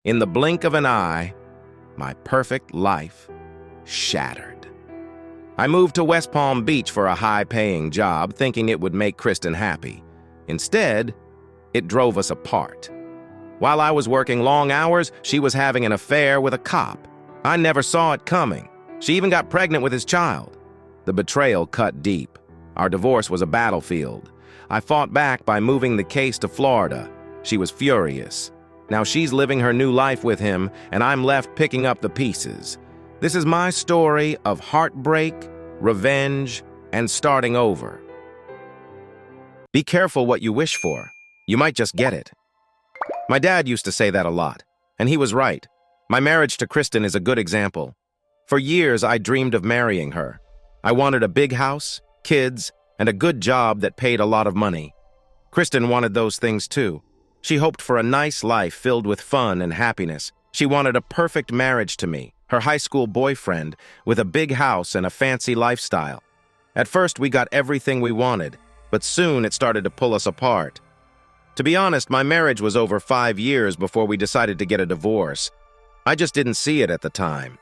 In the blink of an eye, my perfect life shattered. I moved to West Palm Beach for a high-paying job, thinking it would make Kristen happy. Instead, it drove us apart. While I was working long hours, she was having an affair with a cop. I never saw it coming. She even got pregnant with his child. The betrayal cut deep. Our divorce was a battlefield. I fought back by moving the case to Florida. She was furious. Now she's living her new life with him, and I'm left picking up the pieces. This is my story of heartbreak, revenge, and starting over. Be careful what you wish for. You might just get it. My dad used to say that a lot, and he was right. My marriage to Kristen is a good example. For years, I dreamed of marrying her. I wanted a big house, kids, and a good job that paid a lot of money. Kristen wanted those things too. She hoped for a nice life filled with fun and happiness. She wanted a perfect marriage to me, her high school boyfriend, with a big house and a fancy lifestyle. At first, we got everything we wanted, but soon it started to pull us apart. To be honest, my marriage was over 5 years before we decided to get a divorce. I just didn't see it at the time.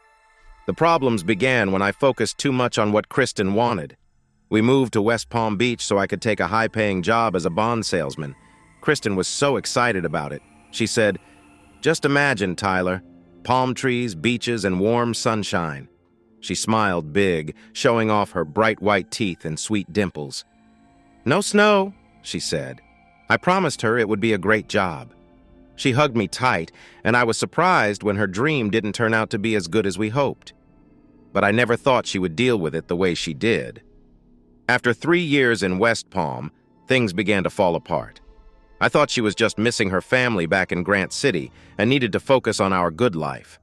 The problems began when I focused too much on what Kristen wanted. We moved to West Palm Beach so I could take a high-paying job as a bond salesman. Kristen was so excited about it. She said, "Just imagine, Tyler, palm trees, beaches, and warm sunshine." She smiled big, showing off her bright white teeth and sweet dimples. "No snow," she said. I promised her it would be a great job. She hugged me tight, and I was surprised when her dream didn't turn out to be as good as we hoped. But I never thought she would deal with it the way she did. After 3 years in West Palm, things began to fall apart. I thought she was just missing her family back in Grant City and needed to focus on our good life.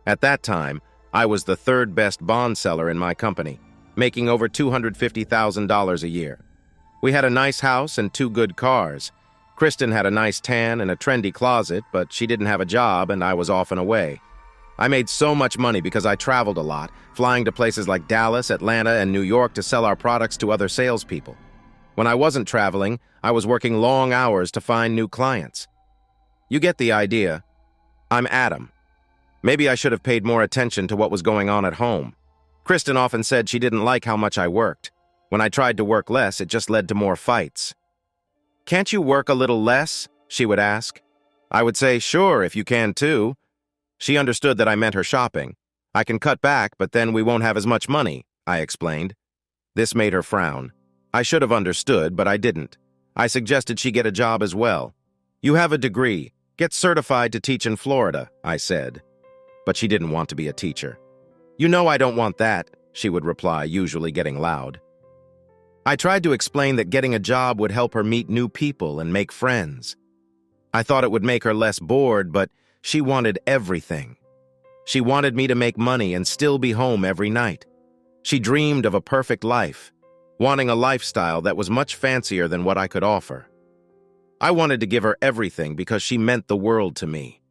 At that time, I was the third best bond seller in my company, making over $250,000 a year. We had a nice house and 2 good cars. Kristen had a nice tan and a trendy closet, but she didn't have a job and I was off and away. I made so much money because I traveled a lot, flying to places like Dallas, Atlanta, and New York to sell our products to other salespeople. When I wasn't traveling, I was working long hours to find new clients. You get the idea. I'm Adam. Maybe I should have paid more attention to what was going on at home. Kristen often said she didn't like how much I worked. When I tried to work less, it just led to more fights. "Can't you work a little less?" she would ask. I would say, "Sure, if you can too." She understood that I meant her shopping. "I can cut back, but then we won't have as much money," I explained. This made her frown. I should have understood, but I didn't. I suggested she get a job as well. "You have a degree. Get certified to teach in Florida," I said. But she didn't want to be a teacher. "You know I don't want that," she would reply, usually getting loud. I tried to explain that getting a job would help her meet new people and make friends. I thought it would make her less bored, but she wanted everything. She wanted me to make money and still be home every night. She dreamed of a perfect life, wanting a lifestyle that was much fancier than what I could offer. I wanted to give her everything because she meant the world to me.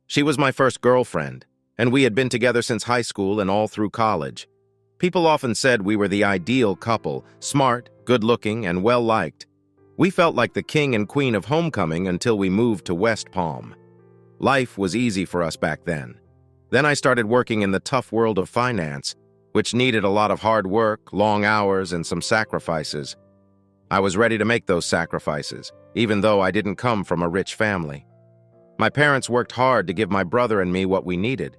She was my first girlfriend, and we had been together since high school and all through college. People often said we were the ideal couple, smart, good-looking, and well-liked. We felt like the king and queen of homecoming until we moved to West Palm. Life was easy for us back then. Then I started working in the tough world of finance, which needed a lot of hard work, long hours, and some sacrifices. I was ready to make those sacrifices, even though I didn't come from a rich family. My parents worked hard to give my brother and me what we needed.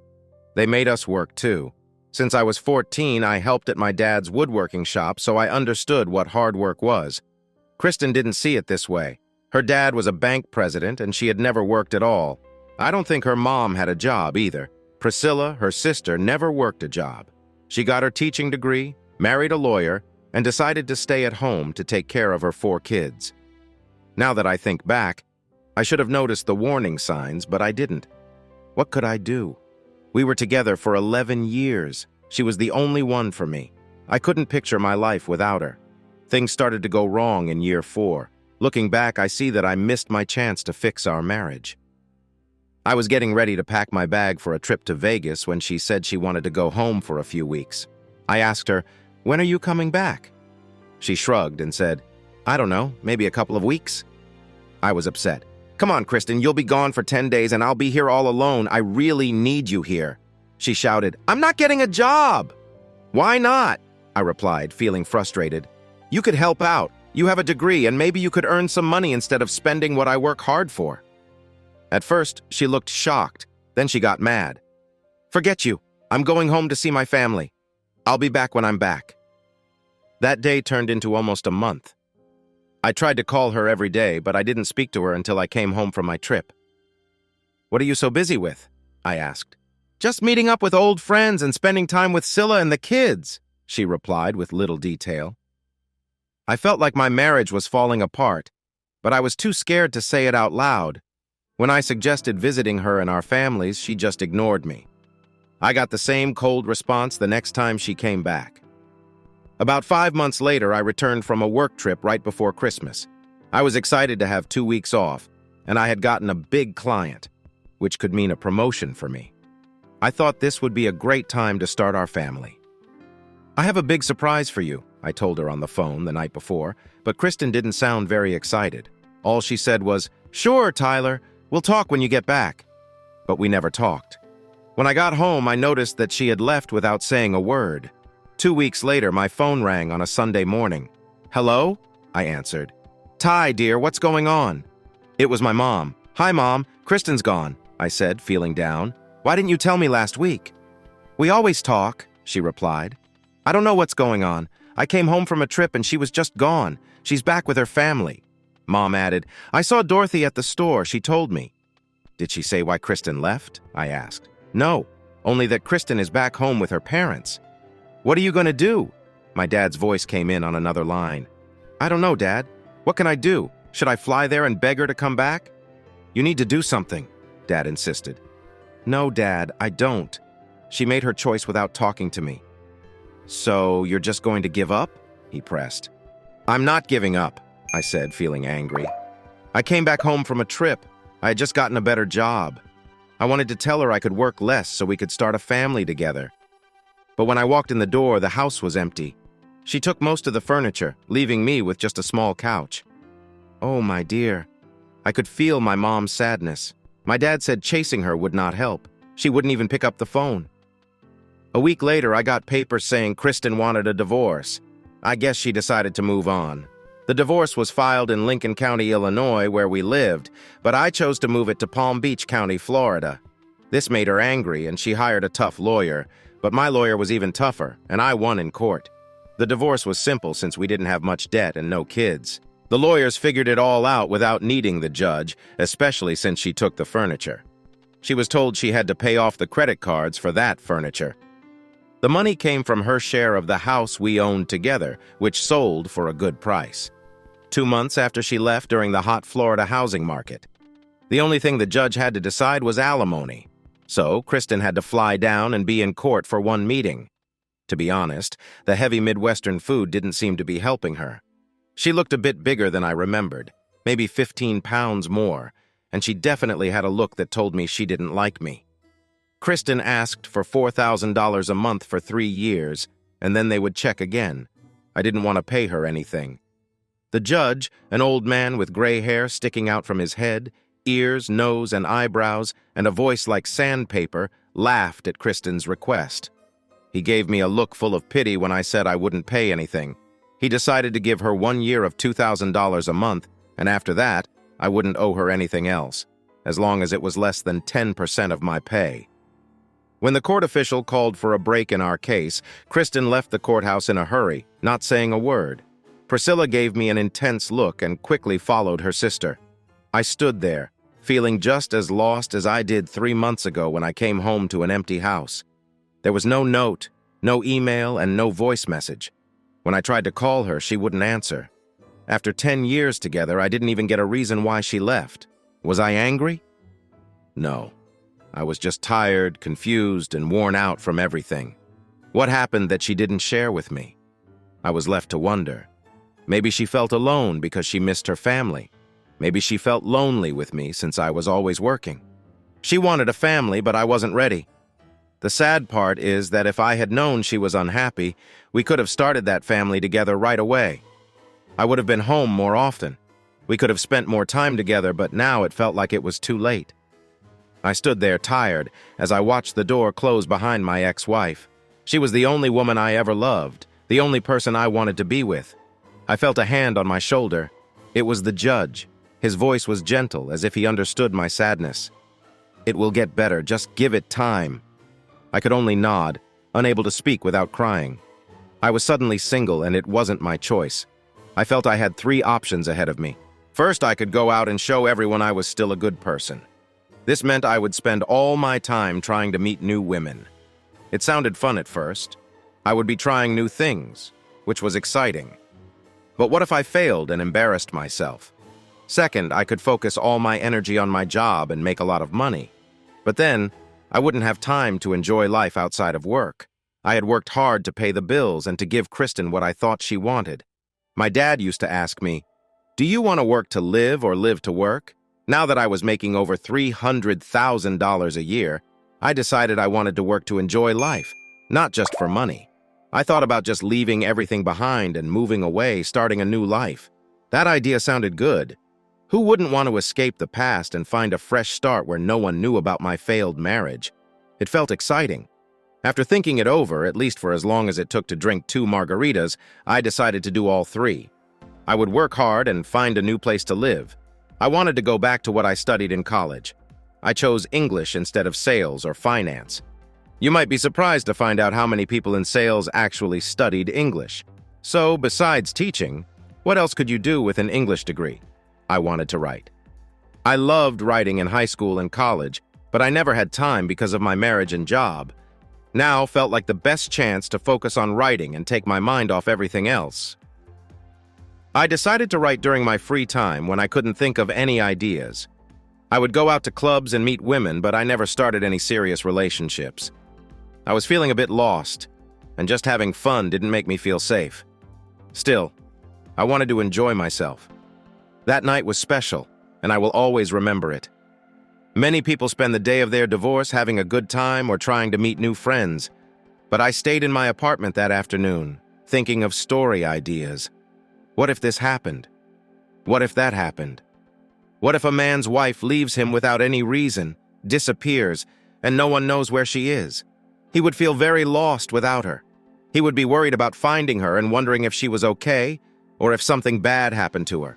They made us work too. Since I was 14, I helped at my dad's woodworking shop, so I understood what hard work was. Kristen didn't see it this way. Her dad was a bank president, and she had never worked at all. I don't think her mom had a job either. Priscilla, her sister, never worked a job. She got her teaching degree, married a lawyer, and decided to stay at home to take care of her 4 kids. Now that I think back, I should have noticed the warning signs, but I didn't. What could I do? We were together for 11 years. She was the only one for me. I couldn't picture my life without her. Things started to go wrong in year 4. Looking back, I see that I missed my chance to fix our marriage. I was getting ready to pack my bag for a trip to Vegas when she said she wanted to go home for a few weeks. I asked her, "When are you coming back?" She shrugged and said, "I don't know, maybe a couple of weeks." I was upset. Come on, Kristen, you'll be gone for 10 days and I'll be here all alone. I really need you here. She shouted, I'm not getting a job. Why not? I replied, feeling frustrated. You could help out. You have a degree and maybe you could earn some money instead of spending what I work hard for. At first, she looked shocked. Then she got mad. Forget you. I'm going home to see my family. I'll be back when I'm back. That day turned into almost a month. I tried to call her every day, but I didn't speak to her until I came home from my trip. What are you so busy with? I asked. Just meeting up with old friends and spending time with Scylla and the kids, she replied with little detail. I felt like my marriage was falling apart, but I was too scared to say it out loud. When I suggested visiting her and our families, she just ignored me. I got the same cold response the next time she came back. About 5 months later, I returned from a work trip right before Christmas. I was excited to have 2 weeks off, and I had gotten a big client, which could mean a promotion for me. I thought this would be a great time to start our family. I have a big surprise for you, I told her on the phone the night before, but Kristen didn't sound very excited. All she said was, Sure, Tyler, we'll talk when you get back. But we never talked. When I got home, I noticed that she had left without saying a word. 2 weeks later, my phone rang on a Sunday morning. Hello? I answered. Ty, dear, what's going on? It was my mom. Hi, Mom. Kristen's gone, I said, feeling down. Why didn't you tell me last week? We always talk, she replied. I don't know what's going on. I came home from a trip and she was just gone. She's back with her family. Mom added, I saw Dorothy at the store. She told me. Did she say why Kristen left? I asked. No, only that Kristen is back home with her parents. What are you going to do? My dad's voice came in on another line. I don't know, Dad. What can I do? Should I fly there and beg her to come back? You need to do something, Dad insisted. No, Dad, I don't. She made her choice without talking to me. So you're just going to give up? He pressed. I'm not giving up, I said, feeling angry. I came back home from a trip. I had just gotten a better job. I wanted to tell her I could work less so we could start a family together. But when I walked in the door, the house was empty. She took most of the furniture, leaving me with just a small couch. Oh, my dear. I could feel my mom's sadness. My dad said chasing her would not help. She wouldn't even pick up the phone. A week later, I got papers saying Kristen wanted a divorce. I guess she decided to move on. The divorce was filed in Lincoln County, Illinois, where we lived, but I chose to move it to Palm Beach County, Florida. This made her angry, and she hired a tough lawyer, but my lawyer was even tougher, and I won in court. The divorce was simple since we didn't have much debt and no kids. The lawyers figured it all out without needing the judge, especially since she took the furniture. She was told she had to pay off the credit cards for that furniture. The money came from her share of the house we owned together, which sold for a good price. 2 months after she left during the hot Florida housing market. The only thing the judge had to decide was alimony. So Kristen had to fly down and be in court for one meeting. To be honest, the heavy Midwestern food didn't seem to be helping her. She looked a bit bigger than I remembered, maybe 15 pounds more, and she definitely had a look that told me she didn't like me. Kristen asked for $4,000 a month for 3 years, and then they would check again. I didn't want to pay her anything. The judge, an old man with gray hair sticking out from his head, ears, nose, and eyebrows, and a voice like sandpaper, laughed at Kristen's request. He gave me a look full of pity when I said I wouldn't pay anything. He decided to give her 1 year of $2,000 a month, and after that, I wouldn't owe her anything else, as long as it was less than 10% of my pay. When the court official called for a break in our case, Kristen left the courthouse in a hurry, not saying a word. Priscilla gave me an intense look and quickly followed her sister. I stood there, feeling just as lost as I did 3 months ago when I came home to an empty house. There was no note, no email, and no voice message. When I tried to call her, she wouldn't answer. After 10 years together, I didn't even get a reason why she left. Was I angry? No. I was just tired, confused, and worn out from everything. What happened that she didn't share with me? I was left to wonder. Maybe she felt alone because she missed her family. Maybe she felt lonely with me since I was always working. She wanted a family, but I wasn't ready. The sad part is that if I had known she was unhappy, we could have started that family together right away. I would have been home more often. We could have spent more time together, but now it felt like it was too late. I stood there tired as I watched the door close behind my ex-wife. She was the only woman I ever loved, the only person I wanted to be with. I felt a hand on my shoulder. It was the judge. His voice was gentle, as if he understood my sadness. "It will get better, just give it time." I could only nod, unable to speak without crying. I was suddenly single, and it wasn't my choice. I felt I had 3 options ahead of me. First, I could go out and show everyone I was still a good person. This meant I would spend all my time trying to meet new women. It sounded fun at first. I would be trying new things, which was exciting. But what if I failed and embarrassed myself? Second, I could focus all my energy on my job and make a lot of money. But then, I wouldn't have time to enjoy life outside of work. I had worked hard to pay the bills and to give Kristen what I thought she wanted. My dad used to ask me, "Do you want to work to live or live to work?" Now that I was making over $300,000 a year, I decided I wanted to work to enjoy life, not just for money. I thought about just leaving everything behind and moving away, starting a new life. That idea sounded good. Who wouldn't want to escape the past and find a fresh start where no one knew about my failed marriage? It felt exciting. After thinking it over, at least for as long as it took to drink 2 margaritas, I decided to do all 3. I would work hard and find a new place to live. I wanted to go back to what I studied in college. I chose English instead of sales or finance. You might be surprised to find out how many people in sales actually studied English. So, besides teaching, what else could you do with an English degree? I wanted to write. I loved writing in high school and college, but I never had time because of my marriage and job. Now felt like the best chance to focus on writing and take my mind off everything else. I decided to write during my free time when I couldn't think of any ideas. I would go out to clubs and meet women, but I never started any serious relationships. I was feeling a bit lost, and just having fun didn't make me feel safe. Still, I wanted to enjoy myself. That night was special, and I will always remember it. Many people spend the day of their divorce having a good time or trying to meet new friends, but I stayed in my apartment that afternoon, thinking of story ideas. What if this happened? What if that happened? What if a man's wife leaves him without any reason, disappears, and no one knows where she is? He would feel very lost without her. He would be worried about finding her and wondering if she was okay, or if something bad happened to her.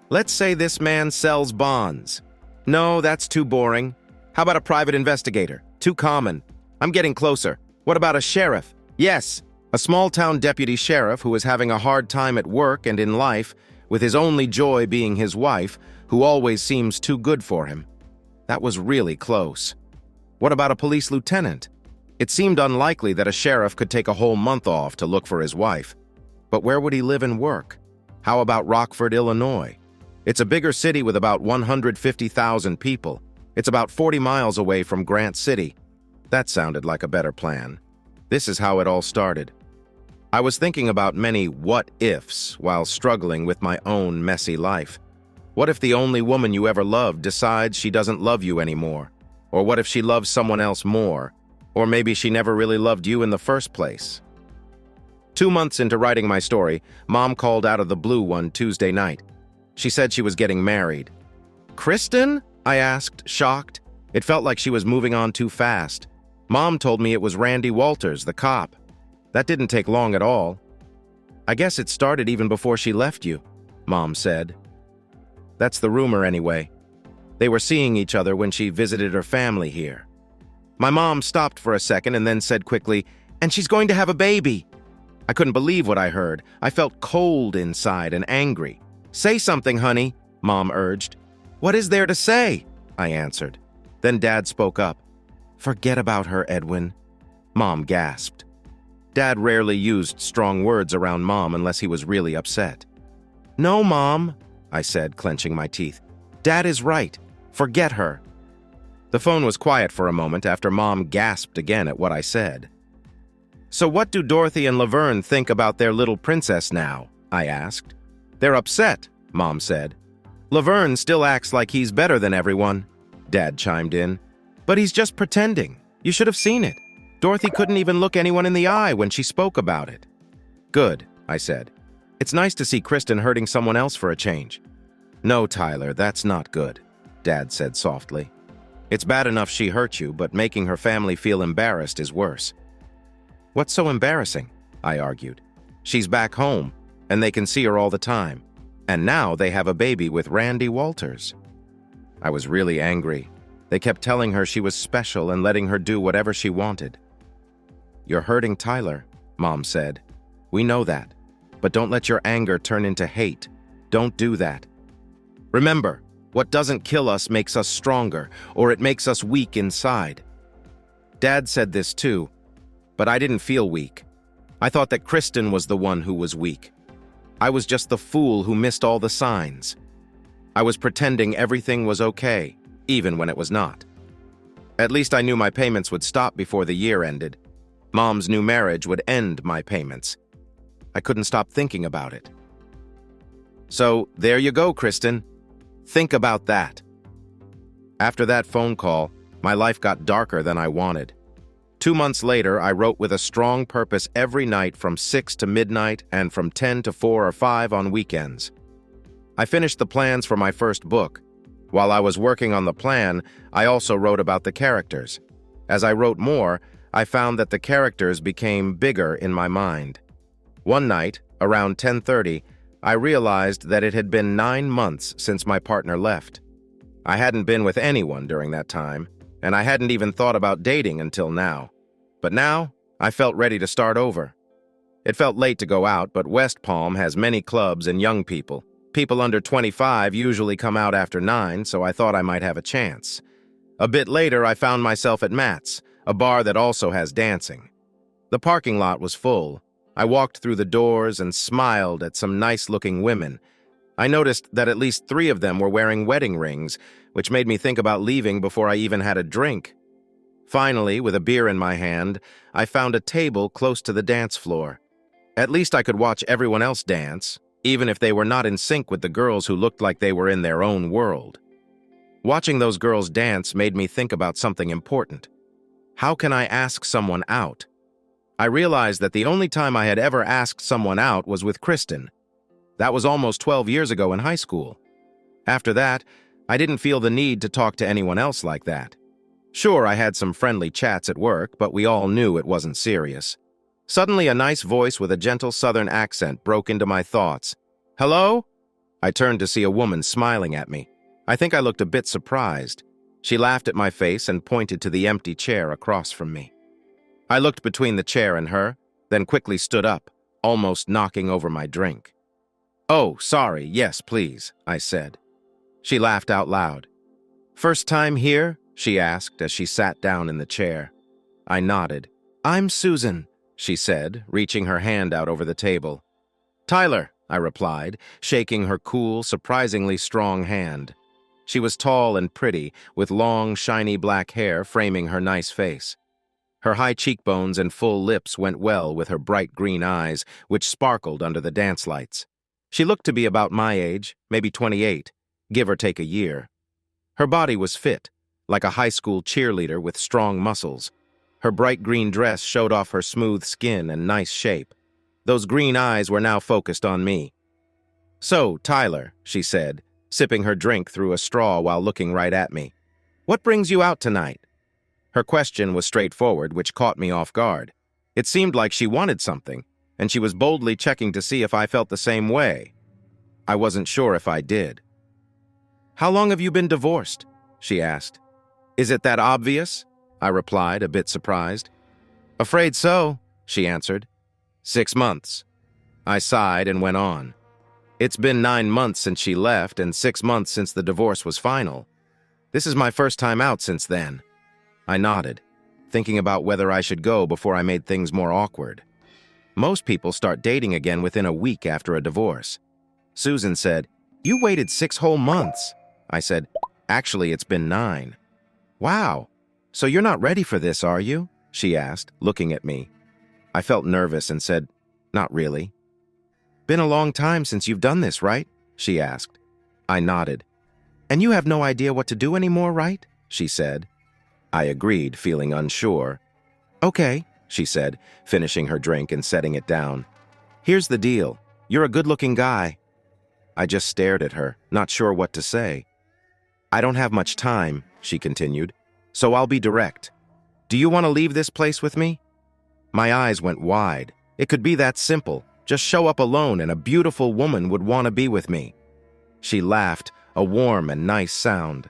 Let's say this man sells bonds. No, that's too boring. How about a private investigator? Too common. I'm getting closer. What about a sheriff? Yes, a small-town deputy sheriff who is having a hard time at work and in life, with his only joy being his wife, who always seems too good for him. That was really close. What about a police lieutenant? It seemed unlikely that a sheriff could take a whole month off to look for his wife. But where would he live and work? How about Rockford, Illinois? It's a bigger city with about 150,000 people. It's about 40 miles away from Grant City. That sounded like a better plan. This is how it all started. I was thinking about many what-ifs while struggling with my own messy life. What if the only woman you ever loved decides she doesn't love you anymore? Or what if she loves someone else more? Or maybe she never really loved you in the first place? 2 months into writing my story, Mom called out of the blue one Tuesday night. She said she was getting married. "Kristen?" I asked, shocked. It felt like she was moving on too fast. Mom told me it was Randy Walters, the cop. That didn't take long at all. "I guess it started even before she left you," Mom said. "That's the rumor anyway. They were seeing each other when she visited her family here." My mom stopped for a second and then said quickly, "And she's going to have a baby." I couldn't believe what I heard. I felt cold inside and angry. "Say something, honey," Mom urged. "What is there to say?" I answered. Then Dad spoke up. "Forget about her, Edwin." Mom gasped. Dad rarely used strong words around Mom unless he was really upset. "No, Mom," I said, clenching my teeth. "Dad is right. Forget her." The phone was quiet for a moment after Mom gasped again at what I said. "So what do Dorothy and Laverne think about their little princess now?" I asked. "They're upset," Mom said. "Laverne still acts like he's better than everyone," Dad chimed in. "But he's just pretending. You should have seen it. Dorothy couldn't even look anyone in the eye when she spoke about it." "Good," I said. "It's nice to see Kristen hurting someone else for a change." "No, Tyler, that's not good," Dad said softly. "It's bad enough she hurt you, but making her family feel embarrassed is worse." "What's so embarrassing?" I argued. "She's back home, and they can see her all the time. And now they have a baby with Randy Walters." I was really angry. They kept telling her she was special and letting her do whatever she wanted. "You're hurting Tyler," Mom said. "We know that. But don't let your anger turn into hate. Don't do that. Remember, what doesn't kill us makes us stronger, or it makes us weak inside." Dad said this too, but I didn't feel weak. I thought that Kristen was the one who was weak. I was just the fool who missed all the signs. I was pretending everything was okay, even when it was not. At least I knew my payments would stop before the year ended. Mom's new marriage would end my payments. I couldn't stop thinking about it. So, there you go, Kristen. Think about that. After that phone call, my life got darker than I wanted. 2 months later, I wrote with a strong purpose every night from 6 to midnight and from 10 to 4 or 5 on weekends. I finished the plans for my first book. While I was working on the plan, I also wrote about the characters. As I wrote more, I found that the characters became bigger in my mind. One night, around 10:30, I realized that it had been 9 months since my partner left. I hadn't been with anyone during that time, and I hadn't even thought about dating until now. But now, I felt ready to start over. It felt late to go out, but West Palm has many clubs and young people. People under 25 usually come out after 9, so I thought I might have a chance. A bit later, I found myself at Matt's, a bar that also has dancing. The parking lot was full. I walked through the doors and smiled at some nice-looking women. I noticed that at least 3 of them were wearing wedding rings, which made me think about leaving before I even had a drink. Finally, with a beer in my hand, I found a table close to the dance floor. At least I could watch everyone else dance, even if they were not in sync with the girls who looked like they were in their own world. Watching those girls dance made me think about something important. How can I ask someone out? I realized that the only time I had ever asked someone out was with Kristen. That was almost 12 years ago in high school. After that, I didn't feel the need to talk to anyone else like that. Sure, I had some friendly chats at work, but we all knew it wasn't serious. Suddenly, a nice voice with a gentle southern accent broke into my thoughts. "Hello?" I turned to see a woman smiling at me. I think I looked a bit surprised. She laughed at my face and pointed to the empty chair across from me. I looked between the chair and her, then quickly stood up, almost knocking over my drink. "Oh, sorry, yes, please," I said. She laughed out loud. "First time here?" she asked as she sat down in the chair. I nodded. "I'm Susan," she said, reaching her hand out over the table. "Tyler," I replied, shaking her cool, surprisingly strong hand. She was tall and pretty, with long, shiny black hair framing her nice face. Her high cheekbones and full lips went well with her bright green eyes, which sparkled under the dance lights. She looked to be about my age, maybe 28, give or take a year. Her body was fit, like a high school cheerleader with strong muscles. Her bright green dress showed off her smooth skin and nice shape. Those green eyes were now focused on me. "So, Tyler," she said, sipping her drink through a straw while looking right at me. "What brings you out tonight?" Her question was straightforward, which caught me off guard. It seemed like she wanted something, and she was boldly checking to see if I felt the same way. I wasn't sure if I did. "How long have you been divorced?" she asked. "Is it that obvious?" I replied, a bit surprised. "Afraid so," she answered. 6 months. I sighed and went on. "It's been 9 months since she left and 6 months since the divorce was final. This is my first time out since then." I nodded, thinking about whether I should go before I made things more awkward. Most people start dating again within a week after a divorce. Susan said, "You waited 6 whole months." I said, "Actually, it's been 9. "Wow, so you're not ready for this, are you?" she asked, looking at me. I felt nervous and said, "Not really." "Been a long time since you've done this, right?" she asked. I nodded. "And you have no idea what to do anymore, right?" she said. I agreed, feeling unsure. "Okay," she said, finishing her drink and setting it down. "Here's the deal. You're a good-looking guy." I just stared at her, not sure what to say. I don't have much time, she continued, so I'll be direct. Do you want to leave this place with me? My eyes went wide. It could be that simple. Just show up alone and a beautiful woman would want to be with me. She laughed, a warm and nice sound.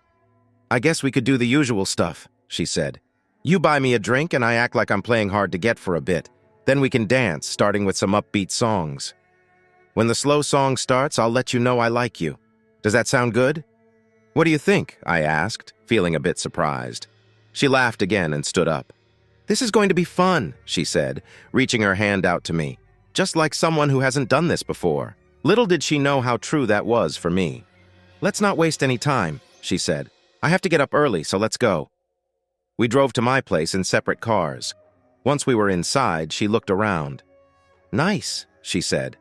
I guess we could do the usual stuff, she said. You buy me a drink and I act like I'm playing hard to get for a bit. Then we can dance, starting with some upbeat songs. When the slow song starts, I'll let you know I like you. Does that sound good? What do you think? I asked, feeling a bit surprised. She laughed again and stood up. This is going to be fun, she said, reaching her hand out to me, just like someone who hasn't done this before. Little did she know how true that was for me. Let's not waste any time, she said. I have to get up early, so let's go. We drove to my place in separate cars. Once we were inside, she looked around. Nice, she said.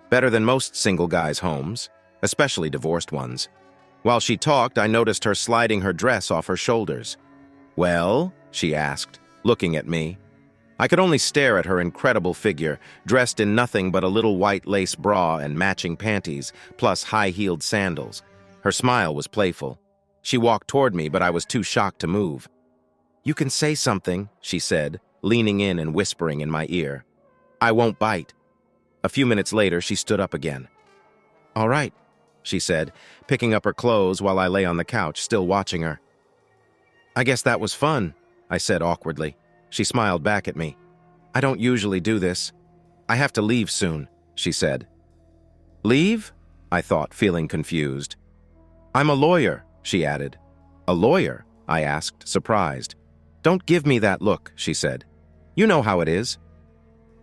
Better than most single guys' homes, especially divorced ones. While she talked, I noticed her sliding her dress off her shoulders. Well, she asked, looking at me. I could only stare at her incredible figure, dressed in nothing but a little white lace bra and matching panties, plus high-heeled sandals. Her smile was playful. She walked toward me, but I was too shocked to move. You can say something, she said, leaning in and whispering in my ear. I won't bite. A few minutes later, she stood up again. All right, she said, picking up her clothes while I lay on the couch, still watching her. I guess that was fun, I said awkwardly. She smiled back at me. I don't usually do this. I have to leave soon, she said. Leave? I thought, feeling confused. I'm a lawyer, she added. A lawyer? I asked, surprised. Don't give me that look, she said. You know how it is.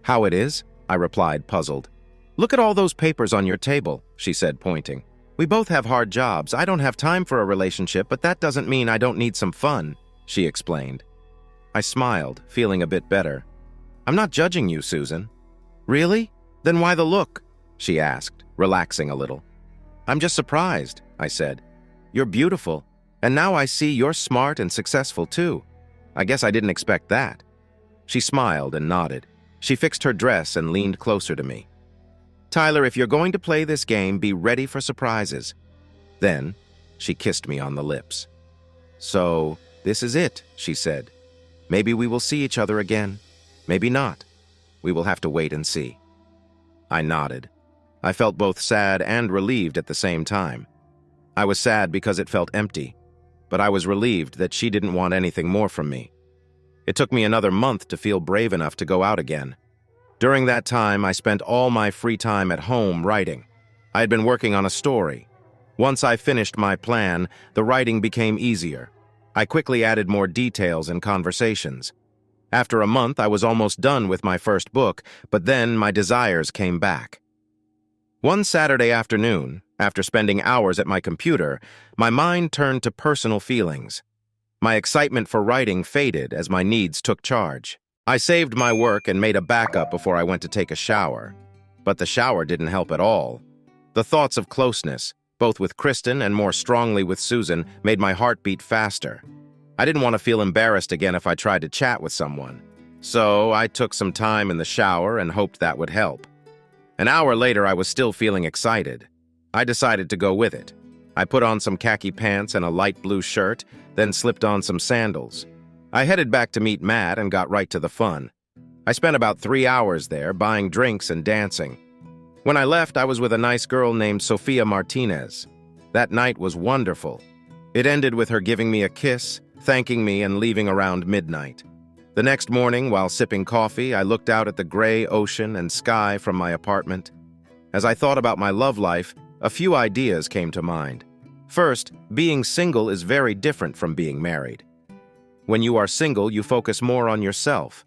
How it is? I replied, puzzled. Look at all those papers on your table, she said, pointing. We both have hard jobs. I don't have time for a relationship, but that doesn't mean I don't need some fun, she explained. I smiled, feeling a bit better. I'm not judging you, Susan. Really? Then why the look? She asked, relaxing a little. I'm just surprised, I said. You're beautiful, and now I see you're smart and successful too. I guess I didn't expect that. She smiled and nodded. She fixed her dress and leaned closer to me. Tyler, if you're going to play this game, be ready for surprises. Then, she kissed me on the lips. So, this is it, she said. Maybe we will see each other again. Maybe not. We will have to wait and see. I nodded. I felt both sad and relieved at the same time. I was sad because it felt empty, but I was relieved that she didn't want anything more from me. It took me another month to feel brave enough to go out again. During that time, I spent all my free time at home writing. I had been working on a story. Once I finished my plan, the writing became easier. I quickly added more details and conversations. After a month, I was almost done with my first book, but then my desires came back. One Saturday afternoon, after spending hours at my computer, my mind turned to personal feelings. My excitement for writing faded as my needs took charge. I saved my work and made a backup before I went to take a shower. But the shower didn't help at all. The thoughts of closeness, both with Kristen and more strongly with Susan, made my heart beat faster. I didn't want to feel embarrassed again if I tried to chat with someone. So I took some time in the shower and hoped that would help. An hour later, I was still feeling excited. I decided to go with it. I put on some khaki pants and a light blue shirt, then slipped on some sandals. I headed back to meet Matt and got right to the fun. I spent about 3 hours there, buying drinks and dancing. When I left, I was with a nice girl named Sofia Martinez. That night was wonderful. It ended with her giving me a kiss, thanking me, and leaving around midnight. The next morning, while sipping coffee, I looked out at the gray ocean and sky from my apartment. As I thought about my love life, a few ideas came to mind. First, being single is very different from being married. When you are single, you focus more on yourself.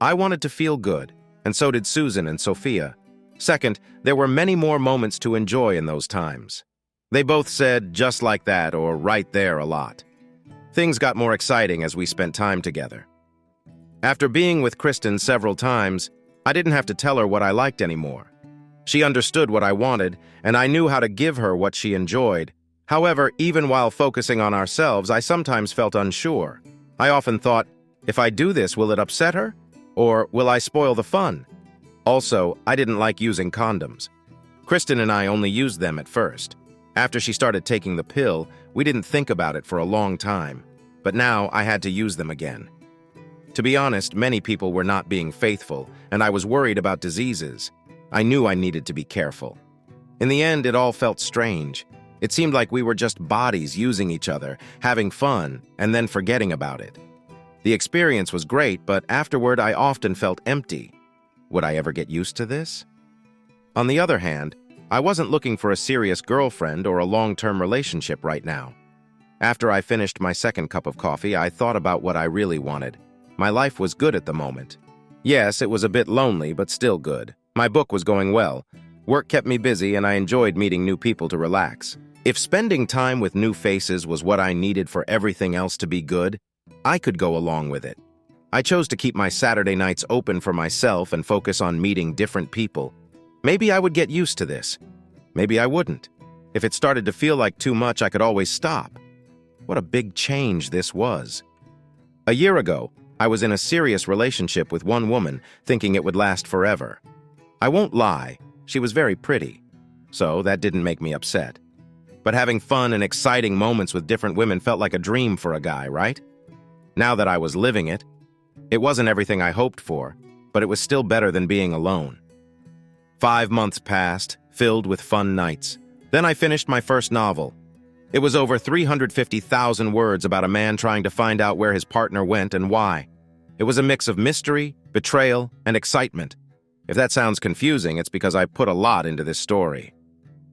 I wanted to feel good, and so did Susan and Sophia. Second, there were many more moments to enjoy in those times. They both said just like that or right there a lot. Things got more exciting as we spent time together. After being with Kristen several times, I didn't have to tell her what I liked anymore. She understood what I wanted, and I knew how to give her what she enjoyed. However, even while focusing on ourselves, I sometimes felt unsure. I often thought, if I do this, will it upset her? Or will I spoil the fun? Also, I didn't like using condoms. Kristen and I only used them at first. After she started taking the pill, we didn't think about it for a long time. But now I had to use them again. To be honest, many people were not being faithful, and I was worried about diseases. I knew I needed to be careful. In the end, it all felt strange. It seemed like we were just bodies using each other, having fun, and then forgetting about it. The experience was great, but afterward I often felt empty. Would I ever get used to this? On the other hand, I wasn't looking for a serious girlfriend or a long-term relationship right now. After I finished my second cup of coffee, I thought about what I really wanted. My life was good at the moment. Yes, it was a bit lonely, but still good. My book was going well. Work kept me busy, and I enjoyed meeting new people to relax. If spending time with new faces was what I needed for everything else to be good, I could go along with it. I chose to keep my Saturday nights open for myself and focus on meeting different people. Maybe I would get used to this. Maybe I wouldn't. If it started to feel like too much, I could always stop. What a big change this was. A year ago, I was in a serious relationship with one woman, thinking it would last forever. I won't lie, she was very pretty, so that didn't make me upset. But having fun and exciting moments with different women felt like a dream for a guy, right? Now that I was living it, it wasn't everything I hoped for, but it was still better than being alone. 5 months passed, filled with fun nights. Then I finished my first novel. It was over 350,000 words about a man trying to find out where his partner went and why. It was a mix of mystery, betrayal, and excitement. If that sounds confusing, it's because I put a lot into this story.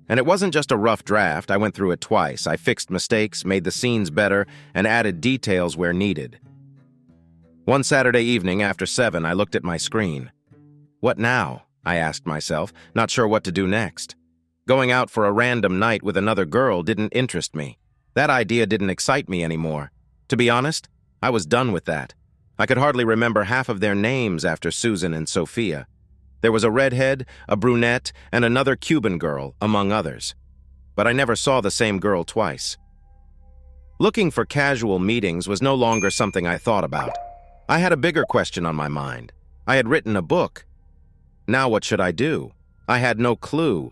And it wasn't just a rough draft. I went through it twice. I fixed mistakes, made the scenes better, and added details where needed. One Saturday evening after 7, I looked at my screen. What now? I asked myself, not sure what to do next. Going out for a random night with another girl didn't interest me. That idea didn't excite me anymore. To be honest, I was done with that. I could hardly remember half of their names after Susan and Sophia. There was a redhead, a brunette, and another Cuban girl, among others. But I never saw the same girl twice. Looking for casual meetings was no longer something I thought about. I had a bigger question on my mind. I had written a book. Now what should I do? I had no clue.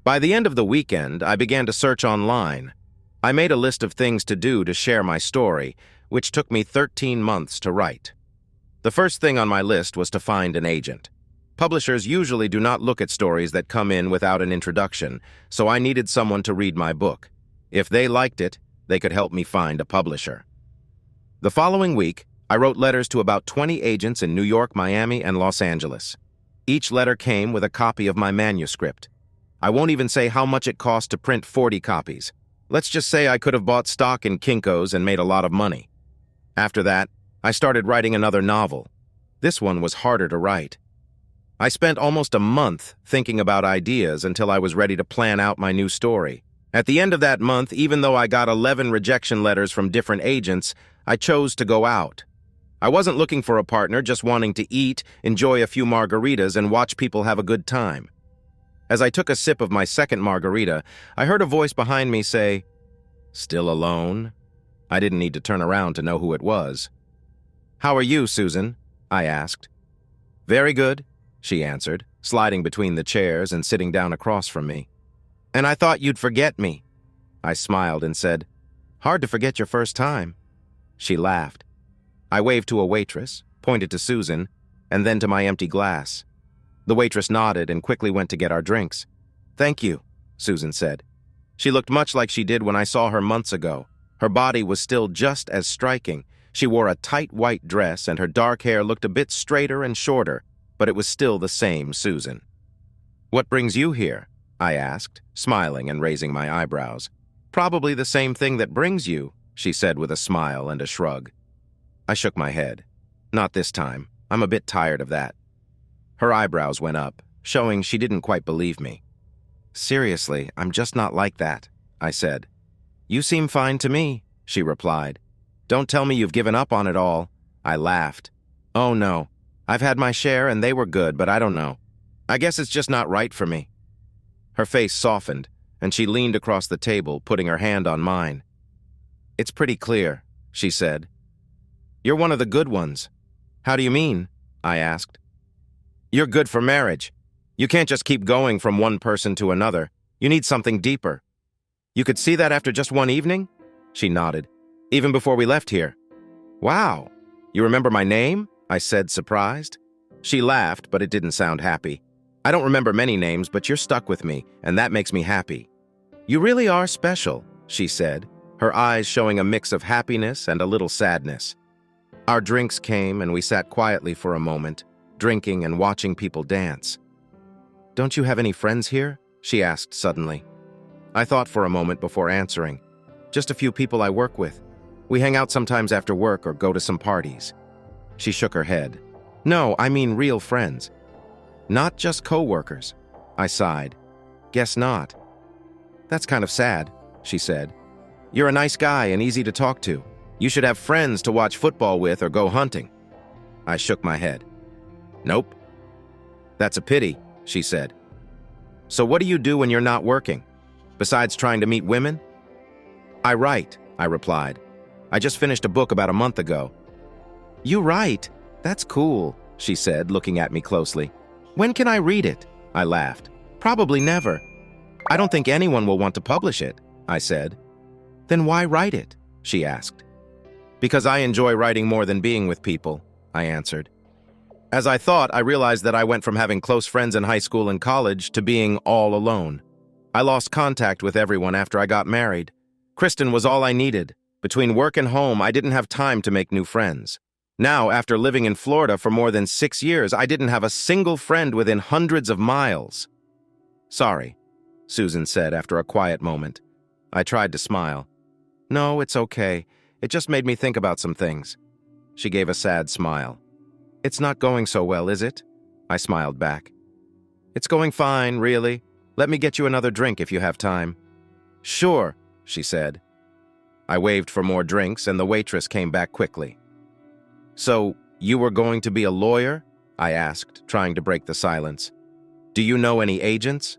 By the end of the weekend, I began to search online. I made a list of things to do to share my story, which took me 13 months to write. The first thing on my list was to find an agent. Publishers usually do not look at stories that come in without an introduction, so I needed someone to read my book. If they liked it, they could help me find a publisher. The following week, I wrote letters to about 20 agents in New York, Miami, and Los Angeles. Each letter came with a copy of my manuscript. I won't even say how much it cost to print 40 copies. Let's just say I could have bought stock in Kinko's and made a lot of money. After that, I started writing another novel. This one was harder to write. I spent almost a month thinking about ideas until I was ready to plan out my new story. At the end of that month, even though I got 11 rejection letters from different agents, I chose to go out. I wasn't looking for a partner, just wanting to eat, enjoy a few margaritas, and watch people have a good time. As I took a sip of my second margarita, I heard a voice behind me say, "Still alone?" I didn't need to turn around to know who it was. "How are you, Susan?" I asked. "Very good," she answered, sliding between the chairs and sitting down across from me. "And I thought you'd forget me." I smiled and said, "Hard to forget your first time." She laughed. I waved to a waitress, pointed to Susan, and then to my empty glass. The waitress nodded and quickly went to get our drinks. "Thank you," Susan said. She looked much like she did when I saw her months ago. Her body was still just as striking. She wore a tight white dress and her dark hair looked a bit straighter and shorter, but it was still the same Susan. "What brings you here?" I asked, smiling and raising my eyebrows. "Probably the same thing that brings you," she said with a smile and a shrug. I shook my head. "Not this time. I'm a bit tired of that." Her eyebrows went up, showing she didn't quite believe me. "Seriously, I'm just not like that," I said. "You seem fine to me," she replied. "Don't tell me you've given up on it all." I laughed. "Oh no, I've had my share and they were good, but I don't know. I guess it's just not right for me." Her face softened, and she leaned across the table, putting her hand on mine. "It's pretty clear," she said. "You're one of the good ones." "How do you mean?" I asked. "You're good for marriage." You can't just keep going from one person to another. You need something deeper. You could see that after just one evening? She nodded. Even before we left here. Wow. You remember my name? I said, surprised. She laughed, but it didn't sound happy. I don't remember many names, but you're stuck with me, and that makes me happy. You really are special, she said, her eyes showing a mix of happiness and a little sadness. Our drinks came, and we sat quietly for a moment, drinking and watching people dance. Don't you have any friends here? She asked suddenly. I thought for a moment before answering. Just a few people I work with. We hang out sometimes after work or go to some parties. She shook her head. No, I mean real friends. Not just co-workers. I sighed. Guess not. That's kind of sad, she said. You're a nice guy and easy to talk to. You should have friends to watch football with or go hunting. I shook my head. Nope. That's a pity, she said. So what do you do when you're not working, besides trying to meet women? I write, I replied. I just finished a book about a month ago. You write? That's cool, she said, looking at me closely. When can I read it? I laughed. Probably never. I don't think anyone will want to publish it, I said. Then why write it? She asked. Because I enjoy writing more than being with people, I answered. As I thought, I realized that I went from having close friends in high school and college to being all alone. I lost contact with everyone after I got married. Kristen was all I needed. Between work and home, I didn't have time to make new friends. Now, after living in Florida for more than 6 years, I didn't have a single friend within hundreds of miles. Sorry, Susan said after a quiet moment. I tried to smile. No, it's okay. It just made me think about some things. She gave a sad smile. It's not going so well, is it? I smiled back. It's going fine, really. Let me get you another drink if you have time. Sure, she said. I waved for more drinks, and the waitress came back quickly. So, you were going to be a lawyer? I asked, trying to break the silence. Do you know any agents?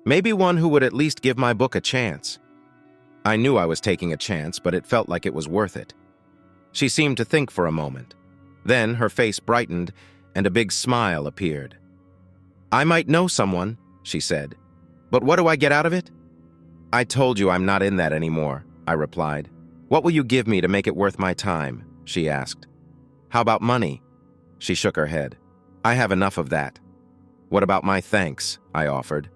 Maybe one who would at least give my book a chance. I knew I was taking a chance, but it felt like it was worth it. She seemed to think for a moment. Then her face brightened, and a big smile appeared. I might know someone, she said. But what do I get out of it? I told you I'm not in that anymore, I replied. What will you give me to make it worth my time? She asked. How about money? She shook her head. I have enough of that. What about my thanks? I offered.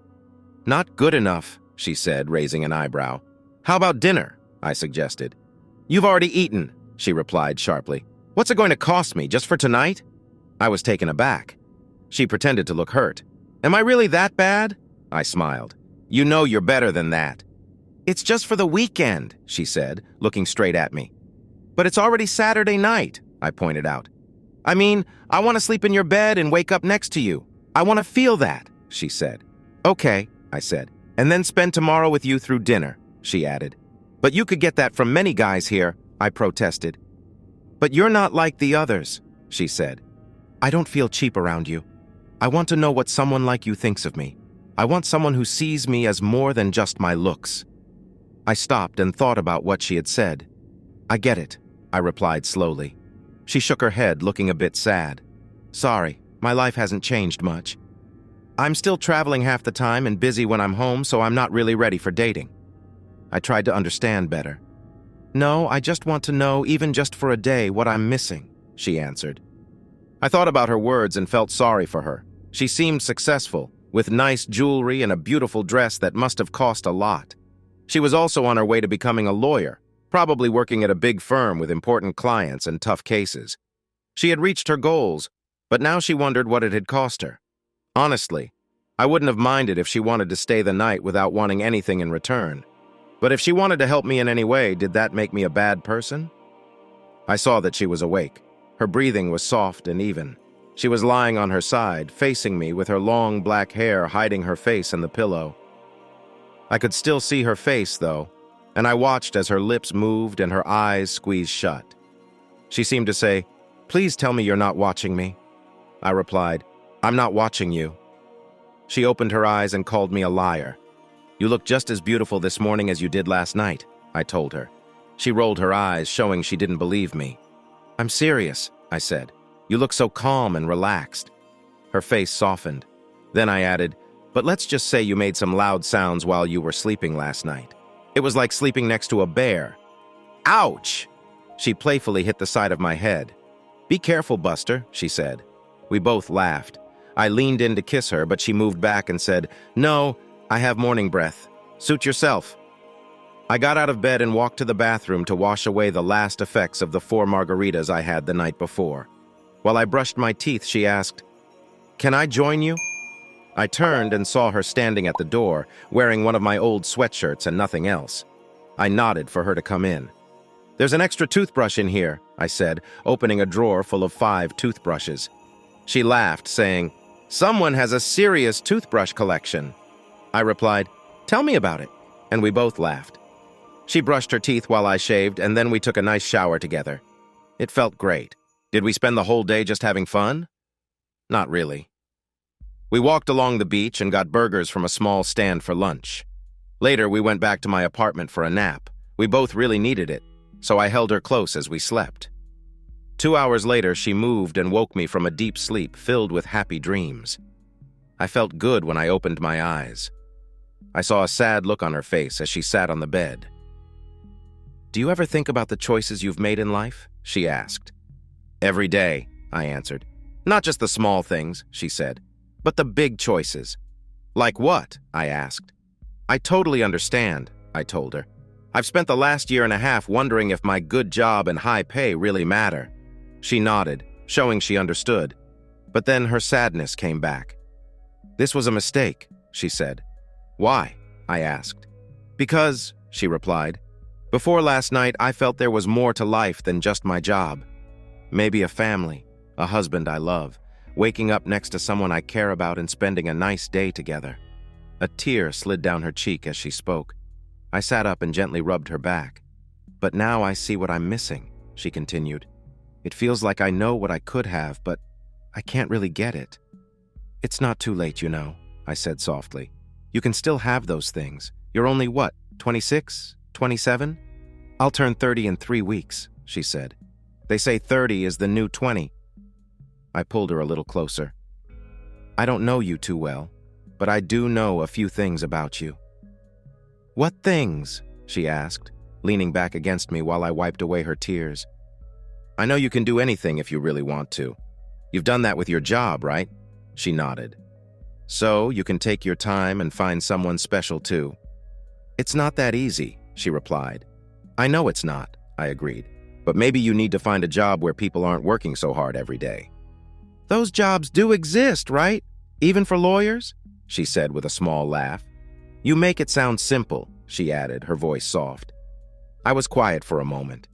Not good enough, she said, raising an eyebrow. How about dinner? I suggested. You've already eaten, she replied sharply. What's it going to cost me, just for tonight? I was taken aback. She pretended to look hurt. Am I really that bad? I smiled. You know you're better than that. It's just for the weekend, she said, looking straight at me. But it's already Saturday night, I pointed out. I mean, I want to sleep in your bed and wake up next to you. I want to feel that, she said. Okay, I said, and then spend tomorrow with you through dinner, she added. But you could get that from many guys here, I protested. But you're not like the others, she said. I don't feel cheap around you. I want to know what someone like you thinks of me. I want someone who sees me as more than just my looks. I stopped and thought about what she had said. I get it, I replied slowly. She shook her head, looking a bit sad. Sorry, my life hasn't changed much. I'm still traveling half the time and busy when I'm home, so I'm not really ready for dating. I tried to understand better. No, I just want to know, even just for a day, what I'm missing, she answered. I thought about her words and felt sorry for her. She seemed successful, with nice jewelry and a beautiful dress that must have cost a lot. She was also on her way to becoming a lawyer, probably working at a big firm with important clients and tough cases. She had reached her goals, but now she wondered what it had cost her. Honestly, I wouldn't have minded if she wanted to stay the night without wanting anything in return. But if she wanted to help me in any way, did that make me a bad person? I saw that she was awake. Her breathing was soft and even. She was lying on her side, facing me with her long black hair hiding her face in the pillow. I could still see her face, though, and I watched as her lips moved and her eyes squeezed shut. She seemed to say, "Please tell me you're not watching me." I replied, "I'm not watching you." She opened her eyes and called me a liar. "You look just as beautiful this morning as you did last night," I told her. She rolled her eyes, showing she didn't believe me. "I'm serious," I said. "You look so calm and relaxed." Her face softened. Then I added, "But let's just say you made some loud sounds while you were sleeping last night. It was like sleeping next to a bear." "Ouch!" She playfully hit the side of my head. "Be careful, Buster," she said. We both laughed. I leaned in to kiss her, but she moved back and said, "No, I have morning breath. Suit yourself." I got out of bed and walked to the bathroom to wash away the last effects of the 4 margaritas I had the night before. While I brushed my teeth, she asked, "Can I join you?" I turned and saw her standing at the door, wearing one of my old sweatshirts and nothing else. I nodded for her to come in. "There's an extra toothbrush in here," I said, opening a drawer full of 5 toothbrushes. She laughed, saying, "Someone has a serious toothbrush collection." I replied, "Tell me about it," and we both laughed. She brushed her teeth while I shaved, and then we took a nice shower together. It felt great. Did we spend the whole day just having fun? Not really. We walked along the beach and got burgers from a small stand for lunch. Later, we went back to my apartment for a nap. We both really needed it, so I held her close as we slept. 2 hours later, she moved and woke me from a deep sleep filled with happy dreams. I felt good when I opened my eyes. I saw a sad look on her face as she sat on the bed. "Do you ever think about the choices you've made in life?" she asked. "Every day," I answered. "Not just the small things," she said, "but the big choices." "Like what?" I asked. "I totally understand," I told her. "I've spent the last year and a half wondering if my good job and high pay really matter." She nodded, showing she understood. But then her sadness came back. "This was a mistake," she said. "Why?" I asked. "Because," she replied, "before last night I felt there was more to life than just my job. Maybe a family, a husband I love, waking up next to someone I care about and spending a nice day together." A tear slid down her cheek as she spoke. I sat up and gently rubbed her back. "But now I see what I'm missing," she continued. "It feels like I know what I could have, but I can't really get it." "It's not too late, you know," I said softly. "You can still have those things. You're only, what, 26, 27? "I'll turn 30 in 3 weeks," she said. "They say 30 is the new 20. I pulled her a little closer. "I don't know you too well, but I do know a few things about you." "What things?" she asked, leaning back against me while I wiped away her tears. "I know you can do anything if you really want to. You've done that with your job, right?" She nodded. "So you can take your time and find someone special too." "It's not that easy," she replied. "I know it's not," I agreed. "But maybe you need to find a job where people aren't working so hard every day." "Those jobs do exist, right? Even for lawyers?" she said with a small laugh. "You make it sound simple," she added, her voice soft. I was quiet for a moment.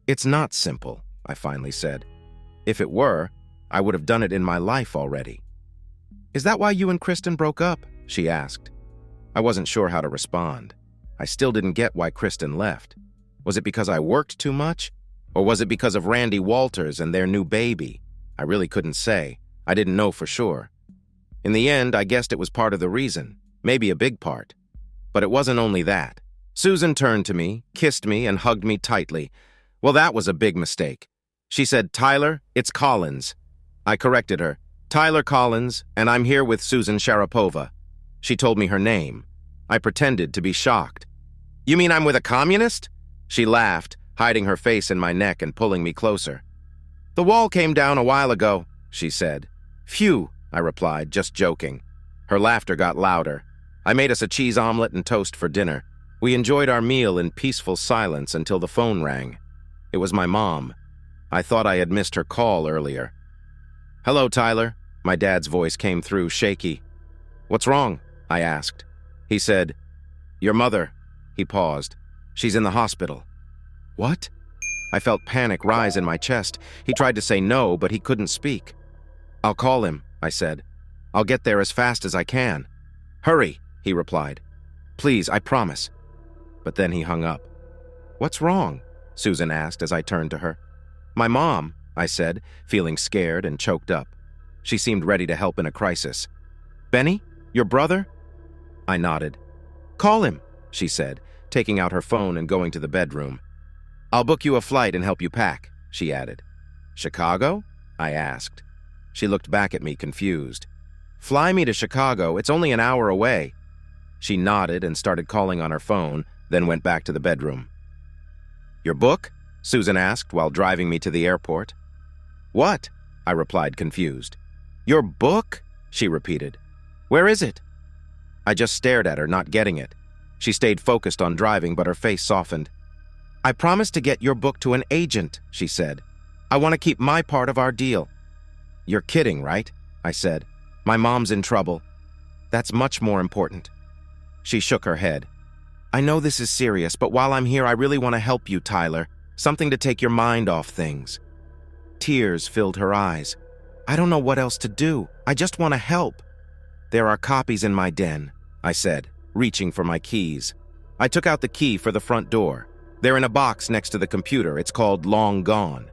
"It's not simple," I finally said. "If it were, I would have done it in my life already." "Is that why you and Kristen broke up?" she asked. I wasn't sure how to respond. I still didn't get why Kristen left. Was it because I worked too much? Or was it because of Randy Walters and their new baby? I really couldn't say. I didn't know for sure. In the end, I guessed it was part of the reason, maybe a big part. But it wasn't only that. Susan turned to me, kissed me, and hugged me tightly. Well, that was a big mistake. She said, "Tyler, it's Collins." I corrected her. "Tyler Collins, and I'm here with Susan Sharapova." She told me her name. I pretended to be shocked. "You mean I'm with a communist?" She laughed, hiding her face in my neck and pulling me closer. "The wall came down a while ago," she said. "Phew," I replied, just joking. Her laughter got louder. I made us a cheese omelet and toast for dinner. We enjoyed our meal in peaceful silence until the phone rang. It was my mom. I thought I had missed her call earlier. "Hello, Tyler." My dad's voice came through, shaky. "What's wrong?" I asked. He said, "Your mother." He paused. "She's in the hospital." "What?" I felt panic rise in my chest. He tried to say no, but he couldn't speak. "I'll call him," I said. "I'll get there as fast as I can." "Hurry," he replied. "Please, I promise." But then he hung up. "What's wrong?" Susan asked as I turned to her. "My mom," I said, feeling scared and choked up. She seemed ready to help in a crisis. "Benny? Your brother?" I nodded. "Call him," she said, taking out her phone and going to the bedroom. "I'll book you a flight and help you pack," she added. "Chicago?" I asked. She looked back at me confused. Fly me to Chicago, it's only an hour away. She nodded and started calling on her phone, then went back to the bedroom. Your book? Susan asked while driving me to the airport. What? I replied, confused. Your book? She repeated. Where is it? I just stared at her, not getting it. She stayed focused on driving, but her face softened. I promised to get your book to an agent, she said. I want to keep my part of our deal. You're kidding, right? I said. My mom's in trouble. That's much more important. She shook her head. I know this is serious, but while I'm here, I really want to help you, Tyler. Something to take your mind off things. Tears filled her eyes. I don't know what else to do. I just want to help. There are copies in my den, I said, reaching for my keys. I took out the key for the front door. They're in a box next to the computer. It's called Long Gone.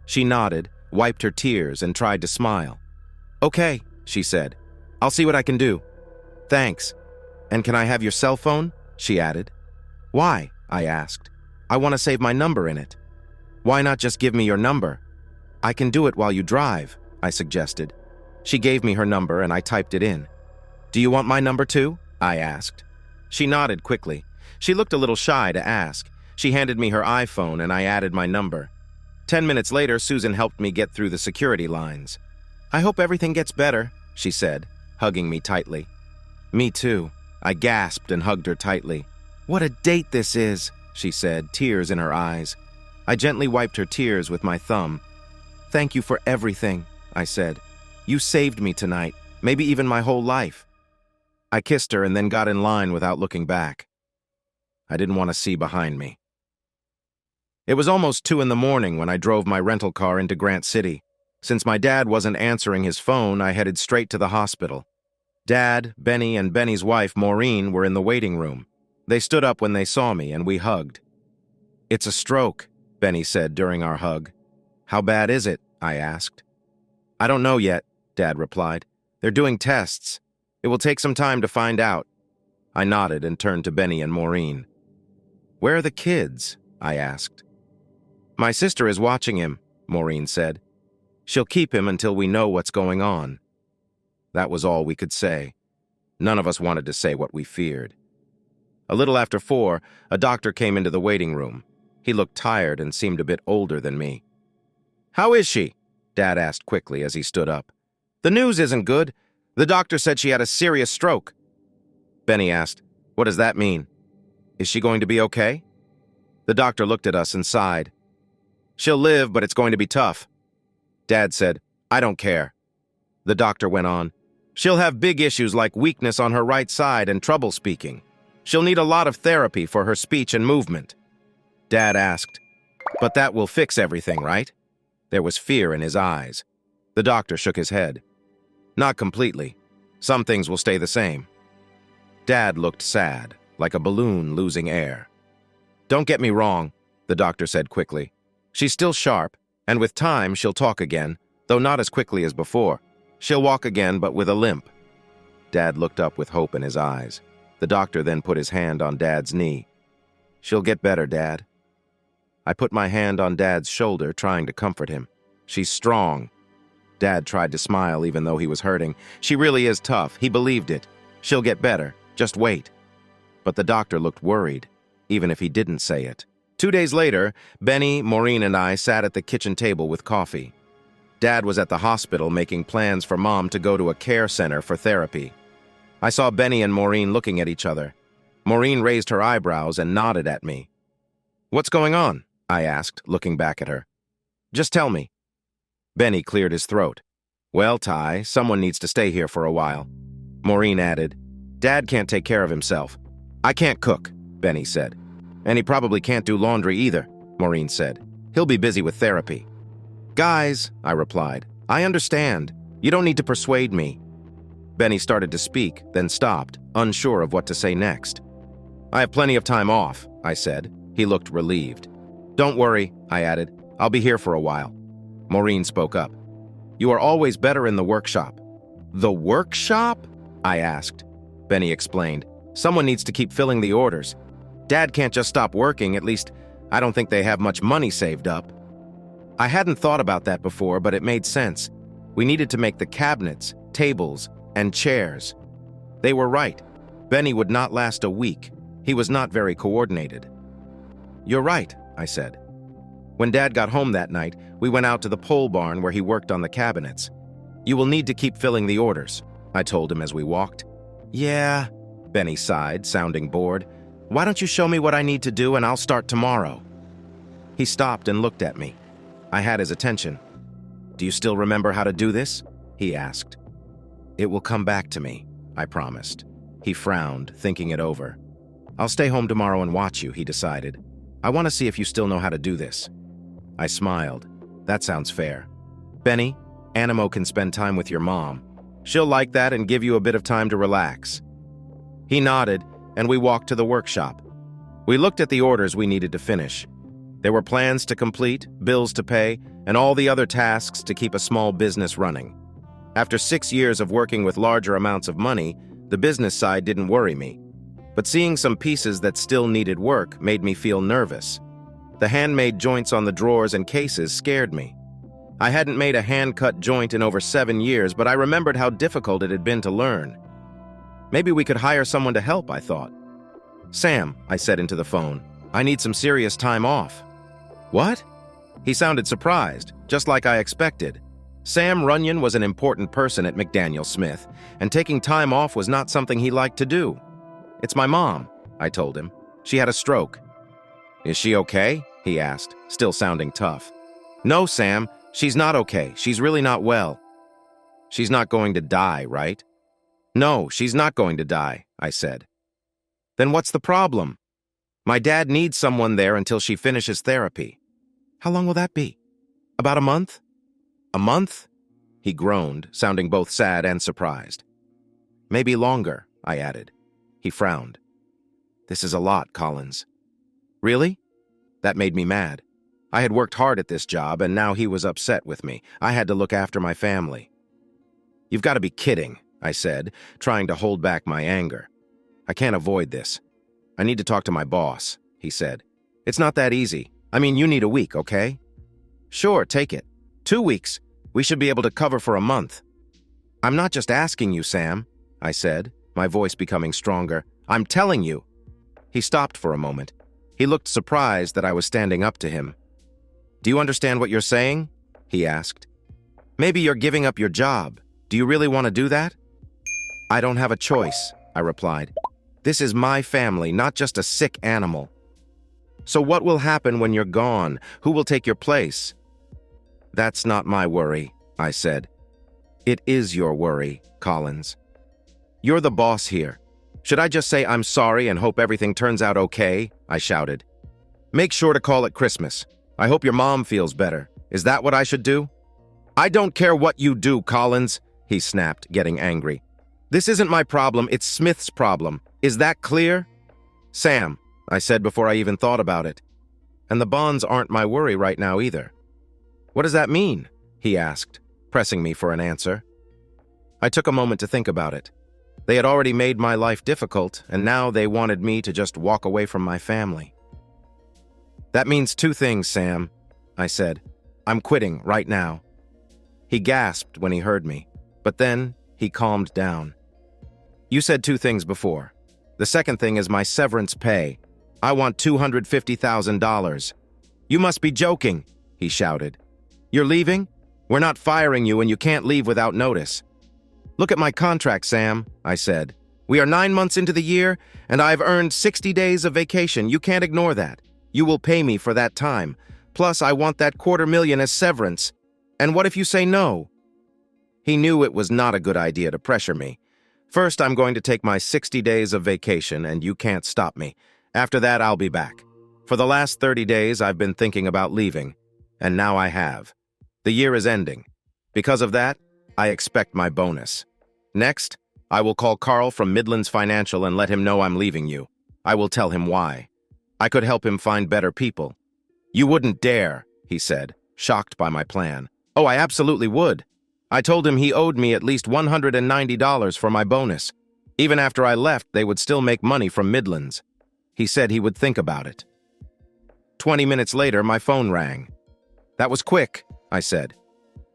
She nodded, wiped her tears, and tried to smile. Okay, she said. I'll see what I can do. Thanks. And can I have your cell phone? She added. Why? I asked. I want to save my number in it. Why not just give me your number? I can do it while you drive, I suggested. She gave me her number and I typed it in. Do you want my number too? I asked. She nodded quickly. She looked a little shy to ask. She handed me her iPhone and I added my number. 10 minutes later, Susan helped me get through the security lines. I hope everything gets better, she said, hugging me tightly. Me too. I gasped and hugged her tightly. What a date this is, she said, tears in her eyes. I gently wiped her tears with my thumb. Thank you for everything, I said. You saved me tonight, maybe even my whole life. I kissed her and then got in line without looking back. I didn't want to see behind me. It was almost 2 a.m. when I drove my rental car into Grant City. Since my dad wasn't answering his phone, I headed straight to the hospital. Dad, Benny, and Benny's wife, Maureen, were in the waiting room. They stood up when they saw me, and we hugged. It's a stroke, Benny said during our hug. How bad is it? I asked. I don't know yet, Dad replied. They're doing tests. It will take some time to find out. I nodded and turned to Benny and Maureen. Where are the kids? I asked. My sister is watching him, Maureen said. She'll keep him until we know what's going on. That was all we could say. None of us wanted to say what we feared. A little after 4, a doctor came into the waiting room. He looked tired and seemed a bit older than me. How is she? Dad asked quickly as he stood up. The news isn't good. The doctor said she had a serious stroke. Benny asked, What does that mean? Is she going to be okay? The doctor looked at us and sighed. She'll live, but it's going to be tough. Dad said, I don't care. The doctor went on. She'll have big issues like weakness on her right side and trouble speaking. She'll need a lot of therapy for her speech and movement. Dad asked, But that will fix everything, right? There was fear in his eyes. The doctor shook his head. Not completely. Some things will stay the same. Dad looked sad, like a balloon losing air. Don't get me wrong, the doctor said quickly. She's still sharp, and with time she'll talk again, though not as quickly as before. She'll walk again, but with a limp. Dad looked up with hope in his eyes. The doctor then put his hand on Dad's knee. She'll get better, Dad. I put my hand on Dad's shoulder, trying to comfort him. She's strong. Dad tried to smile even though he was hurting. She really is tough. He believed it. She'll get better. Just wait. But the doctor looked worried, even if he didn't say it. 2 days later, Benny, Maureen, and I sat at the kitchen table with coffee. Dad was at the hospital making plans for Mom to go to a care center for therapy. I saw Benny and Maureen looking at each other. Maureen raised her eyebrows and nodded at me. What's going on? I asked, looking back at her. Just tell me. Benny cleared his throat. Well, Ty, someone needs to stay here for a while. Maureen added, Dad can't take care of himself. I can't cook, Benny said. And he probably can't do laundry either, Maureen said. He'll be busy with therapy. Guys, I replied, I understand. You don't need to persuade me. Benny started to speak, then stopped, unsure of what to say next. I have plenty of time off, I said. He looked relieved. Don't worry, I added. I'll be here for a while. Maureen spoke up. You are always better in the workshop. The workshop? I asked. Benny explained. Someone needs to keep filling the orders. Dad can't just stop working, at least I don't think they have much money saved up. I hadn't thought about that before, but it made sense. We needed to make the cabinets, tables, and chairs. They were right. Benny would not last a week. He was not very coordinated. "You're right," I said. When Dad got home that night, we went out to the pole barn where he worked on the cabinets. "You will need to keep filling the orders," I told him as we walked. "Yeah," Benny sighed, sounding bored. "Why don't you show me what I need to do and I'll start tomorrow?" He stopped and looked at me. I had his attention. "Do you still remember how to do this?" he asked. "It will come back to me," I promised. He frowned, thinking it over. "I'll stay home tomorrow and watch you," he decided. "I want to see if you still know how to do this." I smiled. "That sounds fair. Benny, Animo can spend time with your mom. She'll like that and give you a bit of time to relax." He nodded, and we walked to the workshop. We looked at the orders we needed to finish. There were plans to complete, bills to pay, and all the other tasks to keep a small business running. After 6 years of working with larger amounts of money, the business side didn't worry me. But seeing some pieces that still needed work made me feel nervous. The handmade joints on the drawers and cases scared me. I hadn't made a hand-cut joint in over 7 years, but I remembered how difficult it had been to learn. Maybe we could hire someone to help, I thought. "Sam," I said into the phone, "I need some serious time off." "What?" He sounded surprised, just like I expected. Sam Runyon was an important person at McDaniel Smith, and taking time off was not something he liked to do. "It's my mom," I told him. "She had a stroke." "Is she okay?" he asked, still sounding tough. "No, Sam, she's not okay. She's really not well." "She's not going to die, right?" "No, she's not going to die," I said. "Then what's the problem?" "My dad needs someone there until she finishes therapy." "How long will that be? About a month?" "A month?" He groaned, sounding both sad and surprised. "Maybe longer," I added. He frowned. "This is a lot, Collins." "Really?" That made me mad. I had worked hard at this job, and now he was upset with me. I had to look after my family. "You've got to be kidding," I said, trying to hold back my anger. "I can't avoid this. I need to talk to my boss," he said. "It's not that easy. I mean, you need a week, okay?" "Sure, take it. 2 weeks. We should be able to cover for a month." "I'm not just asking you, Sam," I said, my voice becoming stronger. "I'm telling you." He stopped for a moment. He looked surprised that I was standing up to him. "Do you understand what you're saying?" he asked. "Maybe you're giving up your job. Do you really want to do that?" "I don't have a choice," I replied. "This is my family, not just a sick animal." "So what will happen when you're gone? Who will take your place?" "That's not my worry," I said. "It is your worry, Collins. You're the boss here. Should I just say I'm sorry and hope everything turns out okay?" I shouted. "Make sure to call at Christmas. I hope your mom feels better. Is that what I should do?" "I don't care what you do, Collins," he snapped, getting angry. "This isn't my problem, it's Smith's problem. Is that clear?" "Sam," I said before I even thought about it. "And the bonds aren't my worry right now either." "What does that mean?" he asked, pressing me for an answer. I took a moment to think about it. They had already made my life difficult, and now they wanted me to just walk away from my family. "That means 2 things, Sam," I said. "I'm quitting right now." He gasped when he heard me, but then he calmed down. "You said 2 things before. The second thing is my severance pay. I want $250,000. "You must be joking," he shouted. "You're leaving? We're not firing you, and you can't leave without notice." "Look at my contract, Sam," I said. "We are 9 months into the year, and I've earned 60 days of vacation. You can't ignore that. You will pay me for that time. Plus, I want that $250,000 as severance. And what if you say no?" He knew it was not a good idea to pressure me. "First, I'm going to take my 60 days of vacation, and you can't stop me. After that, I'll be back. For the last 30 days, I've been thinking about leaving, and now I have. The year is ending. Because of that, I expect my bonus. Next, I will call Carl from Midlands Financial and let him know I'm leaving you. I will tell him why. I could help him find better people." "You wouldn't dare," he said, shocked by my plan. "Oh, I absolutely would. I told him he owed me at least $190 for my bonus. Even after I left, they would still make money from Midlands. He said he would think about it." 20 minutes later, my phone rang. "That was quick," I said.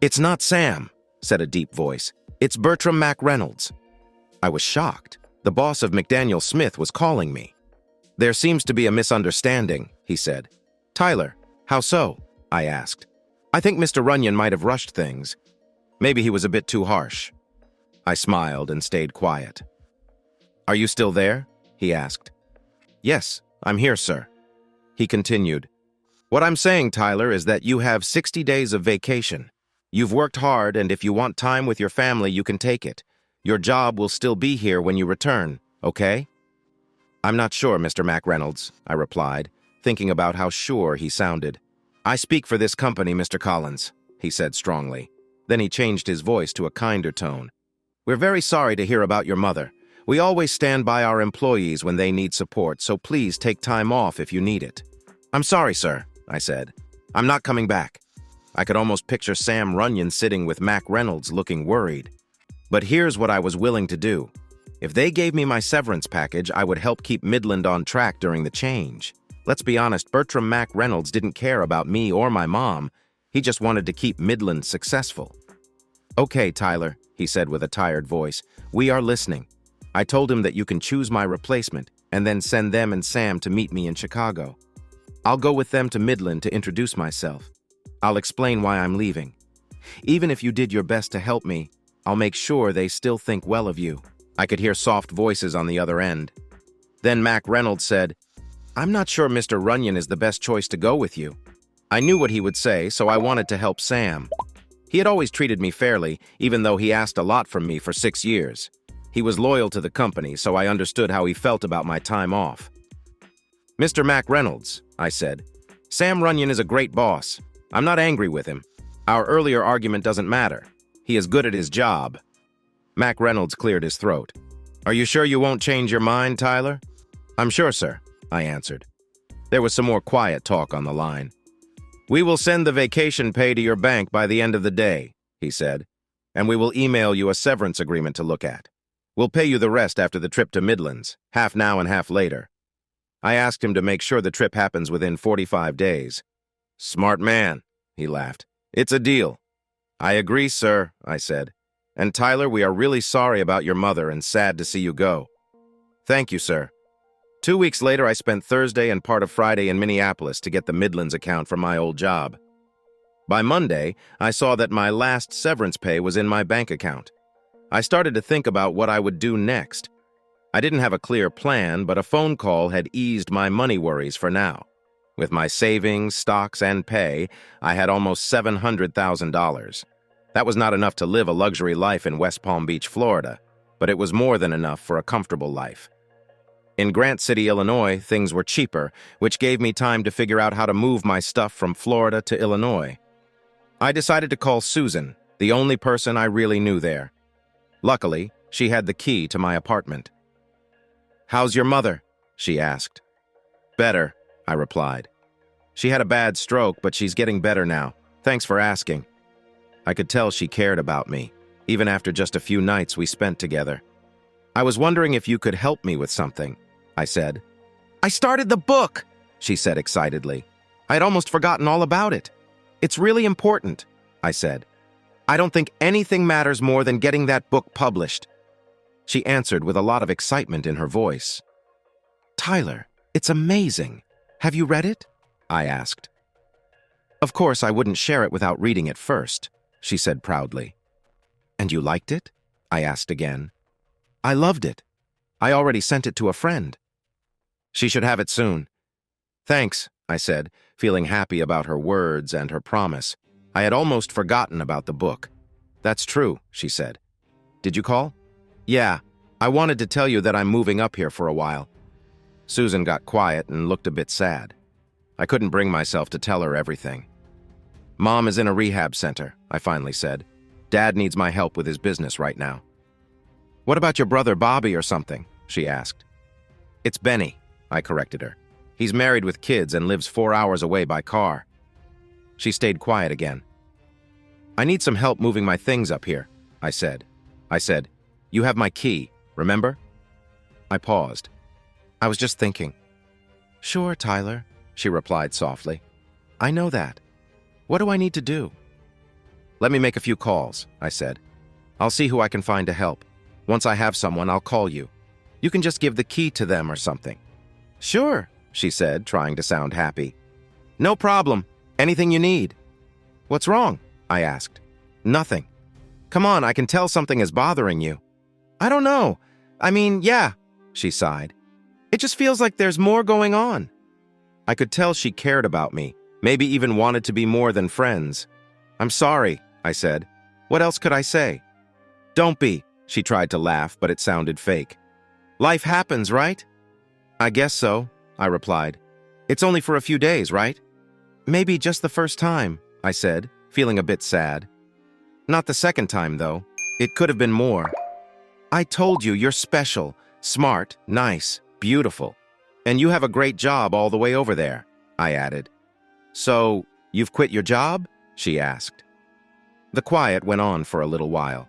"It's not Sam," said a deep voice. It's Bertram McReynolds. I was shocked. The boss of McDaniel Smith was calling me. There seems to be a misunderstanding, he said. Tyler, how so? I asked. I think Mr. Runyon might have rushed things. Maybe he was a bit too harsh. I smiled and stayed quiet. Are you still there? He asked. Yes, I'm here, sir. He continued. What I'm saying, Tyler, is that you have 60 days of vacation. You've worked hard, and if you want time with your family, you can take it. Your job will still be here when you return, okay? I'm not sure, Mr. McReynolds, I replied, thinking about how sure he sounded. I speak for this company, Mr. Collins, he said strongly. Then he changed his voice to a kinder tone. We're very sorry to hear about your mother. We always stand by our employees when they need support, so please take time off if you need it. I'm sorry, sir, I said. I'm not coming back. I could almost picture Sam Runyon sitting with Mac Reynolds looking worried. But here's what I was willing to do. If they gave me my severance package, I would help keep Midland on track during the change. Let's be honest, Bertram Mac Reynolds didn't care about me or my mom. He just wanted to keep Midland successful. Okay, Tyler, he said with a tired voice. We are listening. I told him that you can choose my replacement and then send them and Sam to meet me in Chicago. I'll go with them to Midland to introduce myself. I'll explain why I'm leaving. Even if you did your best to help me, I'll make sure they still think well of you. I could hear soft voices on the other end. Then Mac Reynolds said, I'm not sure Mr. Runyon is the best choice to go with you. I knew what he would say, so I wanted to help Sam. He had always treated me fairly, even though he asked a lot from me for 6 years. He was loyal to the company, so I understood how he felt about my time off. Mr. Mac Reynolds, I said, Sam Runyon is a great boss. I'm not angry with him. Our earlier argument doesn't matter. He is good at his job. Mac Reynolds cleared his throat. Are you sure you won't change your mind, Tyler? I'm sure, sir, I answered. There was some more quiet talk on the line. We will send the vacation pay to your bank by the end of the day, he said, and we will email you a severance agreement to look at. We'll pay you the rest after the trip to Midlands, half now and half later. I asked him to make sure the trip happens within 45 days. Smart man, he laughed. It's a deal. I agree, sir, I said. And Tyler, we are really sorry about your mother and sad to see you go. Thank you, sir. 2 weeks later, I spent Thursday and part of Friday in Minneapolis to get the Midlands account from my old job. By Monday, I saw that my last severance pay was in my bank account. I started to think about what I would do next. I didn't have a clear plan, but a phone call had eased my money worries for now. With my savings, stocks, and pay, I had almost $700,000. That was not enough to live a luxury life in West Palm Beach, Florida, but it was more than enough for a comfortable life. In Grant City, Illinois, things were cheaper, which gave me time to figure out how to move my stuff from Florida to Illinois. I decided to call Susan, the only person I really knew there. Luckily, she had the key to my apartment. How's your mother? She asked. Better, I replied. She had a bad stroke, but she's getting better now. Thanks for asking. I could tell she cared about me, even after just a few nights we spent together. I was wondering if you could help me with something, I said. I started the book, she said excitedly. I had almost forgotten all about it. It's really important, I said. I don't think anything matters more than getting that book published. She answered with a lot of excitement in her voice. Tyler, it's amazing. Have you read it? I asked. Of course, I wouldn't share it without reading it first, she said proudly. And you liked it? I asked again. I loved it. I already sent it to a friend. She should have it soon. Thanks, I said, feeling happy about her words and her promise. I had almost forgotten about the book. That's true, she said. Did you call? Yeah, I wanted to tell you that I'm moving up here for a while. Susan got quiet and looked a bit sad. I couldn't bring myself to tell her everything. Mom is in a rehab center, I finally said. Dad needs my help with his business right now. What about your brother Bobby or something? She asked. It's Benny, I corrected her. He's married with kids and lives 4 hours away by car. She stayed quiet again. I need some help moving my things up here, I said. You have my key, remember? I paused. I was just thinking. Sure, Tyler, she replied softly. I know that. What do I need to do? Let me make a few calls, I said. I'll see who I can find to help. Once I have someone, I'll call you. You can just give the key to them or something." "Sure," she said, trying to sound happy. "No problem. Anything you need." "What's wrong?" I asked. "Nothing." "Come on, I can tell something is bothering you." "I don't know. I mean, yeah," she sighed. "It just feels like there's more going on." I could tell she cared about me, maybe even wanted to be more than friends. "I'm sorry," I said. "What else could I say?" "Don't be," she tried to laugh, but it sounded fake. "Life happens, right?" "I guess so," I replied. "It's only for a few days, right?" "Maybe just the first time," I said, feeling a bit sad. "Not the second time, though. It could have been more." "I told you you're special, smart, nice, beautiful. And you have a great job all the way over there," I added. "So, you've quit your job?" she asked. The quiet went on for a little while.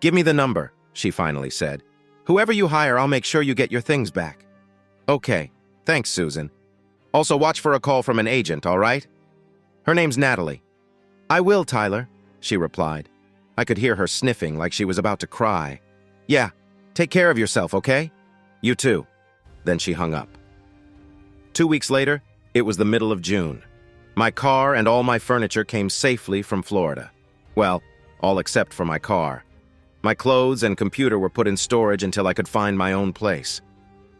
"Give me the number," she finally said. "Whoever you hire, I'll make sure you get your things back." "Okay. Thanks, Susan. Also, watch for a call from an agent, all right? Her name's Natalie." "I will, Tyler," she replied. I could hear her sniffing like she was about to cry. "Yeah, take care of yourself, okay?" "You too." Then she hung up. 2 weeks later, it was the middle of June. My car and all my furniture came safely from Florida. Well, all except for my car. My clothes and computer were put in storage until I could find my own place.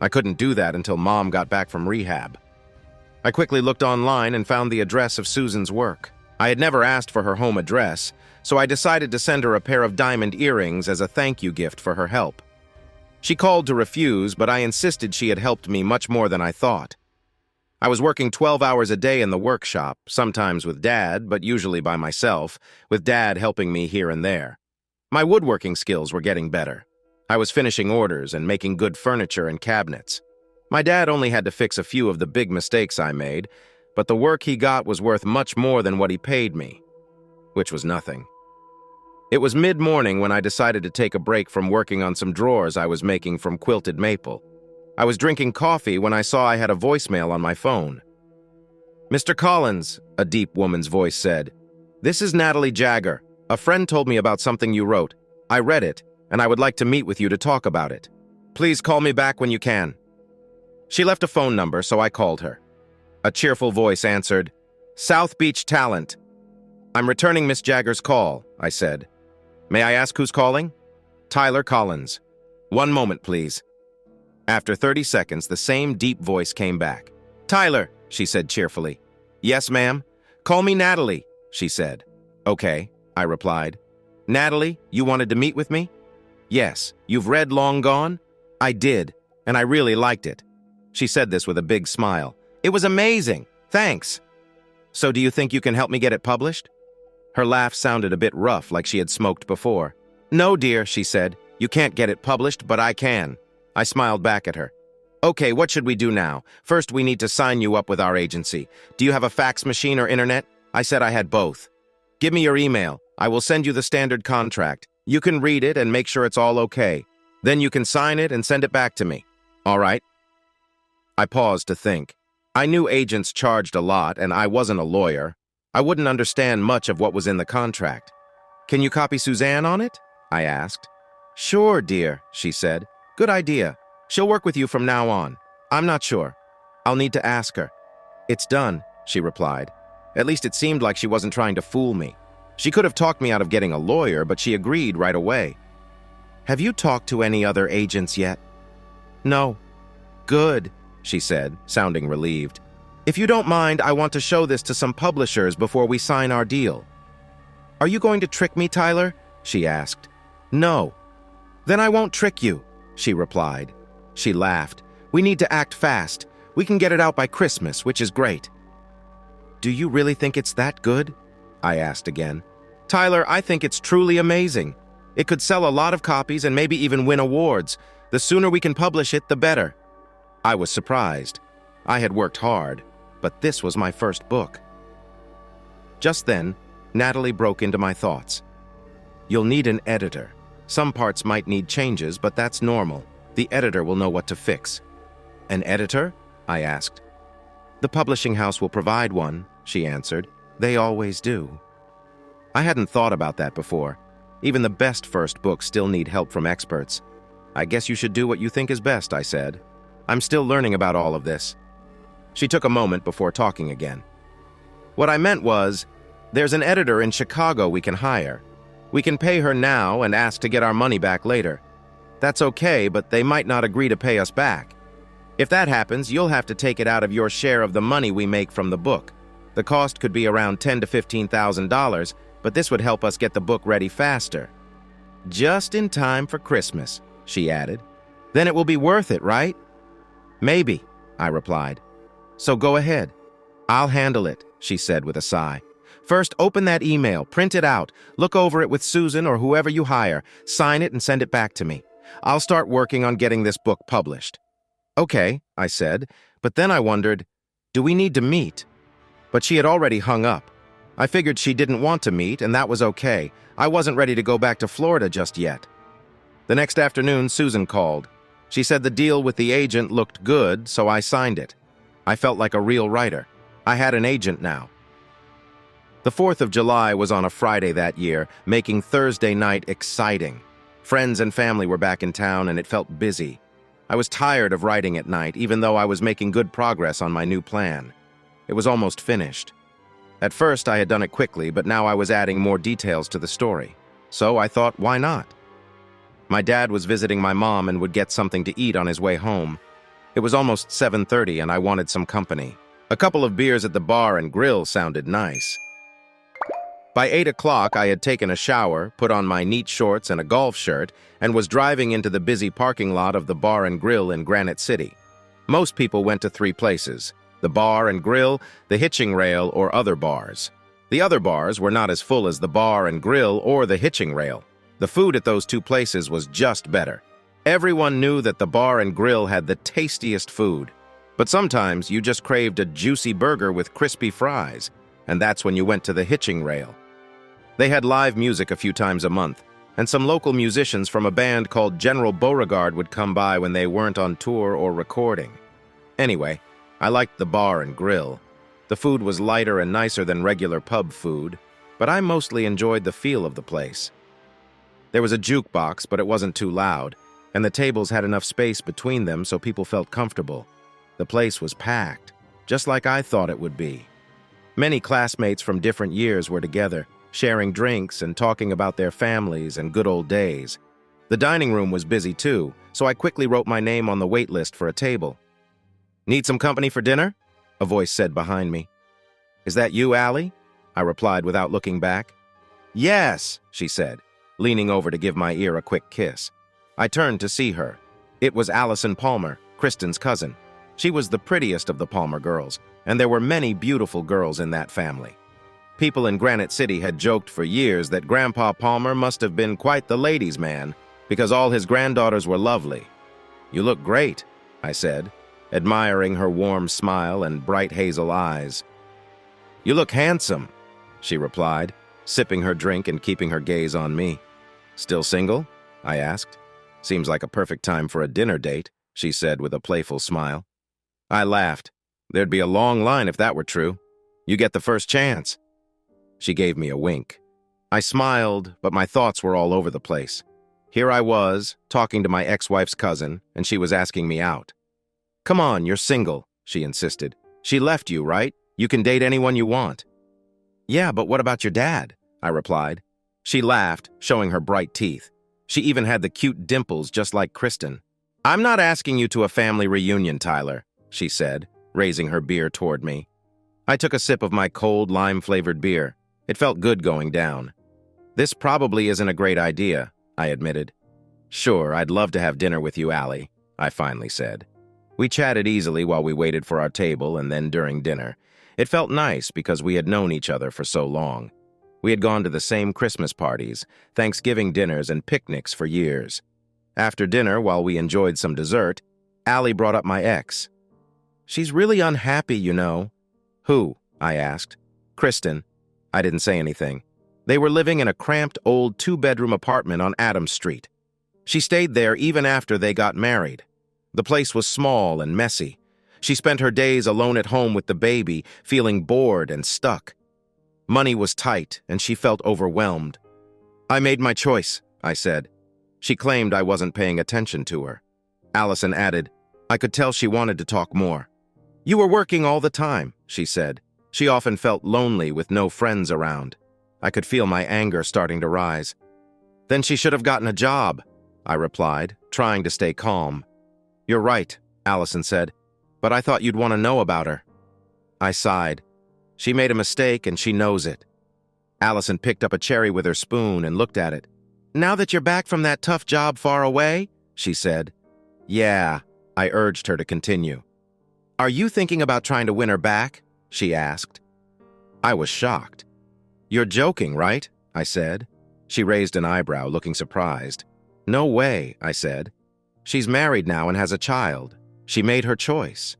I couldn't do that until Mom got back from rehab. I quickly looked online and found the address of Susan's work. I had never asked for her home address, so I decided to send her a pair of diamond earrings as a thank you gift for her help. She called to refuse, but I insisted she had helped me much more than I thought. I was working 12 hours a day in the workshop, sometimes with Dad, but usually by myself, with Dad helping me here and there. My woodworking skills were getting better. I was finishing orders and making good furniture and cabinets. My dad only had to fix a few of the big mistakes I made, but the work he got was worth much more than what he paid me, which was nothing. It was mid-morning when I decided to take a break from working on some drawers I was making from quilted maple. I was drinking coffee when I saw I had a voicemail on my phone. "Mr. Collins," a deep woman's voice said, "this is Natalie Jagger. A friend told me about something you wrote. I read it, and I would like to meet with you to talk about it. Please call me back when you can." She left a phone number, so I called her. A cheerful voice answered, "South Beach Talent." "I'm returning Miss Jagger's call," I said. "May I ask who's calling?" "Tyler Collins." "One moment, please." After 30 seconds, the same deep voice came back. "Tyler," she said cheerfully. "Yes, ma'am." "Call me Natalie," she said. "Okay," I replied. "Natalie, you wanted to meet with me?" "Yes. You've read Long Gone?" "I did, and I really liked it." She said this with a big smile. "It was amazing. Thanks." "So do you think you can help me get it published?" Her laugh sounded a bit rough, like she had smoked before. "No, dear," she said. "You can't get it published, but I can." I smiled back at her. "Okay, what should we do now? First, we need to sign you up with our agency. Do you have a fax machine or internet?" I said I had both. "Give me your email. I will send you the standard contract. You can read it and make sure it's all okay. Then you can sign it and send it back to me. All right?" I paused to think. I knew agents charged a lot, and I wasn't a lawyer. I wouldn't understand much of what was in the contract. "Can you copy Suzanne on it?" I asked. "Sure, dear," she said. "Good idea. She'll work with you from now on. I'm not sure. I'll need to ask her." "It's done," she replied. At least it seemed like she wasn't trying to fool me. She could have talked me out of getting a lawyer, but she agreed right away. "Have you talked to any other agents yet?" "No." "Good," she said, sounding relieved. "If you don't mind, I want to show this to some publishers before we sign our deal." "Are you going to trick me, Tyler?" she asked. "No." "Then I won't trick you," she replied. She laughed. "We need to act fast. We can get it out by Christmas, which is great." "Do you really think it's that good?" I asked again. "Tyler, I think it's truly amazing. It could sell a lot of copies and maybe even win awards. The sooner we can publish it, the better." I was surprised. I had worked hard, but this was my first book. Just then, Natalie broke into my thoughts. "You'll need an editor. Some parts might need changes, but that's normal. The editor will know what to fix." "An editor?" I asked. "The publishing house will provide one," she answered. "They always do." I hadn't thought about that before. Even the best first books still need help from experts. I guess you should do what you think is best, I said. I'm still learning about all of this. She took a moment before talking again. What I meant was, there's an editor in Chicago we can hire. We can pay her now and ask to get our money back later. That's okay, but they might not agree to pay us back. If that happens, you'll have to take it out of your share of the money we make from the book. The cost could be around $10,000 to $15,000, but this would help us get the book ready faster. Just in time for Christmas, she added. Then it will be worth it, right? Maybe, I replied. So go ahead. I'll handle it, she said with a sigh. First, open that email, print it out, look over it with Susan or whoever you hire, sign it and send it back to me. I'll start working on getting this book published. Okay, I said, but then I wondered, do we need to meet? But she had already hung up. I figured she didn't want to meet, and that was okay. I wasn't ready to go back to Florida just yet. The next afternoon, Susan called. She said the deal with the agent looked good, so I signed it. I felt like a real writer. I had an agent now. The 4th of July was on a Friday that year, making Thursday night exciting. Friends and family were back in town, and it felt busy. I was tired of writing at night, even though I was making good progress on my new plan. It was almost finished. At first, I had done it quickly, but now I was adding more details to the story. So I thought, why not? My dad was visiting my mom and would get something to eat on his way home. It was almost 7:30 and I wanted some company. A couple of beers at the bar and grill sounded nice. By 8 o'clock, I had taken a shower, put on my neat shorts and a golf shirt, and was driving into the busy parking lot of the bar and grill in Granite City. Most people went to 3 places: the bar and grill, the hitching rail, or other bars. The other bars were not as full as the bar and grill or the hitching rail. The food at those 2 places was just better. Everyone knew that the bar and grill had the tastiest food. But sometimes you just craved a juicy burger with crispy fries, and that's when you went to the hitching rail. They had live music a few times a month, and some local musicians from a band called General Beauregard would come by when they weren't on tour or recording. Anyway, I liked the bar and grill. The food was lighter and nicer than regular pub food, but I mostly enjoyed the feel of the place. There was a jukebox, but it wasn't too loud, and the tables had enough space between them so people felt comfortable. The place was packed, just like I thought it would be. Many classmates from different years were together, sharing drinks and talking about their families and good old days. The dining room was busy too, so I quickly wrote my name on the wait list for a table. "Need some company for dinner?" a voice said behind me. "Is that you, Allie?" I replied without looking back. "Yes," she said, leaning over to give my ear a quick kiss. I turned to see her. It was Allison Palmer, Kristen's cousin. She was the prettiest of the Palmer girls, and there were many beautiful girls in that family. People in Granite City had joked for years that Grandpa Palmer must have been quite the ladies' man, because all his granddaughters were lovely. "You look great," I said, admiring her warm smile and bright hazel eyes. "You look handsome," she replied, sipping her drink and keeping her gaze on me. "Still single?" I asked. "Seems like a perfect time for a dinner date," she said with a playful smile. I laughed. "There'd be a long line if that were true. You get the first chance." She gave me a wink. I smiled, but my thoughts were all over the place. Here I was, talking to my ex-wife's cousin, and she was asking me out. "Come on, you're single," she insisted. "She left you, right? You can date anyone you want." "Yeah, but what about your dad?" I replied. She laughed, showing her bright teeth. She even had the cute dimples just like Kristen. "I'm not asking you to a family reunion, Tyler," she said, raising her beer toward me. I took a sip of my cold, lime-flavored beer. It felt good going down. "This probably isn't a great idea," I admitted. "Sure, I'd love to have dinner with you, Allie," I finally said. We chatted easily while we waited for our table and then during dinner. It felt nice because we had known each other for so long. We had gone to the same Christmas parties, Thanksgiving dinners, and picnics for years. After dinner, while we enjoyed some dessert, Allie brought up my ex. "She's really unhappy, you know." "Who?" I asked. "Kristen." I didn't say anything. They were living in a cramped old 2-bedroom apartment on Adams Street. She stayed there even after they got married. The place was small and messy. She spent her days alone at home with the baby, feeling bored and stuck. Money was tight, and she felt overwhelmed. I made my choice, I said. She claimed I wasn't paying attention to her. Allison added, I could tell she wanted to talk more. You were working all the time, she said. She often felt lonely with no friends around. I could feel my anger starting to rise. Then she should have gotten a job, I replied, trying to stay calm. You're right, Allison said, but I thought you'd want to know about her. I sighed. She made a mistake and she knows it. Allison picked up a cherry with her spoon and looked at it. Now that you're back from that tough job far away, she said. Yeah, I urged her to continue. Are you thinking about trying to win her back? She asked. I was shocked. You're joking, right? I said. She raised an eyebrow, looking surprised. No way, I said. She's married now and has a child. She made her choice.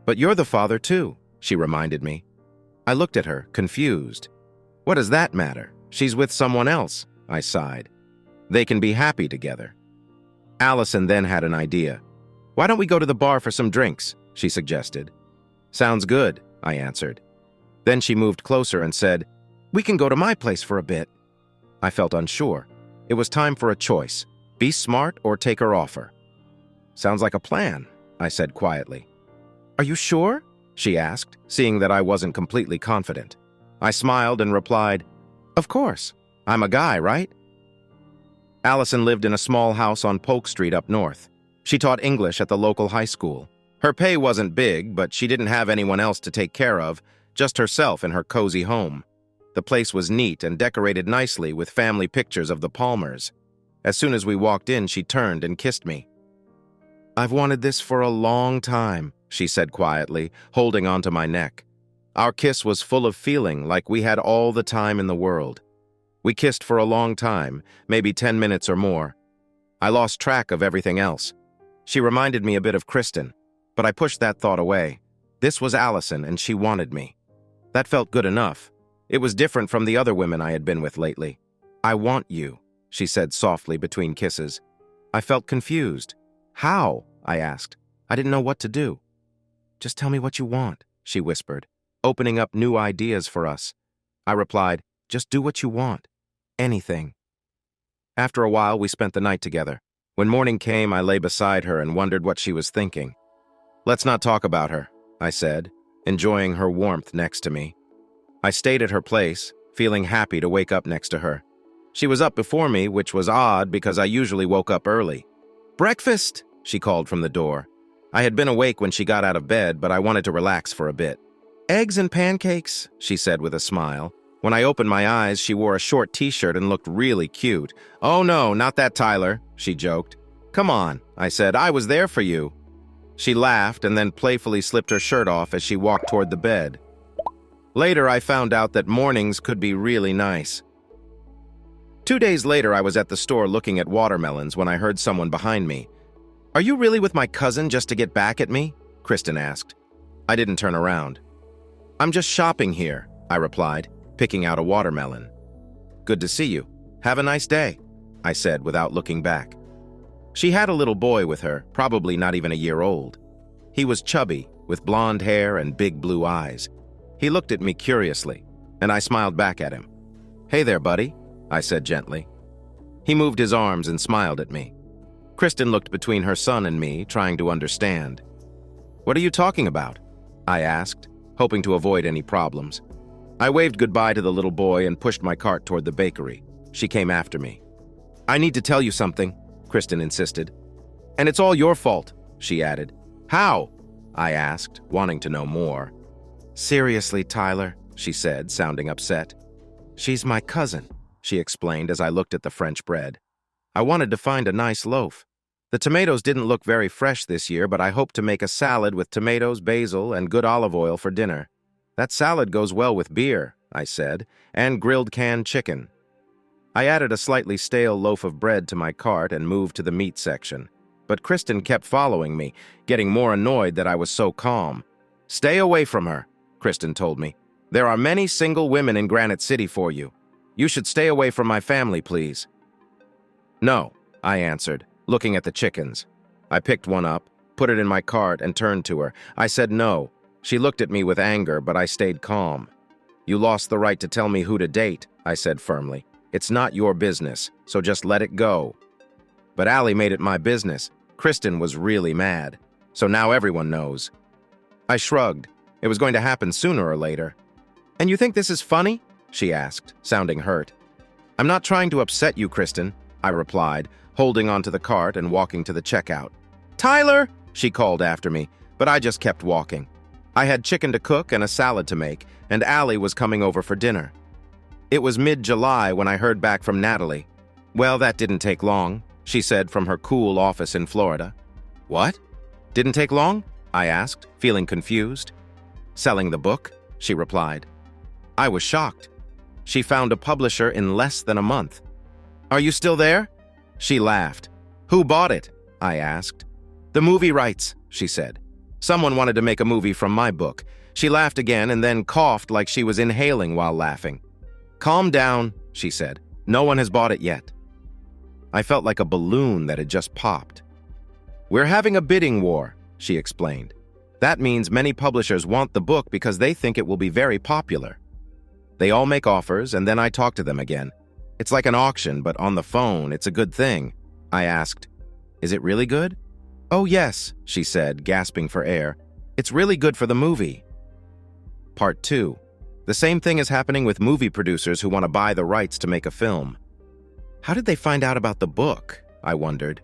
But you're the father too, she reminded me. I looked at her, confused. What does that matter? She's with someone else, I sighed. They can be happy together. Allison then had an idea. Why don't we go to the bar for some drinks? She suggested. Sounds good, I answered. Then she moved closer and said, We can go to my place for a bit. I felt unsure. It was time for a choice. Be smart or take her offer. Sounds like a plan, I said quietly. Are you sure? She asked, seeing that I wasn't completely confident. I smiled and replied, Of course. I'm a guy, right? Allison lived in a small house on Polk Street up north. She taught English at the local high school. Her pay wasn't big, but she didn't have anyone else to take care of, just herself in her cozy home. The place was neat and decorated nicely with family pictures of the Palmers. As soon as we walked in, she turned and kissed me. I've wanted this for a long time, she said quietly, holding onto my neck. Our kiss was full of feeling, like we had all the time in the world. We kissed for a long time, maybe 10 minutes or more. I lost track of everything else. She reminded me a bit of Kristen, but I pushed that thought away. This was Allison, and she wanted me. That felt good enough. It was different from the other women I had been with lately. I want you, she said softly between kisses. I felt confused. How? I asked. I didn't know what to do. Just tell me what you want, she whispered, opening up new ideas for us. I replied, just do what you want. Anything. After a while, we spent the night together. When morning came, I lay beside her and wondered what she was thinking. Let's not talk about her, I said, enjoying her warmth next to me. I stayed at her place, feeling happy to wake up next to her. She was up before me, which was odd because I usually woke up early. Breakfast, she called from the door. I had been awake when she got out of bed, but I wanted to relax for a bit. Eggs and pancakes, she said with a smile. When I opened my eyes, she wore a short t-shirt and looked really cute. Oh no, not that Tyler, she joked. Come on, I said, I was there for you. She laughed and then playfully slipped her shirt off as she walked toward the bed. Later, I found out that mornings could be really nice. 2 days later, I was at the store looking at watermelons when I heard someone behind me. Are you really with my cousin just to get back at me? Kristen asked. I didn't turn around. I'm just shopping here, I replied, picking out a watermelon. Good to see you. Have a nice day, I said without looking back. She had a little boy with her, probably not even a year old. He was chubby, with blonde hair and big blue eyes. He looked at me curiously, and I smiled back at him. Hey there, buddy, I said gently. He moved his arms and smiled at me. Kristen looked between her son and me, trying to understand. What are you talking about? I asked, hoping to avoid any problems. I waved goodbye to the little boy and pushed my cart toward the bakery. She came after me. I need to tell you something, Kristen insisted. And it's all your fault, she added. How? I asked, wanting to know more. Seriously, Tyler, she said, sounding upset. She's my cousin, she explained as I looked at the French bread. I wanted to find a nice loaf. The tomatoes didn't look very fresh this year, but I hoped to make a salad with tomatoes, basil, and good olive oil for dinner. That salad goes well with beer, I said, and grilled canned chicken. I added a slightly stale loaf of bread to my cart and moved to the meat section. But Kristen kept following me, getting more annoyed that I was so calm. Stay away from her, Kristen told me. There are many single women in Granite City for you. You should stay away from my family, please. No, I answered, looking at the chickens. I picked one up, put it in my cart, and turned to her. I said no. She looked at me with anger, but I stayed calm. You lost the right to tell me who to date, I said firmly. It's not your business, so just let it go. But Allie made it my business. Kristen was really mad. So now everyone knows. I shrugged. It was going to happen sooner or later. And you think this is funny? She asked, sounding hurt. I'm not trying to upset you, Kristen, I replied, holding onto the cart and walking to the checkout. Tyler, she called after me, but I just kept walking. I had chicken to cook and a salad to make, and Allie was coming over for dinner. It was mid-July when I heard back from Natalie. Well, that didn't take long, she said from her cool office in Florida. What? Didn't take long? I asked, feeling confused. Selling the book, she replied. I was shocked. She found a publisher in less than a month. Are you still there? She laughed. Who bought it? I asked. The movie rights, she said. Someone wanted to make a movie from my book. She laughed again and then coughed like she was inhaling while laughing. Calm down, she said. No one has bought it yet. I felt like a balloon that had just popped. We're having a bidding war, she explained. That means many publishers want the book because they think it will be very popular. They all make offers, and then I talk to them again. It's like an auction, but on the phone, it's a good thing. I asked, is it really good? Oh, yes, she said, gasping for air. It's really good for the movie. Part 2. The same thing is happening with movie producers who want to buy the rights to make a film. How did they find out about the book? I wondered.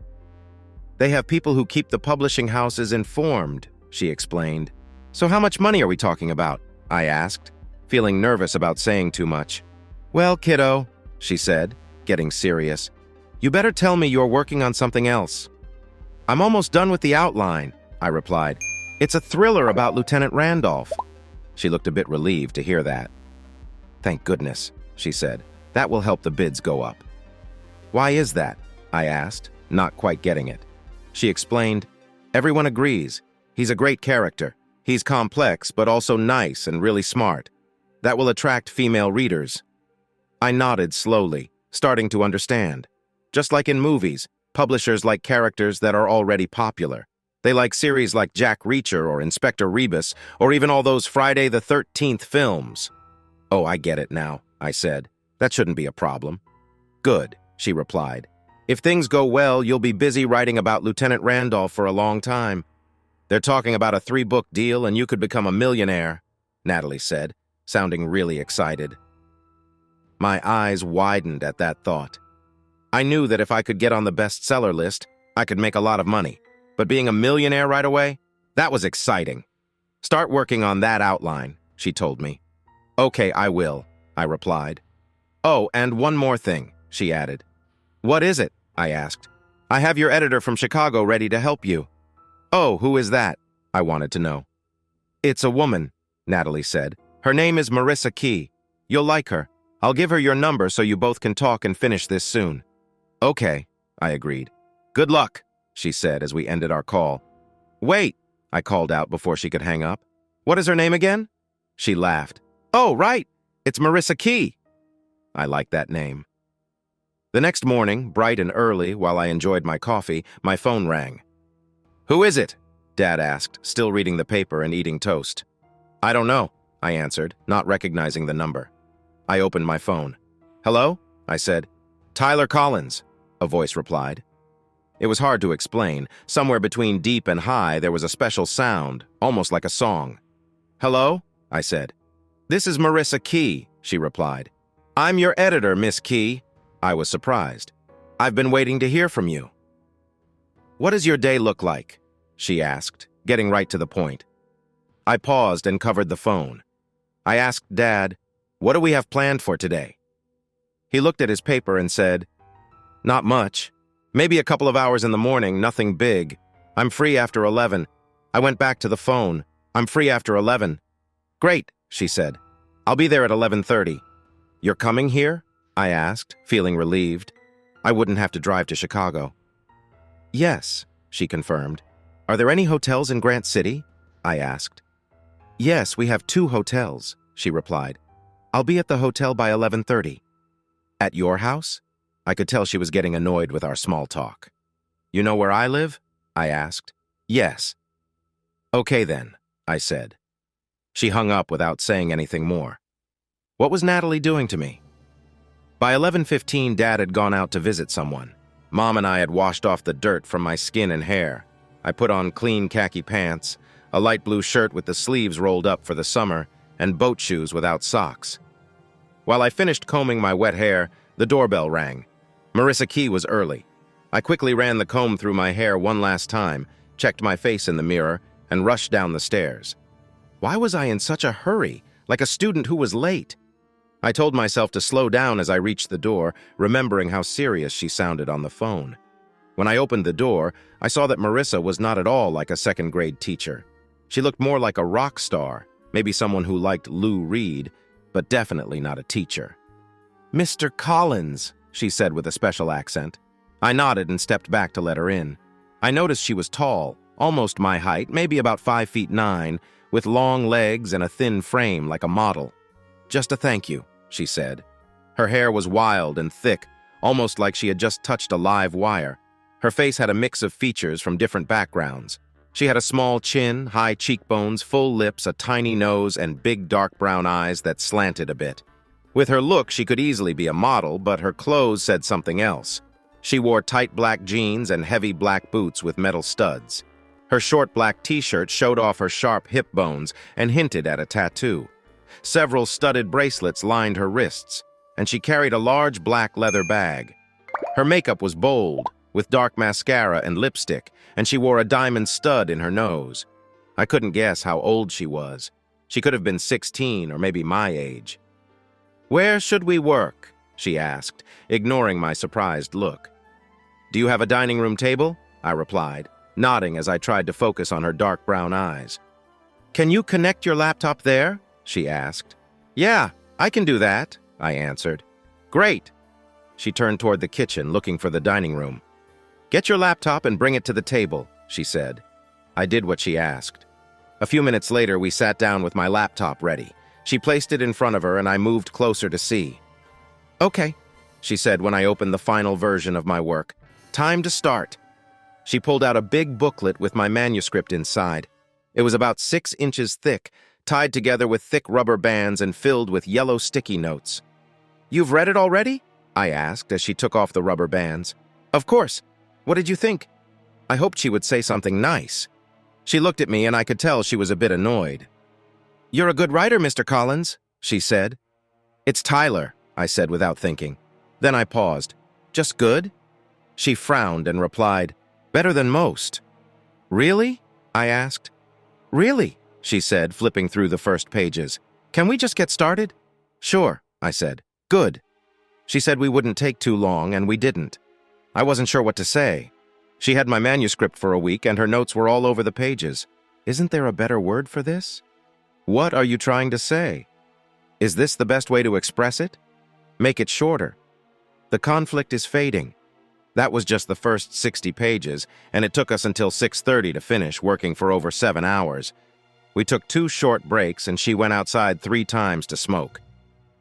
They have people who keep the publishing houses informed, she explained. So how much money are we talking about? I asked, feeling nervous about saying too much. Well, kiddo, she said, getting serious. You better tell me you're working on something else. I'm almost done with the outline, I replied. It's a thriller about Lieutenant Randolph. She looked a bit relieved to hear that. Thank goodness, she said. That will help the bids go up. Why is that? I asked, not quite getting it. She explained, everyone agrees. He's a great character. He's complex, but also nice and really smart. That will attract female readers. I nodded slowly, starting to understand. Just like in movies, publishers like characters that are already popular. They like series like Jack Reacher or Inspector Rebus, or even all those Friday the 13th films. Oh, I get it now, I said. That shouldn't be a problem. Good, she replied. If things go well, you'll be busy writing about Lieutenant Randolph for a long time. They're talking about a 3-book deal and you could become a millionaire, Natalie said, sounding really excited. My eyes widened at that thought. I knew that if I could get on the bestseller list, I could make a lot of money. But being a millionaire right away, that was exciting. Start working on that outline, she told me. Okay, I will, I replied. Oh, and one more thing, she added. What is it? I asked. I have your editor from Chicago ready to help you. Oh, who is that? I wanted to know. It's a woman, Natalie said. Her name is Marissa Key. You'll like her. I'll give her your number so you both can talk and finish this soon. Okay, I agreed. Good luck, she said as we ended our call. Wait, I called out before she could hang up. What is her name again? She laughed. Oh, right, it's Marissa Key. I like that name. The next morning, bright and early, while I enjoyed my coffee, my phone rang. Who is it? Dad asked, still reading the paper and eating toast. I don't know, I answered, not recognizing the number. I opened my phone. Hello? I said. Tyler Collins, a voice replied. It was hard to explain. Somewhere between deep and high, there was a special sound, almost like a song. Hello? I said. This is Marissa Key, she replied. I'm your editor, Miss Key. I was surprised. I've been waiting to hear from you. What does your day look like? She asked, getting right to the point. I paused and covered the phone. I asked Dad, what do we have planned for today? He looked at his paper and said, not much. Maybe a couple of hours in the morning, nothing big. I'm free after 11. I went back to the phone. I'm free after 11. Great, she said. I'll be there at 11:30. You're coming here? I asked, feeling relieved. I wouldn't have to drive to Chicago. Yes, she confirmed. Are there any hotels in Grant City? I asked. Yes, we have 2 hotels, she replied. I'll be at the hotel by 11:30. At your house? I could tell she was getting annoyed with our small talk. You know where I live? I asked. Yes. Okay then, I said. She hung up without saying anything more. What was Natalie doing to me? By 11:15, Dad had gone out to visit someone. Mom and I had washed off the dirt from my skin and hair. I put on clean khaki pants, a light blue shirt with the sleeves rolled up for the summer, and boat shoes without socks. While I finished combing my wet hair, the doorbell rang. Marissa Key was early. I quickly ran the comb through my hair one last time, checked my face in the mirror, and rushed down the stairs. Why was I in such a hurry, like a student who was late? I told myself to slow down as I reached the door, remembering how serious she sounded on the phone. When I opened the door, I saw that Marissa was not at all like a second-grade teacher. She looked more like a rock star, maybe someone who liked Lou Reed, but definitely not a teacher. "Mr. Collins," she said with a special accent. I nodded and stepped back to let her in. I noticed she was tall, almost my height, maybe about 5'9", with long legs and a thin frame like a model. "Just a thank you," she said. Her hair was wild and thick, almost like she had just touched a live wire. Her face had a mix of features from different backgrounds. She had a small chin, high cheekbones, full lips, a tiny nose, and big dark brown eyes that slanted a bit. With her look, she could easily be a model, but her clothes said something else. She wore tight black jeans and heavy black boots with metal studs. Her short black t-shirt showed off her sharp hip bones and hinted at a tattoo. Several studded bracelets lined her wrists, and she carried a large black leather bag. Her makeup was bold, with dark mascara and lipstick, and she wore a diamond stud in her nose. I couldn't guess how old she was. She could have been 16 or maybe my age. "Where should we work?" she asked, ignoring my surprised look. "Do you have a dining room table?" I replied, nodding as I tried to focus on her dark brown eyes. "Can you connect your laptop there?" she asked. "Yeah, I can do that," I answered. "Great." She turned toward the kitchen, looking for the dining room. "Get your laptop and bring it to the table," she said. I did what she asked. A few minutes later, we sat down with my laptop ready. She placed it in front of her, and I moved closer to see. "Okay," she said when I opened the final version of my work. "Time to start." She pulled out a big booklet with my manuscript inside. It was about 6 inches thick, tied together with thick rubber bands and filled with yellow sticky notes. "You've read it already?" I asked as she took off the rubber bands. "Of course. What did you think?" I hoped she would say something nice. She looked at me and I could tell she was a bit annoyed. "You're a good writer, Mr. Collins," she said. "It's Tyler," I said without thinking. Then I paused. "Just good?" She frowned and replied, "Better than most." "Really?" I asked. "Really," she said, flipping through the first pages. "Can we just get started?" "Sure," I said. "Good." She said we wouldn't take too long, and we didn't. I wasn't sure what to say. She had my manuscript for a week, and her notes were all over the pages. Isn't there a better word for this? What are you trying to say? Is this the best way to express it? Make it shorter. The conflict is fading. That was just the first 60 pages, and it took us until 6:30 to finish, working for over 7 hours. We took 2 short breaks, and she went outside 3 times to smoke.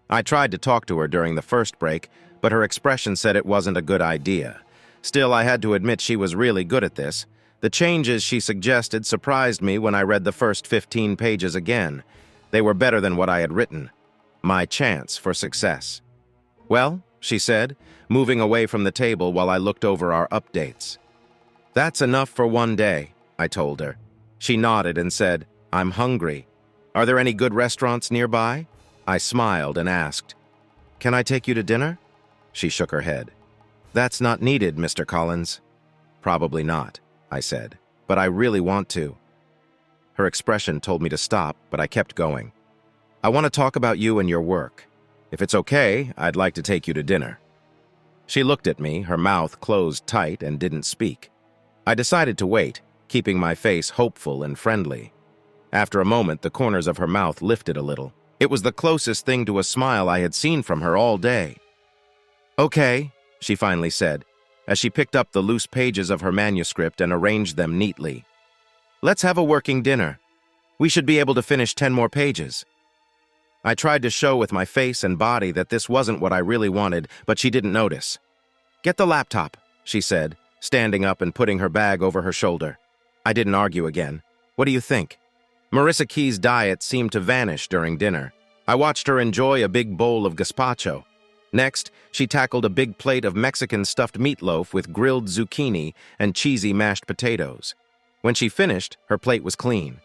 I tried to talk to her during the first break, but her expression said it wasn't a good idea. Still, I had to admit she was really good at this. The changes she suggested surprised me when I read the first 15 pages again. They were better than what I had written. My chance for success. "Well," she said, moving away from the table while I looked over our updates. "That's enough for one day," I told her. She nodded and said, "I'm hungry. Are there any good restaurants nearby?" I smiled and asked, "Can I take you to dinner?" She shook her head. "That's not needed, Mr. Collins." "Probably not," I said, "but I really want to." Her expression told me to stop, but I kept going. "I want to talk about you and your work. If it's okay, I'd like to take you to dinner." She looked at me, her mouth closed tight, and didn't speak. I decided to wait, keeping my face hopeful and friendly. After a moment, the corners of her mouth lifted a little. It was the closest thing to a smile I had seen from her all day. "Okay," she finally said, as she picked up the loose pages of her manuscript and arranged them neatly. "Let's have a working dinner. We should be able to finish 10 more pages." I tried to show with my face and body that this wasn't what I really wanted, but she didn't notice. "Get the laptop," she said, standing up and putting her bag over her shoulder. I didn't argue again. "What do you think?" Marissa Key's diet seemed to vanish during dinner. I watched her enjoy a big bowl of gazpacho. Next, she tackled a big plate of Mexican stuffed meatloaf with grilled zucchini and cheesy mashed potatoes. When she finished, her plate was clean.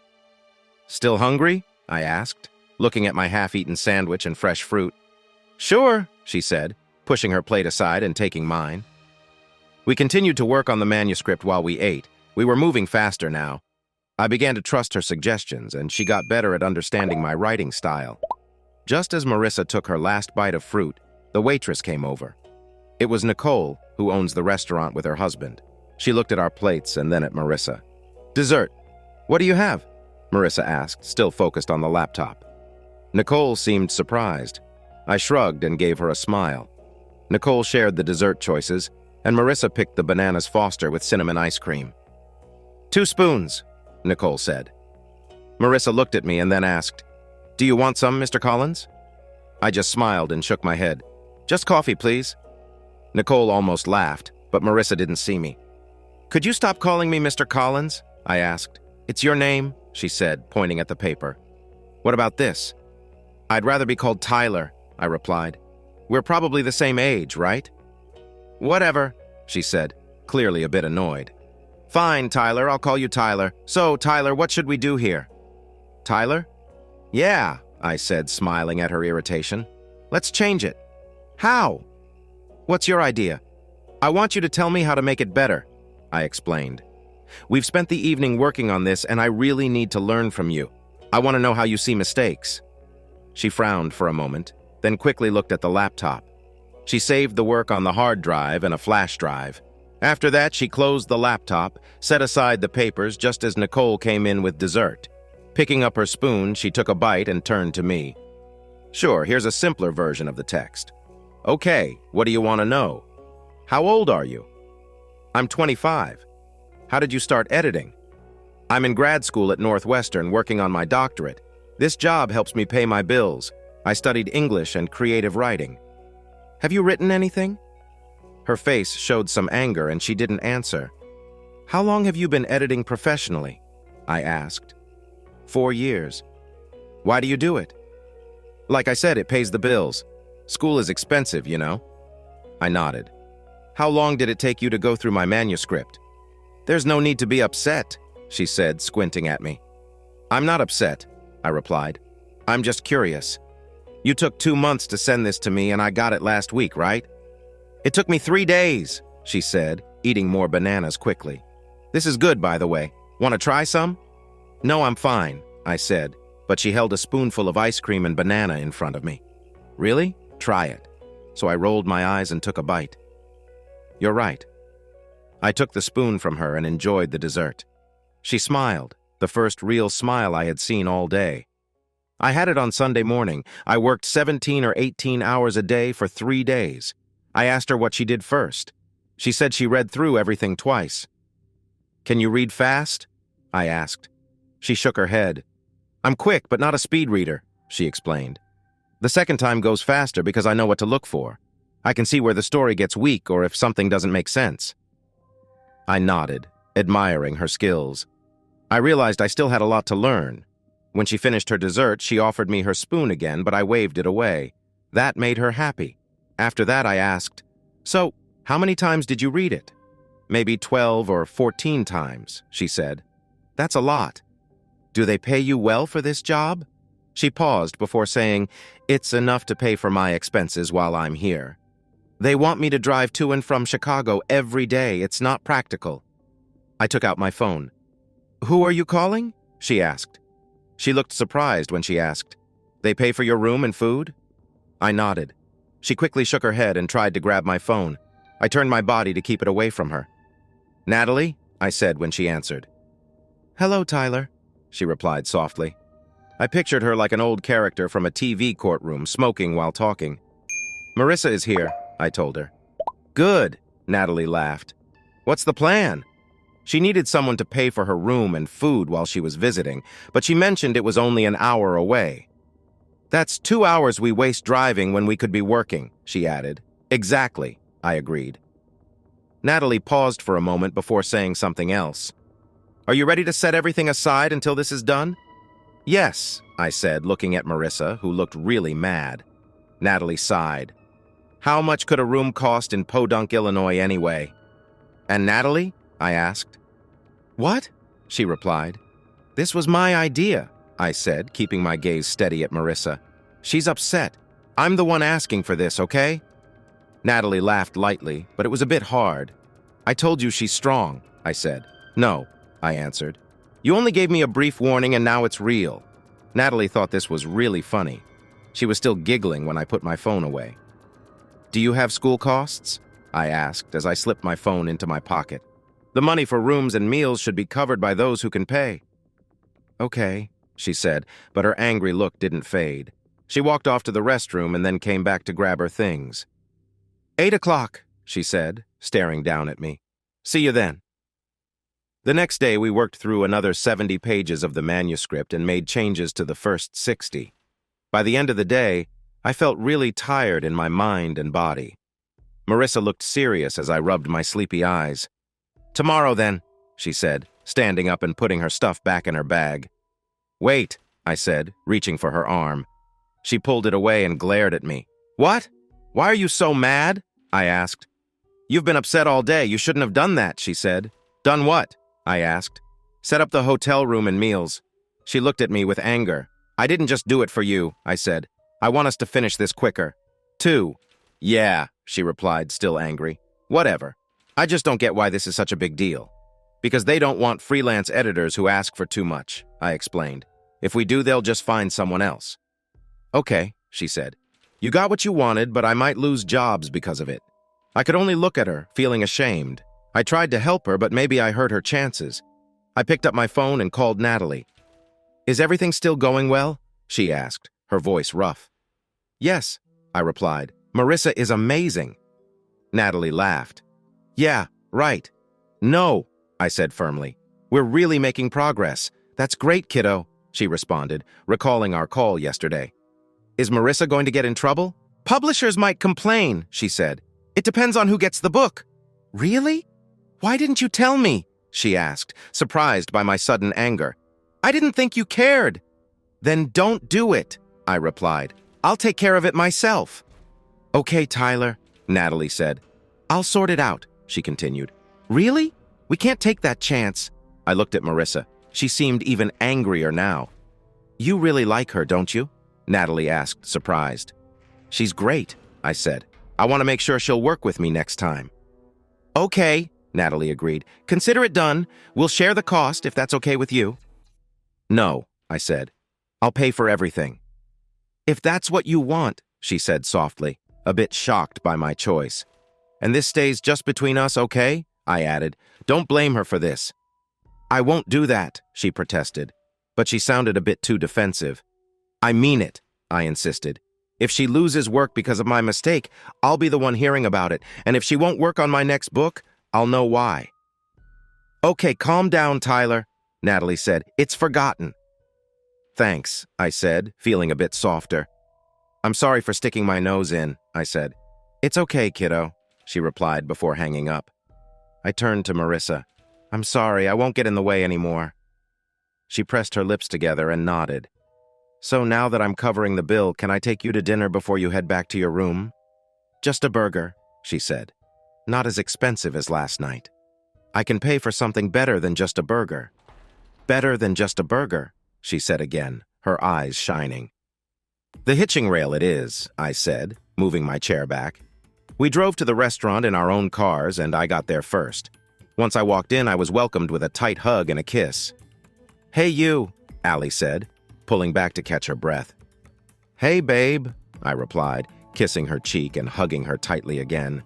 "Still hungry?" I asked, looking at my half-eaten sandwich and fresh fruit. "Sure," she said, pushing her plate aside and taking mine. We continued to work on the manuscript while we ate. We were moving faster now. I began to trust her suggestions, and she got better at understanding my writing style. Just as Marissa took her last bite of fruit, the waitress came over. It was Nicole, who owns the restaurant with her husband. She looked at our plates and then at Marissa. "Dessert. What do you have?" Marissa asked, still focused on the laptop. Nicole seemed surprised. I shrugged and gave her a smile. Nicole shared the dessert choices, and Marissa picked the bananas Foster with cinnamon ice cream. "2 spoons," Nicole said. Marissa looked at me and then asked, "Do you want some, Mr. Collins?" I just smiled and shook my head. "Just coffee, please." Nicole almost laughed, but Marissa didn't see me. "Could you stop calling me Mr. Collins?" I asked. "It's your name," she said, pointing at the paper. "What about this?" "I'd rather be called Tyler," I replied. "We're probably the same age, right?" "Whatever," she said, clearly a bit annoyed. "Fine, Tyler, I'll call you Tyler. So, Tyler, what should we do here?" "Tyler?" "Yeah," I said, smiling at her irritation. "Let's change it." "How?" "What's your idea?" "I want you to tell me how to make it better," I explained. "We've spent the evening working on this, and I really need to learn from you. I want to know how you see mistakes." She frowned for a moment, then quickly looked at the laptop. She saved the work on the hard drive and a flash drive. After that, she closed the laptop, set aside the papers just as Nicole came in with dessert. Picking up her spoon, she took a bite and turned to me. "Sure, here's a simpler version of the text." "Okay, what do you want to know?" "How old are you?" "I'm 25. "How did you start editing?" "I'm in grad school at Northwestern working on my doctorate. This job helps me pay my bills. I studied English and creative writing." "Have you written anything?" Her face showed some anger and she didn't answer. "How long have you been editing professionally?" I asked. 4 years. "Why do you do it?" "Like I said, it pays the bills. School is expensive, you know." I nodded. "How long did it take you to go through my manuscript?" "There's no need to be upset," she said, squinting at me. "I'm not upset," I replied. "I'm just curious. You took 2 months to send this to me and I got it last week, right?" "It took me 3 days," she said, eating more bananas quickly. "This is good, by the way. Want to try some?" "No, I'm fine," I said, but she held a spoonful of ice cream and banana in front of me. "Really? Try it." So I rolled my eyes and took a bite. "You're right." I took the spoon from her and enjoyed the dessert. She smiled, the first real smile I had seen all day. I had it on Sunday morning. I worked 17 or 18 hours a day for 3 days. I asked her what she did first. She said she read through everything twice. "Can you read fast?" I asked. She shook her head. "I'm quick, but not a speed reader," she explained. "The second time goes faster because I know what to look for. I can see where the story gets weak or if something doesn't make sense." I nodded, admiring her skills. I realized I still had a lot to learn. When she finished her dessert, she offered me her spoon again, but I waved it away. That made her happy. After that, I asked, "So, how many times did you read it?" "Maybe 12 or 14 times," she said. "That's a lot." "Do they pay you well for this job?" She paused before saying, "It's enough to pay for my expenses while I'm here." "They want me to drive to and from Chicago every day. It's not practical." I took out my phone. "Who are you calling?" she asked. She looked surprised when she asked, "They pay for your room and food?" I nodded. She quickly shook her head and tried to grab my phone. I turned my body to keep it away from her. "Natalie?" I said when she answered. "Hello, Tyler," she replied softly. I pictured her like an old character from a TV courtroom, smoking while talking. "Marissa is here," I told her. "Good," Natalie laughed. "What's the plan?" She needed someone to pay for her room and food while she was visiting, but she mentioned it was only an hour away. "That's 2 hours we waste driving when we could be working," she added. "Exactly," I agreed. Natalie paused for a moment before saying something else. "Are you ready to set everything aside until this is done?" "Yes," I said, looking at Marissa, who looked really mad. Natalie sighed. How much could a room cost in Podunk, Illinois anyway? And Natalie? I asked. What? She replied. This was my idea, I said, keeping my gaze steady at Marissa. She's upset. I'm the one asking for this, okay? Natalie laughed lightly, but it was a bit hard. I told you she's strong, I said. No, I answered. You only gave me a brief warning and now it's real. Natalie thought this was really funny. She was still giggling when I put my phone away. Do you have school costs? I asked as I slipped my phone into my pocket. The money for rooms and meals should be covered by those who can pay. Okay, she said, but her angry look didn't fade. She walked off to the restroom and then came back to grab her things. 8 o'clock, she said, staring down at me. See you then. The next day, we worked through another 70 pages of the manuscript and made changes to the first 60. By the end of the day, I felt really tired in my mind and body. Marissa looked serious as I rubbed my sleepy eyes. Tomorrow, then, she said, standing up and putting her stuff back in her bag. Wait, I said, reaching for her arm. She pulled it away and glared at me. What? Why are you so mad? I asked. You've been upset all day. You shouldn't have done that, she said. Done what? I asked. Set up the hotel room and meals. She looked at me with anger. I didn't just do it for you, I said. I want us to finish this quicker. 2. Yeah, she replied, still angry. Whatever. I just don't get why this is such a big deal. Because they don't want freelance editors who ask for too much, I explained. If we do, they'll just find someone else. Okay, she said. You got what you wanted, but I might lose jobs because of it. I could only look at her, feeling ashamed. I tried to help her, but maybe I hurt her chances. I picked up my phone and called Natalie. Is everything still going well? She asked, her voice rough. Yes, I replied. Marissa is amazing. Natalie laughed. Yeah, right. No, I said firmly. We're really making progress. That's great, kiddo, she responded, recalling our call yesterday. Is Marissa going to get in trouble? Publishers might complain, she said. It depends on who gets the book. Really? Why didn't you tell me? She asked, surprised by my sudden anger. I didn't think you cared. Then don't do it, I replied. I'll take care of it myself. Okay, Tyler, Natalie said. I'll sort it out, she continued. Really? We can't take that chance. I looked at Marissa. She seemed even angrier now. You really like her, don't you? Natalie asked, surprised. She's great, I said. I want to make sure she'll work with me next time. Okay, Natalie agreed. Consider it done. We'll share the cost if that's okay with you. No, I said. I'll pay for everything. If that's what you want, she said softly, a bit shocked by my choice. And this stays just between us, okay? I added. Don't blame her for this. I won't do that, she protested, but she sounded a bit too defensive. I mean it, I insisted. If she loses work because of my mistake, I'll be the one hearing about it, and if she won't work on my next book, I'll know why. Okay, calm down, Tyler, Natalie said. It's forgotten. Thanks, I said, feeling a bit softer. I'm sorry for sticking my nose in, I said. It's okay, kiddo, she replied before hanging up. I turned to Marissa. I'm sorry, I won't get in the way anymore. She pressed her lips together and nodded. So now that I'm covering the bill, can I take you to dinner before you head back to your room? Just a burger, she said. Not as expensive as last night. I can pay for something better than just a burger. Better than just a burger, she said again, her eyes shining. The hitching rail it is, I said, moving my chair back. We drove to the restaurant in our own cars, and I got there first. Once I walked in, I was welcomed with a tight hug and a kiss. Hey, you, Allie said, pulling back to catch her breath. Hey, babe, I replied, kissing her cheek and hugging her tightly again.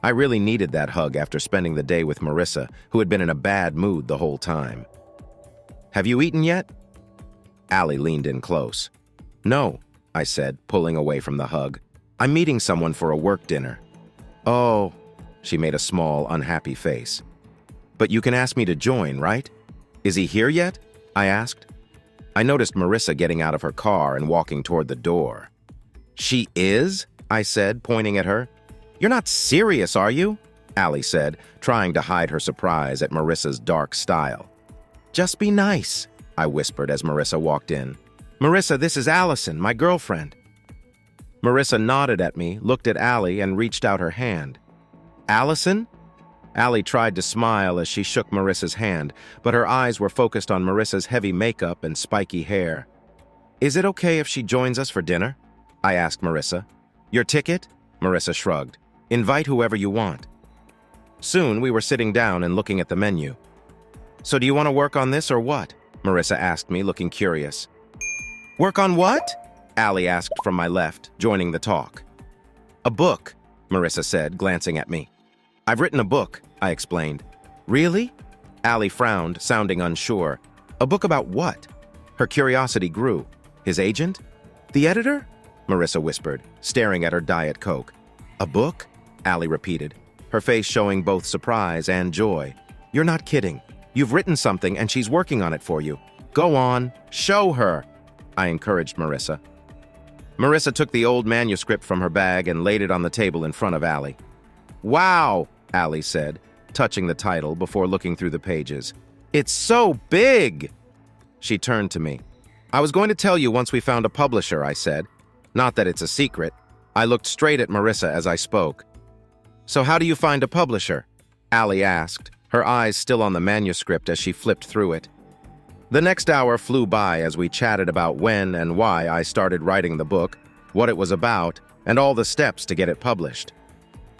I really needed that hug after spending the day with Marissa, who had been in a bad mood the whole time. Have you eaten yet? Allie leaned in close. No, I said, pulling away from the hug. I'm meeting someone for a work dinner. Oh, she made a small, unhappy face. But you can ask me to join, right? Is he here yet? I asked. I noticed Marissa getting out of her car and walking toward the door. She is? I said, pointing at her. You're not serious, are you? Allie said, trying to hide her surprise at Marissa's dark style. Just be nice, I whispered as Marissa walked in. Marissa, this is Allison, my girlfriend. Marissa nodded at me, looked at Allie, and reached out her hand. Allison? Allie tried to smile as she shook Marissa's hand, but her eyes were focused on Marissa's heavy makeup and spiky hair. Is it okay if she joins us for dinner? I asked Marissa. Your ticket? Marissa shrugged. Invite whoever you want. Soon we were sitting down and looking at the menu. So do you want to work on this or what? Marissa asked me, looking curious. Work on what? Allie asked from my left, joining the talk. A book, Marissa said, glancing at me. I've written a book, I explained. Really? Allie frowned, sounding unsure. A book about what? Her curiosity grew. His agent? The editor? Marissa whispered, staring at her Diet Coke. A book? Allie repeated, her face showing both surprise and joy. You're not kidding. You've written something and she's working on it for you. Go on, show her, I encouraged Marissa. Marissa took the old manuscript from her bag and laid it on the table in front of Allie. Wow, Allie said, touching the title before looking through the pages. It's so big! She turned to me. I was going to tell you once we found a publisher, I said. Not that it's a secret. I looked straight at Marissa as I spoke. So how do you find a publisher? Allie asked, her eyes still on the manuscript as she flipped through it. The next hour flew by as we chatted about when and why I started writing the book, what it was about, and all the steps to get it published.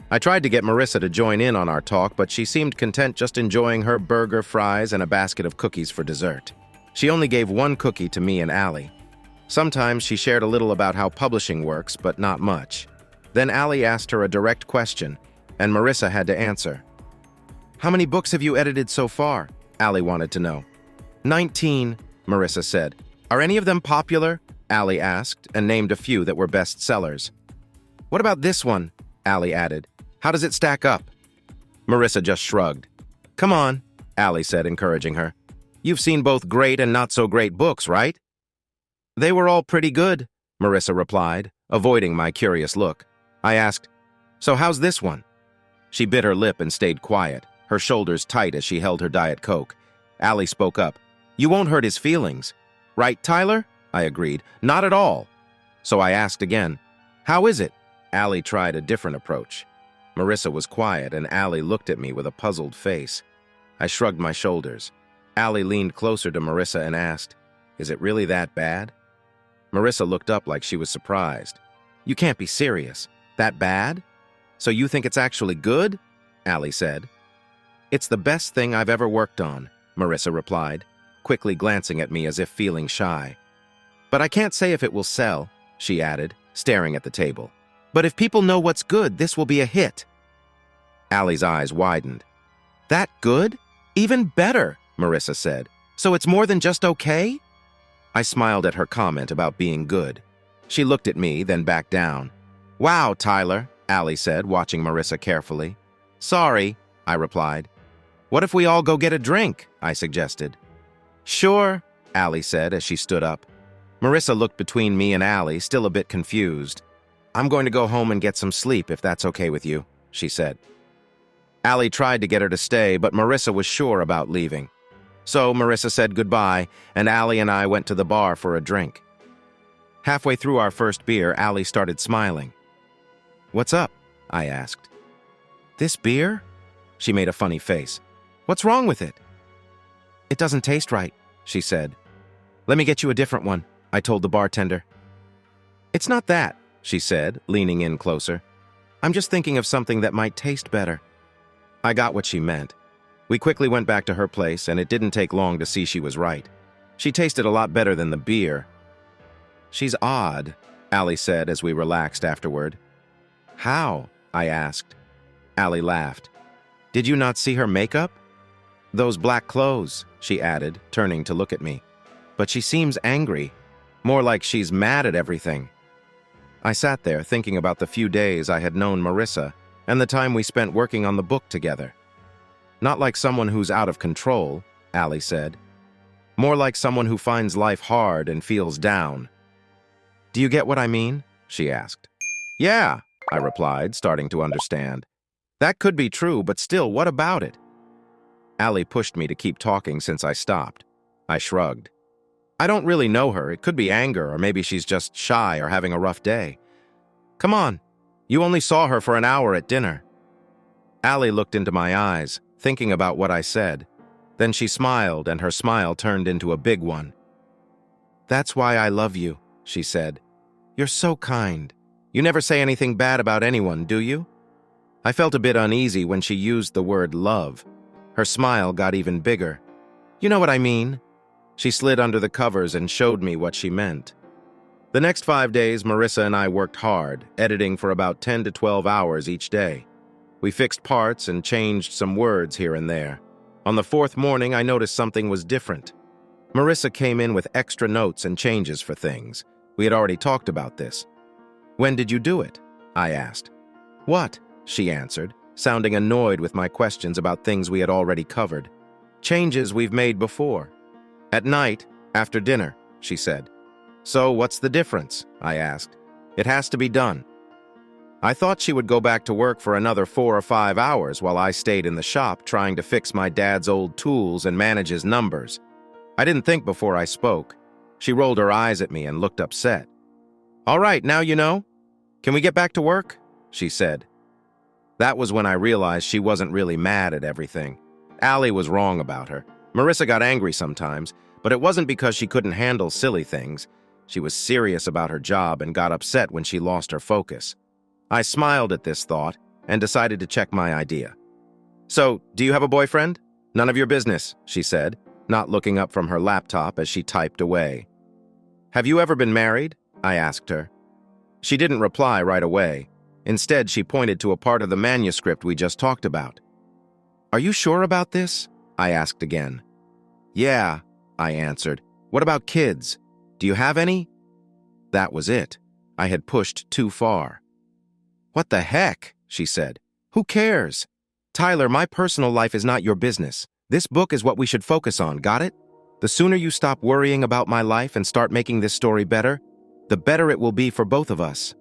I tried to get Marissa to join in on our talk, but she seemed content just enjoying her burger, fries, and a basket of cookies for dessert. She only gave one cookie to me and Allie. Sometimes she shared a little about how publishing works, but not much. Then Allie asked her a direct question, and Marissa had to answer. How many books have you edited so far? Allie wanted to know. 19, Marissa said. Are any of them popular? Allie asked, and named a few that were bestsellers. What about this one? Allie added. How does it stack up? Marissa just shrugged. Come on, Allie said, encouraging her. You've seen both great and not-so-great books, right? They were all pretty good, Marissa replied, avoiding my curious look. I asked, so how's this one? She bit her lip and stayed quiet, her shoulders tight as she held her Diet Coke. Allie spoke up. You won't hurt his feelings. Right, Tyler? I agreed. Not at all. So I asked again, how is it? Allie tried a different approach. Marissa was quiet, and Allie looked at me with a puzzled face. I shrugged my shoulders. Allie leaned closer to Marissa and asked, is it really that bad? Marissa looked up like she was surprised. You can't be serious. That bad? So you think it's actually good? Allie said. It's the best thing I've ever worked on, Marissa replied, quickly glancing at me as if feeling shy. But I can't say if it will sell, she added, staring at the table. But if people know what's good, this will be a hit. Allie's eyes widened. That good? Even better, Marissa said. So it's more than just okay? I smiled at her comment about being good. She looked at me, then back down. Wow, Tyler, Allie said, watching Marissa carefully. Sorry, I replied. What if we all go get a drink? I suggested. Sure, Allie said as she stood up. Marissa looked between me and Allie, still a bit confused. I'm going to go home and get some sleep if that's okay with you, she said. Allie tried to get her to stay, but Marissa was sure about leaving. So Marissa said goodbye, and Allie and I went to the bar for a drink. Halfway through our first beer, Allie started smiling. What's up? I asked. This beer? She made a funny face. What's wrong with it? It doesn't taste right, she said. Let me get you a different one, I told the bartender. It's not that, she said, leaning in closer. I'm just thinking of something that might taste better. I got what she meant. We quickly went back to her place, and it didn't take long to see she was right. She tasted a lot better than the beer. She's odd, Allie said as we relaxed afterward. How? I asked. Allie laughed. Did you not see her makeup? Those black clothes, she added, turning to look at me. But she seems angry, more like she's mad at everything. I sat there thinking about the few days I had known Marissa and the time we spent working on the book together. Not like someone who's out of control, Allie said. More like someone who finds life hard and feels down. Do you get what I mean? She asked. Yeah, I replied, starting to understand. That could be true, but still, what about it? Allie pushed me to keep talking since I stopped. I shrugged. I don't really know her. It could be anger, or maybe she's just shy or having a rough day. Come on. You only saw her for an hour at dinner. Allie looked into my eyes, thinking about what I said. Then she smiled, and her smile turned into a big one. "That's why I love you," she said. "You're so kind. You never say anything bad about anyone, do you?" I felt a bit uneasy when she used the word love. Her smile got even bigger. "You know what I mean." She slid under the covers and showed me what she meant. The next 5 days, Marissa and I worked hard, editing for about 10 to 12 hours each day. We fixed parts and changed some words here and there. On the 4th morning, I noticed something was different. Marissa came in with extra notes and changes for things. We had already talked about this. "When did you do it?" I asked. "What?" she answered, sounding annoyed with my questions about things we had already covered. "Changes we've made before." "At night, after dinner," she said. "So what's the difference?" I asked. "It has to be done." I thought she would go back to work for another 4 or 5 hours while I stayed in the shop trying to fix my dad's old tools and manage his numbers. I didn't think before I spoke. She rolled her eyes at me and looked upset. "All right, now you know. Can we get back to work?" she said. That was when I realized she wasn't really mad at everything. Allie was wrong about her. Marissa got angry sometimes, but it wasn't because she couldn't handle silly things. She was serious about her job and got upset when she lost her focus. I smiled at this thought and decided to check my idea. "So, do you have a boyfriend?" "None of your business," she said, not looking up from her laptop as she typed away. "Have you ever been married?" I asked her. She didn't reply right away. Instead, she pointed to a part of the manuscript we just talked about. "Are you sure about this?" I asked again. "Yeah," I answered. "What about kids? Do you have any?" That was it. I had pushed too far. "What the heck?" she said. "Who cares? Tyler, my personal life is not your business. This book is what we should focus on, got it? The sooner you stop worrying about my life and start making this story better, the better it will be for both of us."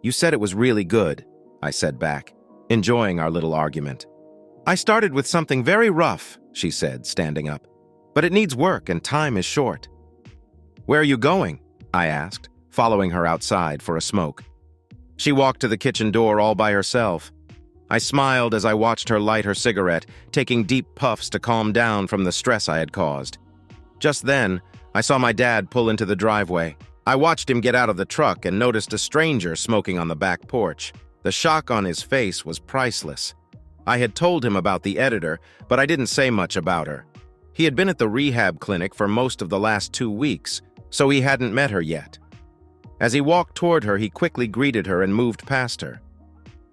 "You said it was really good," I said back, enjoying our little argument. "I started with something very rough," she said, standing up. "But it needs work and time is short." "Where are you going?" I asked, following her outside for a smoke. She walked to the kitchen door all by herself. I smiled as I watched her light her cigarette, taking deep puffs to calm down from the stress I had caused. Just then, I saw my dad pull into the driveway. I watched him get out of the truck and noticed a stranger smoking on the back porch. The shock on his face was priceless. I had told him about the editor, but I didn't say much about her. He had been at the rehab clinic for most of the last 2 weeks, so he hadn't met her yet. As he walked toward her, he quickly greeted her and moved past her.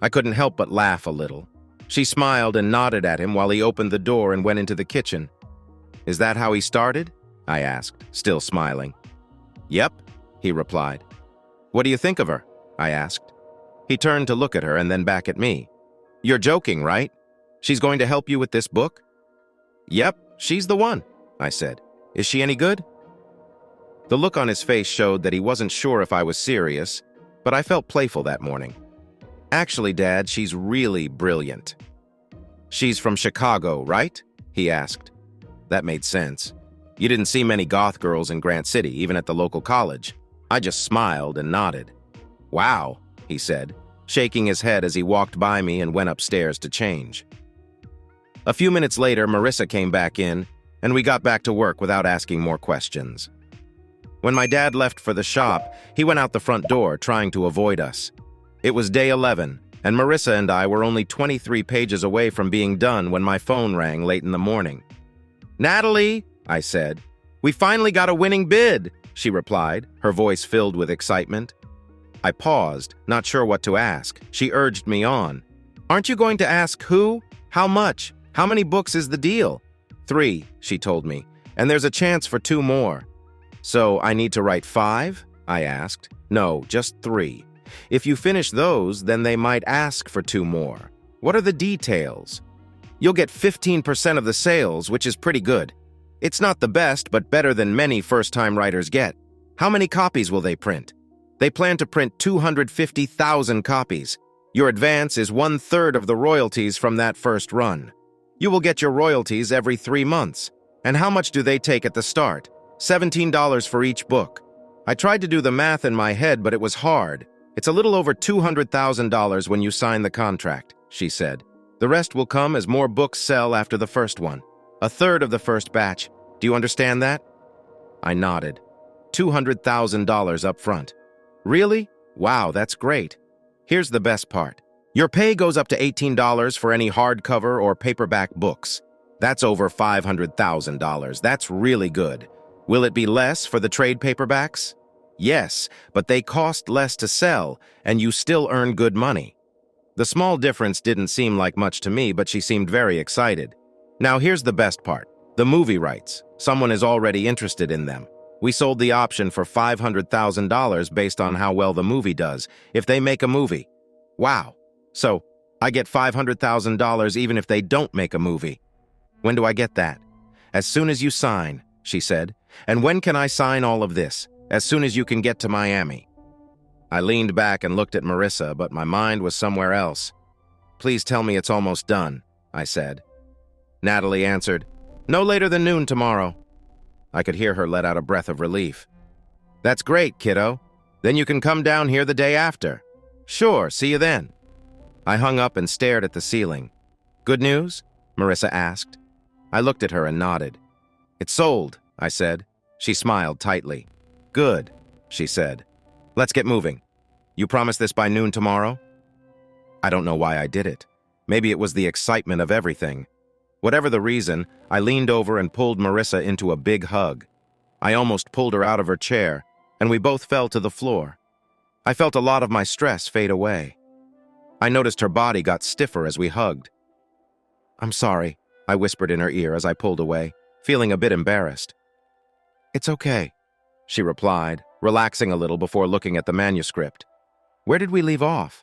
I couldn't help but laugh a little. She smiled and nodded at him while he opened the door and went into the kitchen. "Is that how he started?" I asked, still smiling. "Yep," he replied. "What do you think of her?" I asked. He turned to look at her and then back at me. "You're joking, right? She's going to help you with this book?" "Yep, she's the one," I said. "Is she any good?" The look on his face showed that he wasn't sure if I was serious, but I felt playful that morning. "Actually, Dad, she's really brilliant." "She's from Chicago, right?" he asked. That made sense. You didn't see many goth girls in Grant City, even at the local college. I just smiled and nodded. "Wow," he said, shaking his head as he walked by me and went upstairs to change. A few minutes later, Marissa came back in, and we got back to work without asking more questions. When my dad left for the shop, he went out the front door, trying to avoid us. It was day 11, and Marissa and I were only 23 pages away from being done when my phone rang late in the morning. "Natalie," I said. "We finally got a winning bid," she replied, her voice filled with excitement. I paused, not sure what to ask. She urged me on. "Aren't you going to ask who? How much? How many books is the deal?" 3, she told me, "and there's a chance for 2 more." "So I need to write 5? I asked. "No, just 3. If you finish those, then they might ask for 2 more. What are the details?" "You'll get 15% of the sales, which is pretty good. It's not the best, but better than many first-time writers get. How many copies will they print?" "They plan to print 250,000 copies. Your advance is 1/3 of the royalties from that first run. You will get your royalties every 3 months. And how much do they take at the start? $17 for each book. I tried to do the math in my head, but it was hard. It's a little over $200,000 when you sign the contract, she said. The rest will come as more books sell after the first one. A third of the first batch. Do you understand that? I nodded. $200,000 up front. Really? Wow, that's great. Here's the best part. Your pay goes up to $18 for any hardcover or paperback books. That's over $500,000. That's really good. Will it be less for the trade paperbacks? Yes, but they cost less to sell, and you still earn good money. The small difference didn't seem like much to me, but she seemed very excited. Now here's the best part. The movie rights. Someone is already interested in them. We sold the option for $500,000 based on how well the movie does, if they make a movie. Wow. So, I get $500,000 even if they don't make a movie. When do I get that? As soon as you sign, she said. And when can I sign all of this? As soon as you can get to Miami. I leaned back and looked at Marissa, but my mind was somewhere else. Please tell me it's almost done, I said. Natalie answered, no later than noon tomorrow. I could hear her let out a breath of relief. That's great, kiddo. Then you can come down here the day after. Sure, see you then. I hung up and stared at the ceiling. Good news? Marissa asked. I looked at her and nodded. It's sold, I said. She smiled tightly. Good, she said. Let's get moving. You promise this by noon tomorrow? I don't know why I did it. Maybe it was the excitement of everything. Whatever the reason, I leaned over and pulled Marissa into a big hug. I almost pulled her out of her chair, and we both fell to the floor. I felt a lot of my stress fade away. I noticed her body got stiffer as we hugged. I'm sorry, I whispered in her ear as I pulled away, feeling a bit embarrassed. It's okay, she replied, relaxing a little before looking at the manuscript. Where did we leave off?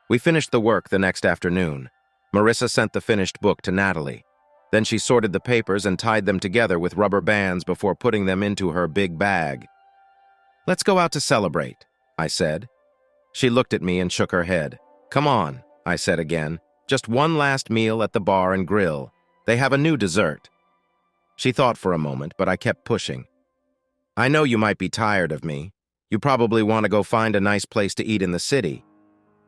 We finished the work the next afternoon. Marissa sent the finished book to Natalie. Then she sorted the papers and tied them together with rubber bands before putting them into her big bag. Let's go out to celebrate, I said. She looked at me and shook her head. Come on, I said again. Just one last meal at the bar and grill. They have a new dessert. She thought for a moment, but I kept pushing. I know you might be tired of me. You probably want to go find a nice place to eat in the city.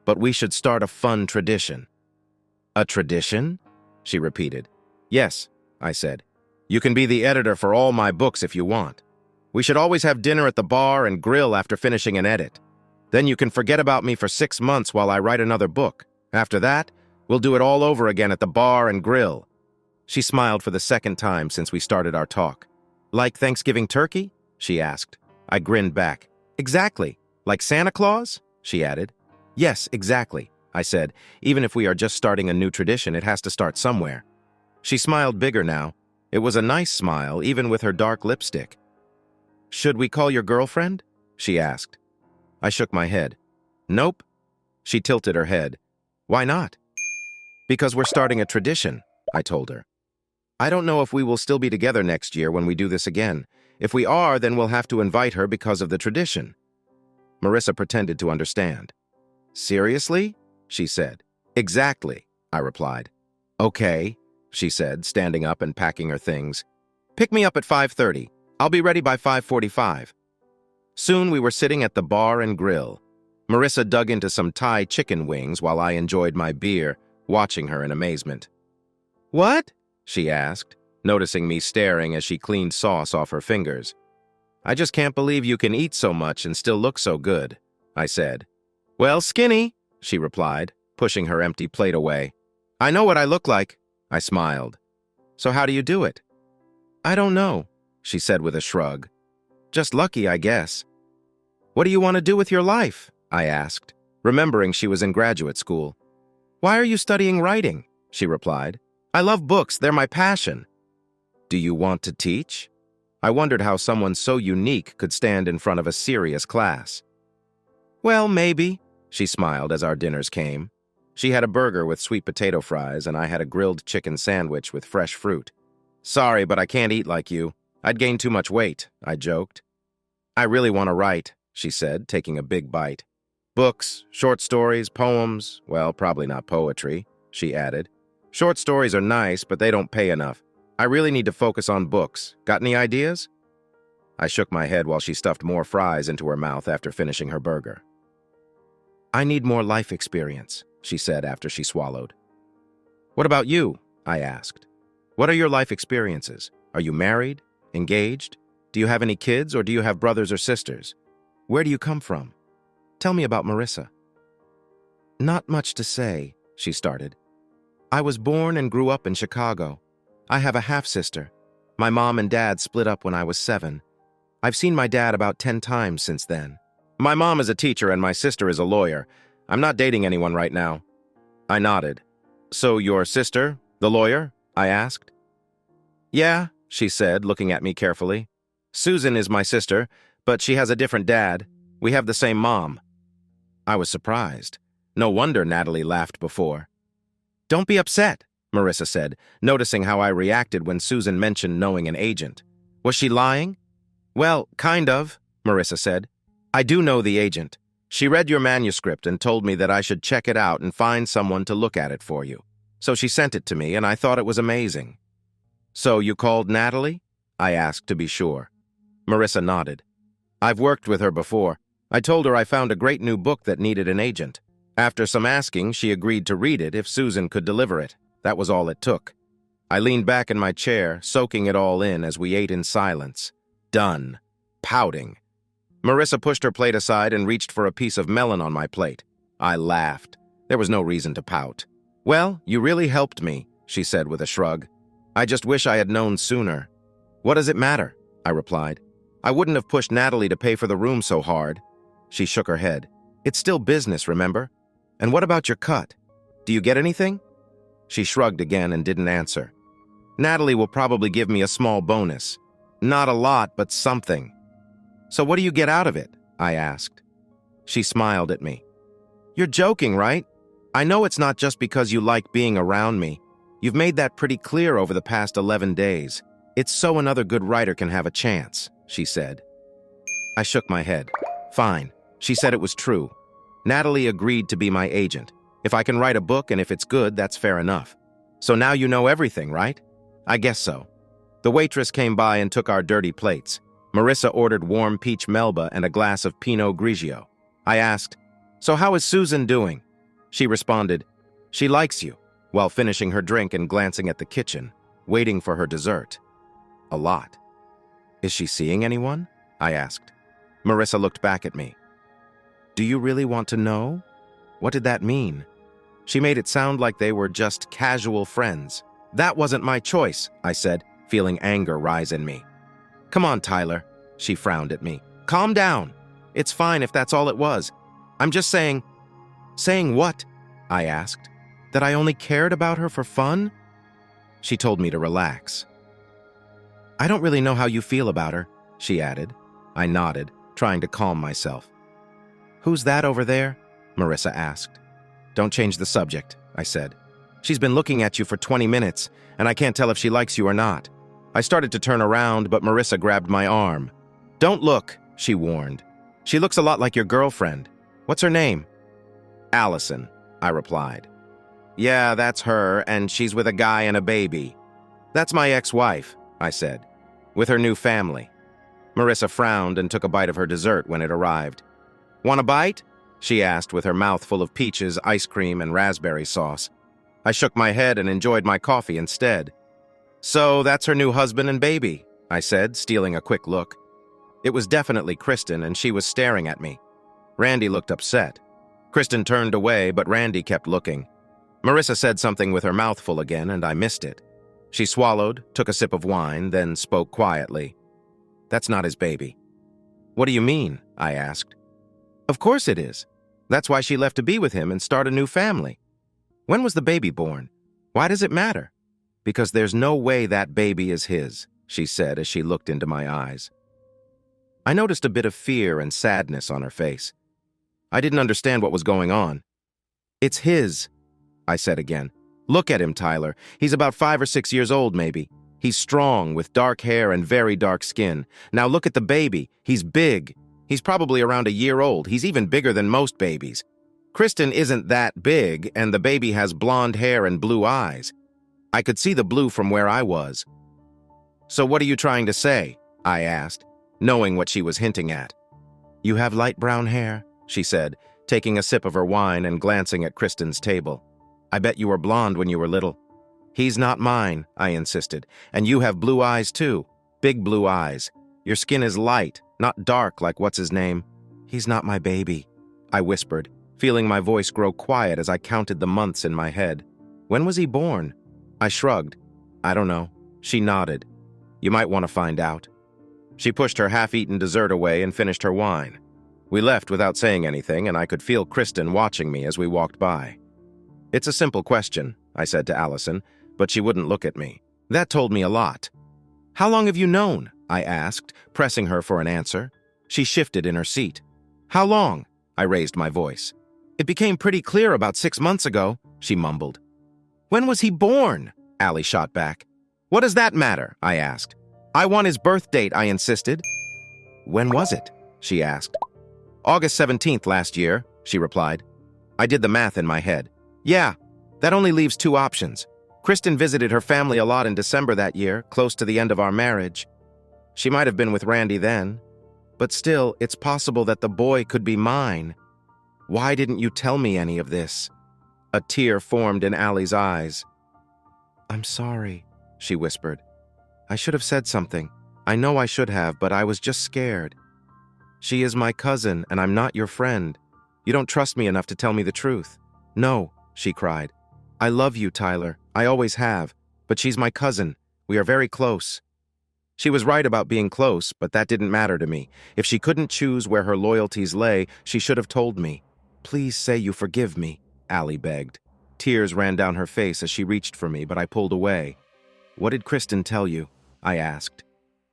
But we should start a fun tradition. A tradition? She repeated. Yes, I said. You can be the editor for all my books if you want. We should always have dinner at the bar and grill after finishing an edit. Then you can forget about me for 6 months while I write another book. After that, we'll do it all over again at the bar and grill. She smiled for the second time since we started our talk. Like Thanksgiving turkey? She asked. I grinned back. Exactly. Like Santa Claus? She added. Yes, exactly, I said. Even if we are just starting a new tradition, it has to start somewhere. She smiled bigger now. It was a nice smile, even with her dark lipstick. Should we call your girlfriend? She asked. I shook my head. Nope. She tilted her head. Why not? Because we're starting a tradition, I told her. I don't know if we will still be together next year when we do this again. If we are, then we'll have to invite her because of the tradition. Marissa pretended to understand. Seriously? She said. Exactly, I replied. Okay, she said, standing up and packing her things. Pick me up at 5:30. I'll be ready by 5:45. Soon we were sitting at the bar and grill. Marissa dug into some Thai chicken wings while I enjoyed my beer, watching her in amazement. What? She asked, noticing me staring as she cleaned sauce off her fingers. I just can't believe you can eat so much and still look so good, I said. Well, skinny, she replied, pushing her empty plate away. I know what I look like, I smiled. So how do you do it? I don't know, she said with a shrug. Just lucky, I guess. What do you want to do with your life? I asked, remembering she was in graduate school. Why are you studying writing? She replied. I love books, they're my passion. Do you want to teach? I wondered how someone so unique could stand in front of a serious class. Well, maybe, she smiled as our dinners came. She had a burger with sweet potato fries, and I had a grilled chicken sandwich with fresh fruit. Sorry, but I can't eat like you. I'd gain too much weight, I joked. I really want to write, she said, taking a big bite. Books, short stories, poems, well, probably not poetry, she added. Short stories are nice, but they don't pay enough. I really need to focus on books. Got any ideas? I shook my head while she stuffed more fries into her mouth after finishing her burger. I need more life experience, she said after she swallowed. What about you? I asked. What are your life experiences? Are you married? Engaged? Do you have any kids, or do you have brothers or sisters? Where do you come from? Tell me about Marissa. Not much to say, she started. I was born and grew up in Chicago. I have a half-sister. My mom and dad split up when I was 7. I've seen my dad about 10 times since then. My mom is a teacher and my sister is a lawyer. I'm not dating anyone right now. I nodded. So your sister, the lawyer? I asked. Yeah, she said, looking at me carefully. Susan is my sister, but she has a different dad. We have the same mom. I was surprised. No wonder Natalie laughed before. Don't be upset, Marissa said, noticing how I reacted when Susan mentioned knowing an agent. Was she lying? Well, kind of, Marissa said. I do know the agent. She read your manuscript and told me that I should check it out and find someone to look at it for you. So she sent it to me, and I thought it was amazing. So you called Natalie? I asked to be sure. Marissa nodded. I've worked with her before. I told her I found a great new book that needed an agent. After some asking, she agreed to read it if Susan could deliver it. That was all it took. I leaned back in my chair, soaking it all in as we ate in silence. Done. Pouting. Marissa pushed her plate aside and reached for a piece of melon on my plate. I laughed. There was no reason to pout. Well, you really helped me, she said with a shrug. I just wish I had known sooner. What does it matter? I replied. I wouldn't have pushed Natalie to pay for the room so hard. She shook her head. It's still business, remember? And what about your cut? Do you get anything? She shrugged again and didn't answer. Natalie will probably give me a small bonus. Not a lot, but something. So what do you get out of it? I asked. She smiled at me. You're joking, right? I know it's not just because you like being around me. You've made that pretty clear over the past 11 days. It's so another good writer can have a chance, she said. I shook my head. Fine. She said it was true. Natalie agreed to be my agent. If I can write a book and if it's good, that's fair enough. So now you know everything, right? I guess so. The waitress came by and took our dirty plates. Marissa ordered warm peach melba and a glass of Pinot Grigio. I asked, so how is Susan doing? She responded, she likes you, while finishing her drink and glancing at the kitchen, waiting for her dessert. A lot. Is she seeing anyone? I asked. Marissa looked back at me. Do you really want to know? What did that mean? She made it sound like they were just casual friends. That wasn't my choice, I said, feeling anger rise in me. Come on, Tyler, she frowned at me. Calm down. It's fine if that's all it was. I'm just saying... Saying what? I asked. That I only cared about her for fun? She told me to relax. I don't really know how you feel about her, she added. I nodded, trying to calm myself. Who's that over there? Marissa asked. Don't change the subject, I said. She's been looking at you for 20 minutes, and I can't tell if she likes you or not. I started to turn around, but Marissa grabbed my arm. Don't look, she warned. She looks a lot like your girlfriend. What's her name? Allison, I replied. Yeah, that's her, and she's with a guy and a baby. That's my ex-wife, I said, with her new family. Marissa frowned and took a bite of her dessert when it arrived. Want a bite? She asked with her mouth full of peaches, ice cream, and raspberry sauce. I shook my head and enjoyed my coffee instead. So that's her new husband and baby, I said, stealing a quick look. It was definitely Kristen, and she was staring at me. Randy looked upset. Kristen turned away, but Randy kept looking. Marissa said something with her mouth full again, and I missed it. She swallowed, took a sip of wine, then spoke quietly. That's not his baby. What do you mean? I asked. Of course it is. That's why she left to be with him and start a new family. When was the baby born? Why does it matter? Because there's no way that baby is his, she said as she looked into my eyes. I noticed a bit of fear and sadness on her face. I didn't understand what was going on. It's his, I said again. Look at him, Tyler. He's about 5 or 6 years old, maybe. He's strong, with dark hair and very dark skin. Now look at the baby. He's big. He's probably around a year old. He's even bigger than most babies. Kristen isn't that big, and the baby has blonde hair and blue eyes. I could see the blue from where I was. So what are you trying to say? I asked, knowing what she was hinting at. You have light brown hair, she said, taking a sip of her wine and glancing at Kristen's table. "I bet you were blonde when you were little." "He's not mine," I insisted. "And you have blue eyes, too. Big blue eyes. Your skin is light, not dark like what's-his-name." "He's not my baby," I whispered, feeling my voice grow quiet as I counted the months in my head. "When was he born?" I shrugged. "I don't know." She nodded. "You might want to find out." She pushed her half-eaten dessert away and finished her wine. We left without saying anything, and I could feel Kristen watching me as we walked by. "It's a simple question," I said to Allison, but she wouldn't look at me. That told me a lot. "How long have you known?" I asked, pressing her for an answer. She shifted in her seat. "How long?" I raised my voice. "It became pretty clear about 6 months ago," she mumbled. "When was he born?" Allie shot back. "What does that matter?" I asked. "I want his birth date," I insisted. "When was it?" she asked. "August 17th last year," she replied. I did the math in my head. "Yeah, that only leaves 2 options. Kristen visited her family a lot in December that year, close to the end of our marriage. She might have been with Randy then. But still, it's possible that the boy could be mine. Why didn't you tell me any of this?" A tear formed in Allie's eyes. "I'm sorry," she whispered. "I should have said something. I know I should have, but I was just scared. She is my cousin, and I'm not your friend. You don't trust me enough to tell me the truth." "No," she cried. "I love you, Tyler. I always have. But she's my cousin. We are very close." She was right about being close, but that didn't matter to me. If she couldn't choose where her loyalties lay, she should have told me. "Please say you forgive me," Allie begged. Tears ran down her face as she reached for me, but I pulled away. "What did Kristen tell you?" I asked.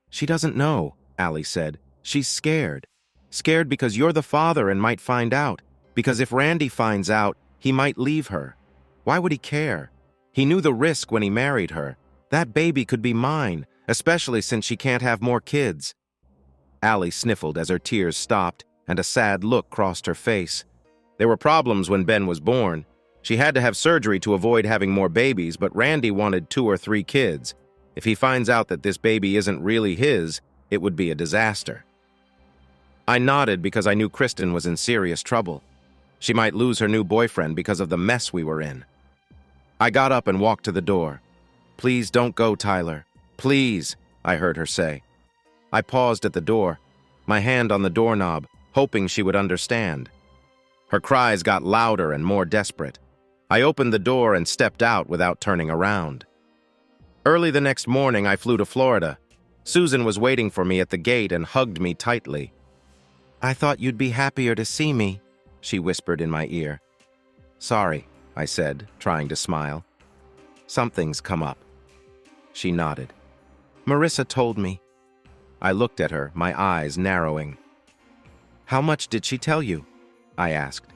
"She doesn't know," Allie said. "She's scared. Scared because you're the father and might find out. Because if Randy finds out, he might leave her. Why would he care? He knew the risk when he married her. That baby could be mine, especially since she can't have more kids." Allie sniffled as her tears stopped, and a sad look crossed her face. "There were problems when Ben was born. She had to have surgery to avoid having more babies, but Randy wanted 2 or 3 kids. If he finds out that this baby isn't really his, it would be a disaster." I nodded because I knew Kristen was in serious trouble. She might lose her new boyfriend because of the mess we were in. I got up and walked to the door. "Please don't go, Tyler. Please," I heard her say. I paused at the door, my hand on the doorknob, hoping she would understand. Her cries got louder and more desperate. I opened the door and stepped out without turning around. Early the next morning, I flew to Florida. Susan was waiting for me at the gate and hugged me tightly. "I thought you'd be happier to see me," she whispered in my ear. "Sorry," I said, trying to smile. "Something's come up." She nodded. "Marissa told me." I looked at her, my eyes narrowing. "How much did she tell you?" I asked.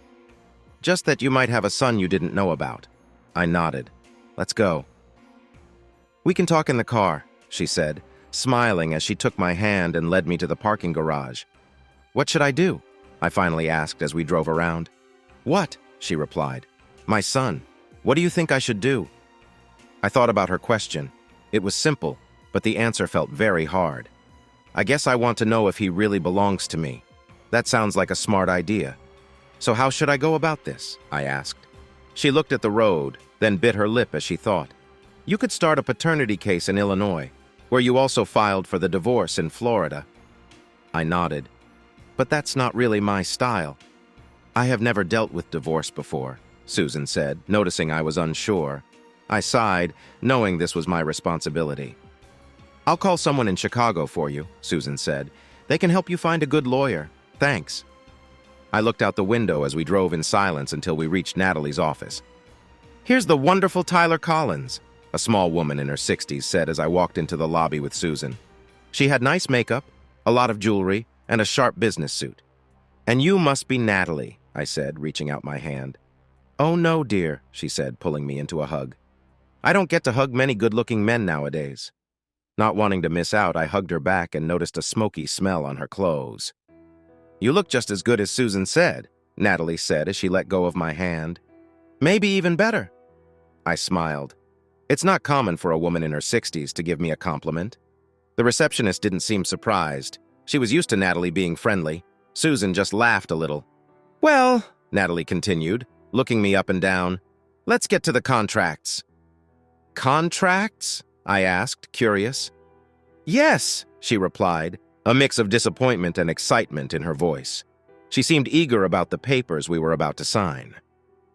"Just that you might have a son you didn't know about." I nodded. "Let's go." "We can talk in the car," she said, smiling as she took my hand and led me to the parking garage. "What should I do?" I finally asked as we drove around. "What?" she replied. "My son. What do you think I should do?" I thought about her question. It was simple, but the answer felt very hard. "I guess I want to know if he really belongs to me." That sounds like a smart idea. "So how should I go about this?" I asked. She looked at the road, then bit her lip as she thought. "You could start a paternity case in Illinois, where you also filed for the divorce in Florida." I nodded. "But that's not really my style." "I have never dealt with divorce before," Susan said, noticing I was unsure. I sighed, knowing this was my responsibility. "I'll call someone in Chicago for you," Susan said. "They can help you find a good lawyer. Thanks." I looked out the window as we drove in silence until we reached Natalie's office. "Here's the wonderful Tyler Collins," a small woman in her 60s said as I walked into the lobby with Susan. She had nice makeup, a lot of jewelry, and a sharp business suit. "And you must be Natalie," I said, reaching out my hand. "Oh no, dear," she said, pulling me into a hug. I don't get to hug many good-looking men nowadays. Not wanting to miss out, I hugged her back and noticed a smoky smell on her clothes. "You look just as good as Susan said," Natalie said as she let go of my hand. "Maybe even better." I smiled. It's not common for a woman in her 60s to give me a compliment. The receptionist didn't seem surprised. She was used to Natalie being friendly. Susan just laughed a little. "Well, Natalie continued, looking me up and down. Let's get to the contracts. Contracts? I asked, curious. Yes, she replied, a mix of disappointment and excitement in her voice. She seemed eager about the papers we were about to sign.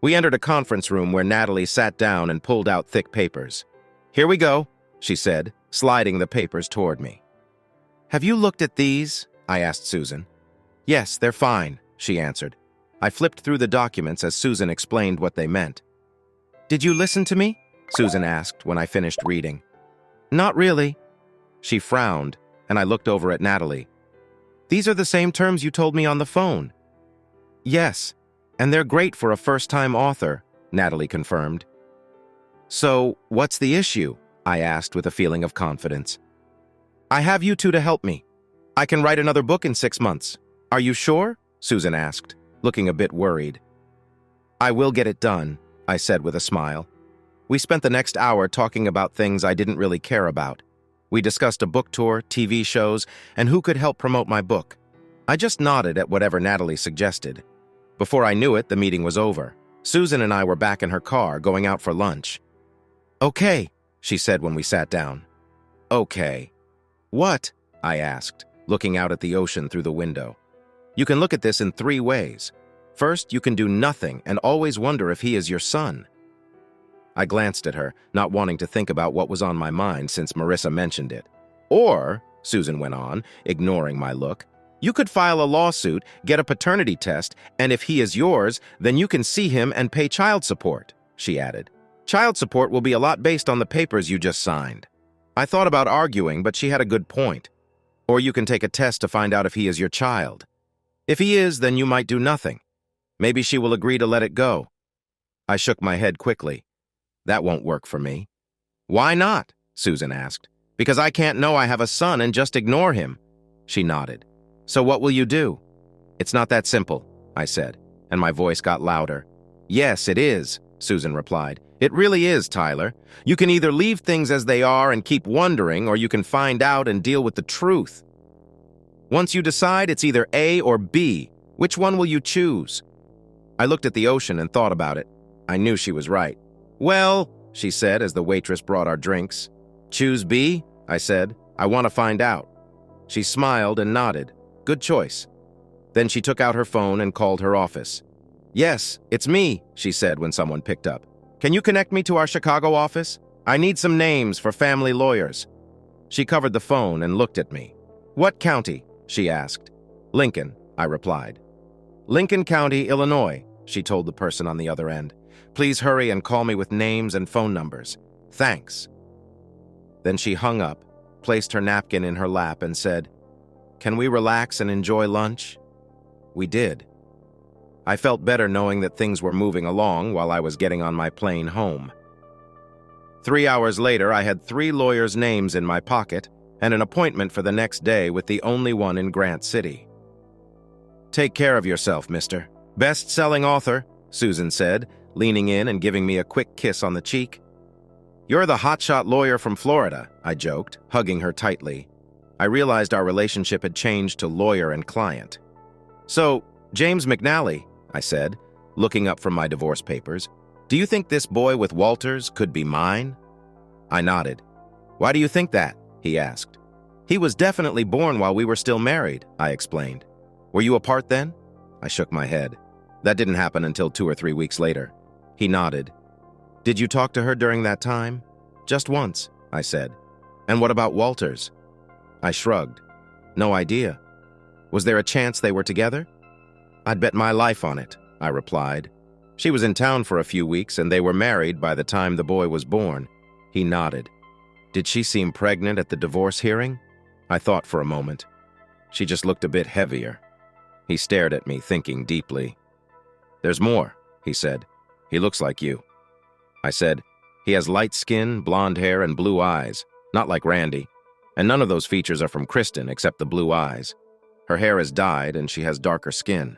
We entered a conference room where Natalie sat down and pulled out thick papers. Here we go, she said, sliding the papers toward me. Have you looked at these? I asked Susan. Yes, they're fine, she answered. I flipped through the documents as Susan explained what they meant. Did you listen to me? Susan asked when I finished reading. Not really. She frowned, and I looked over at Natalie. These are the same terms you told me on the phone. Yes, and they're great for a first-time author, Natalie confirmed. So, what's the issue? I asked with a feeling of confidence. I have you two to help me. I can write another book in 6 months. Are you sure? Susan asked, looking a bit worried. I will get it done, I said with a smile. We spent the next hour talking about things I didn't really care about. We discussed a book tour, TV shows, and who could help promote my book. I just nodded at whatever Natalie suggested. Before I knew it, the meeting was over. Susan and I were back in her car, going out for lunch. Okay, she said when we sat down. Okay. What? I asked, looking out at the ocean through the window. You can look at this in 3 ways. First, you can do nothing and always wonder if he is your son. I glanced at her, not wanting to think about what was on my mind since Marissa mentioned it. Or, Susan went on, ignoring my look, you could file a lawsuit, get a paternity test, and if he is yours, then you can see him and pay child support, she added. Child support will be a lot based on the papers you just signed. I thought about arguing, but she had a good point. Or you can take a test to find out if he is your child. If he is, then you might do nothing. Maybe she will agree to let it go. I shook my head quickly. That won't work for me. Why not? Susan asked. Because I can't know I have a son and just ignore him. She nodded. So what will you do? It's not that simple, I said, and my voice got louder. Yes, it is, Susan replied. It really is, Tyler. You can either leave things as they are and keep wondering, or you can find out and deal with the truth. Once you decide, it's either A or B. Which one will you choose? I looked at the ocean and thought about it. I knew she was right. Well, she said as the waitress brought our drinks. Choose B, I said. I want to find out. She smiled and nodded. Good choice. Then she took out her phone and called her office. Yes, it's me, she said when someone picked up. Can you connect me to our Chicago office? I need some names for family lawyers. She covered the phone and looked at me. What county? She asked. Lincoln, I replied. Lincoln County, Illinois, she told the person on the other end. Please hurry and call me with names and phone numbers. Thanks. Then she hung up, placed her napkin in her lap, and said, Can we relax and enjoy lunch? We did. I felt better knowing that things were moving along while I was getting on my plane home. 3 hours later, I had 3 lawyers' names in my pocket and an appointment for the next day with the only one in Grant City. Take care of yourself, mister. Best-selling author, Susan said, leaning in and giving me a quick kiss on the cheek. You're the hotshot lawyer from Florida, I joked, hugging her tightly. I realized our relationship had changed to lawyer and client. So, James McNally, I said, looking up from my divorce papers, do you think this boy with Walters could be mine? I nodded. Why do you think that? He asked. He was definitely born while we were still married, I explained. Were you apart then? I shook my head. That didn't happen until 2 or 3 weeks later. He nodded. Did you talk to her during that time? Just once, I said. And what about Walters? I shrugged. No idea. Was there a chance they were together? I'd bet my life on it, I replied. She was in town for a few weeks and they were married by the time the boy was born. He nodded. Did she seem pregnant at the divorce hearing? I thought for a moment. She just looked a bit heavier. He stared at me, thinking deeply. There's more, he said. He looks like you. I said, he has light skin, blonde hair, and blue eyes, not like Randy. And none of those features are from Kristen except the blue eyes. Her hair is dyed and she has darker skin.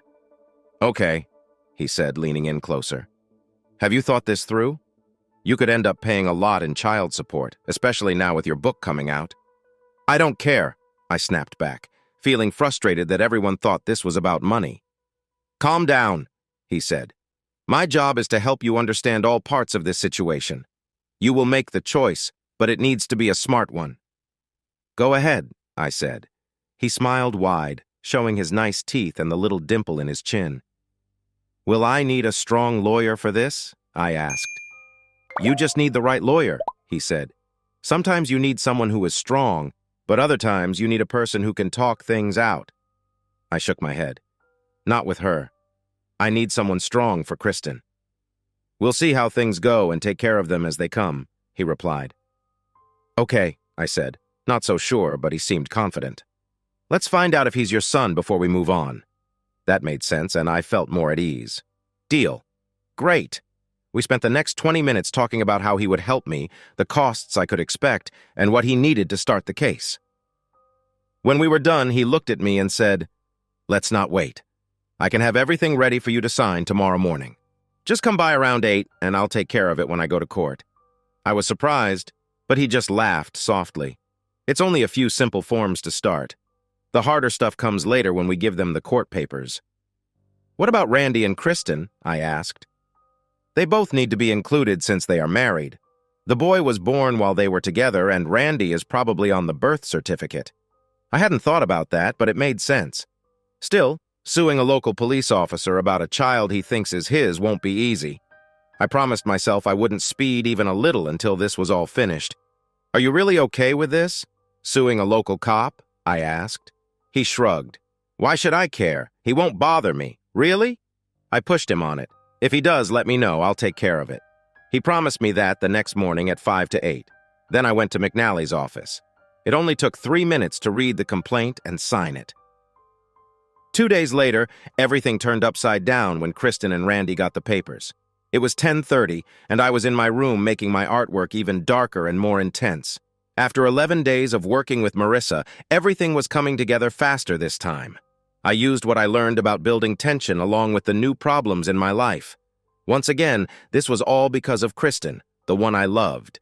Okay, he said, leaning in closer. Have you thought this through? You could end up paying a lot in child support, especially now with your book coming out. I don't care, I snapped back, feeling frustrated that everyone thought this was about money. Calm down, he said. My job is to help you understand all parts of this situation. You will make the choice, but it needs to be a smart one. Go ahead, I said. He smiled wide, showing his nice teeth and the little dimple in his chin. Will I need a strong lawyer for this? I asked. You just need the right lawyer, he said. Sometimes you need someone who is strong, but other times you need a person who can talk things out. I shook my head. Not with her. I need someone strong for Kristen. We'll see how things go and take care of them as they come, he replied. Okay, I said, not so sure, but he seemed confident. Let's find out if he's your son before we move on. That made sense, and I felt more at ease. Deal. Great. We spent the next 20 minutes talking about how he would help me, the costs I could expect, and what he needed to start the case. When we were done, he looked at me and said, Let's not wait. I can have everything ready for you to sign tomorrow morning. Just come by around 8, and I'll take care of it when I go to court. I was surprised, but he just laughed softly. It's only a few simple forms to start. The harder stuff comes later when we give them the court papers. What about Randy and Kristen? I asked. They both need to be included since they are married. The boy was born while they were together, and Randy is probably on the birth certificate. I hadn't thought about that, but it made sense. Still, suing a local police officer about a child he thinks is his won't be easy. I promised myself I wouldn't speed even a little until this was all finished. Are you really okay with this? Suing a local cop? I asked. He shrugged. Why should I care? He won't bother me. Really? I pushed him on it. If he does, let me know. I'll take care of it. He promised me that the next morning at 5 to 8. Then I went to McNally's office. It only took 3 minutes to read the complaint and sign it. 2 days later, everything turned upside down when Kristen and Randy got the papers. It was 10:30, and I was in my room making my artwork even darker and more intense. After 11 days of working with Marissa, everything was coming together faster this time. I used what I learned about building tension along with the new problems in my life. Once again, this was all because of Kristen, the one I loved.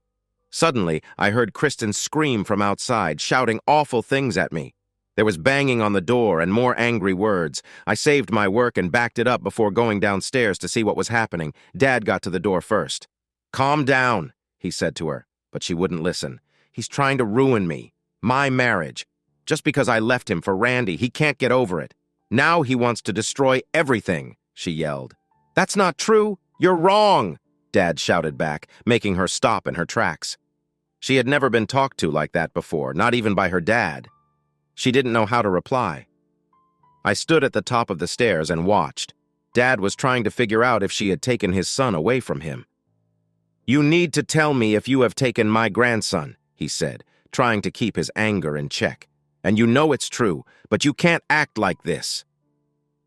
Suddenly, I heard Kristen scream from outside, shouting awful things at me. There was banging on the door and more angry words. I saved my work and backed it up before going downstairs to see what was happening. Dad got to the door first. Calm down, he said to her, but she wouldn't listen. He's trying to ruin me, my marriage. Just because I left him for Randy, he can't get over it. Now he wants to destroy everything, she yelled. That's not true. You're wrong, Dad shouted back, making her stop in her tracks. She had never been talked to like that before, not even by her dad. She didn't know how to reply. I stood at the top of the stairs and watched. Dad was trying to figure out if she had taken his son away from him. You need to tell me if you have taken my grandson, he said, trying to keep his anger in check. And you know it's true, but you can't act like this.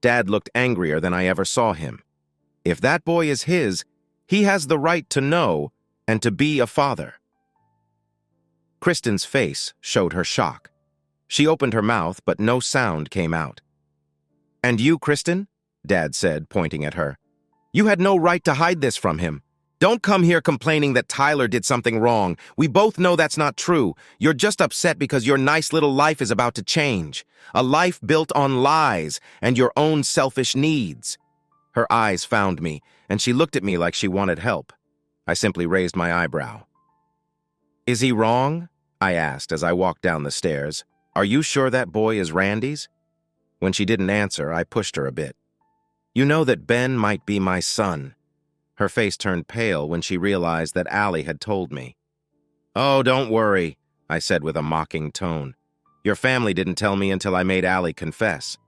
Dad looked angrier than I ever saw him. If that boy is his, he has the right to know and to be a father. Kristen's face showed her shock. She opened her mouth, but no sound came out. And you, Kristen? Dad said, pointing at her. You had no right to hide this from him. Don't come here complaining that Tyler did something wrong. We both know that's not true. You're just upset because your nice little life is about to change. A life built on lies and your own selfish needs. Her eyes found me, and she looked at me like she wanted help. I simply raised my eyebrow. Is he wrong? I asked as I walked down the stairs. Are you sure that boy is Randy's? When she didn't answer, I pushed her a bit. You know that Ben might be my son. Her face turned pale when she realized that Allie had told me. Oh, don't worry, I said with a mocking tone. Your family didn't tell me until I made Allie confess.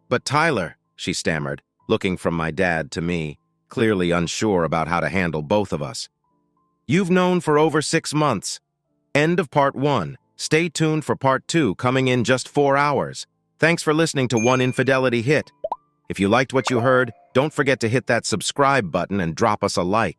But Tyler, she stammered, looking from my dad to me, clearly unsure about how to handle both of us. You've known for over 6 months. End of part 1. Stay tuned for part 2 coming in just 4 hours. Thanks for listening to One Infidelity Hit. If you liked what you heard, don't forget to hit that subscribe button and drop us a like.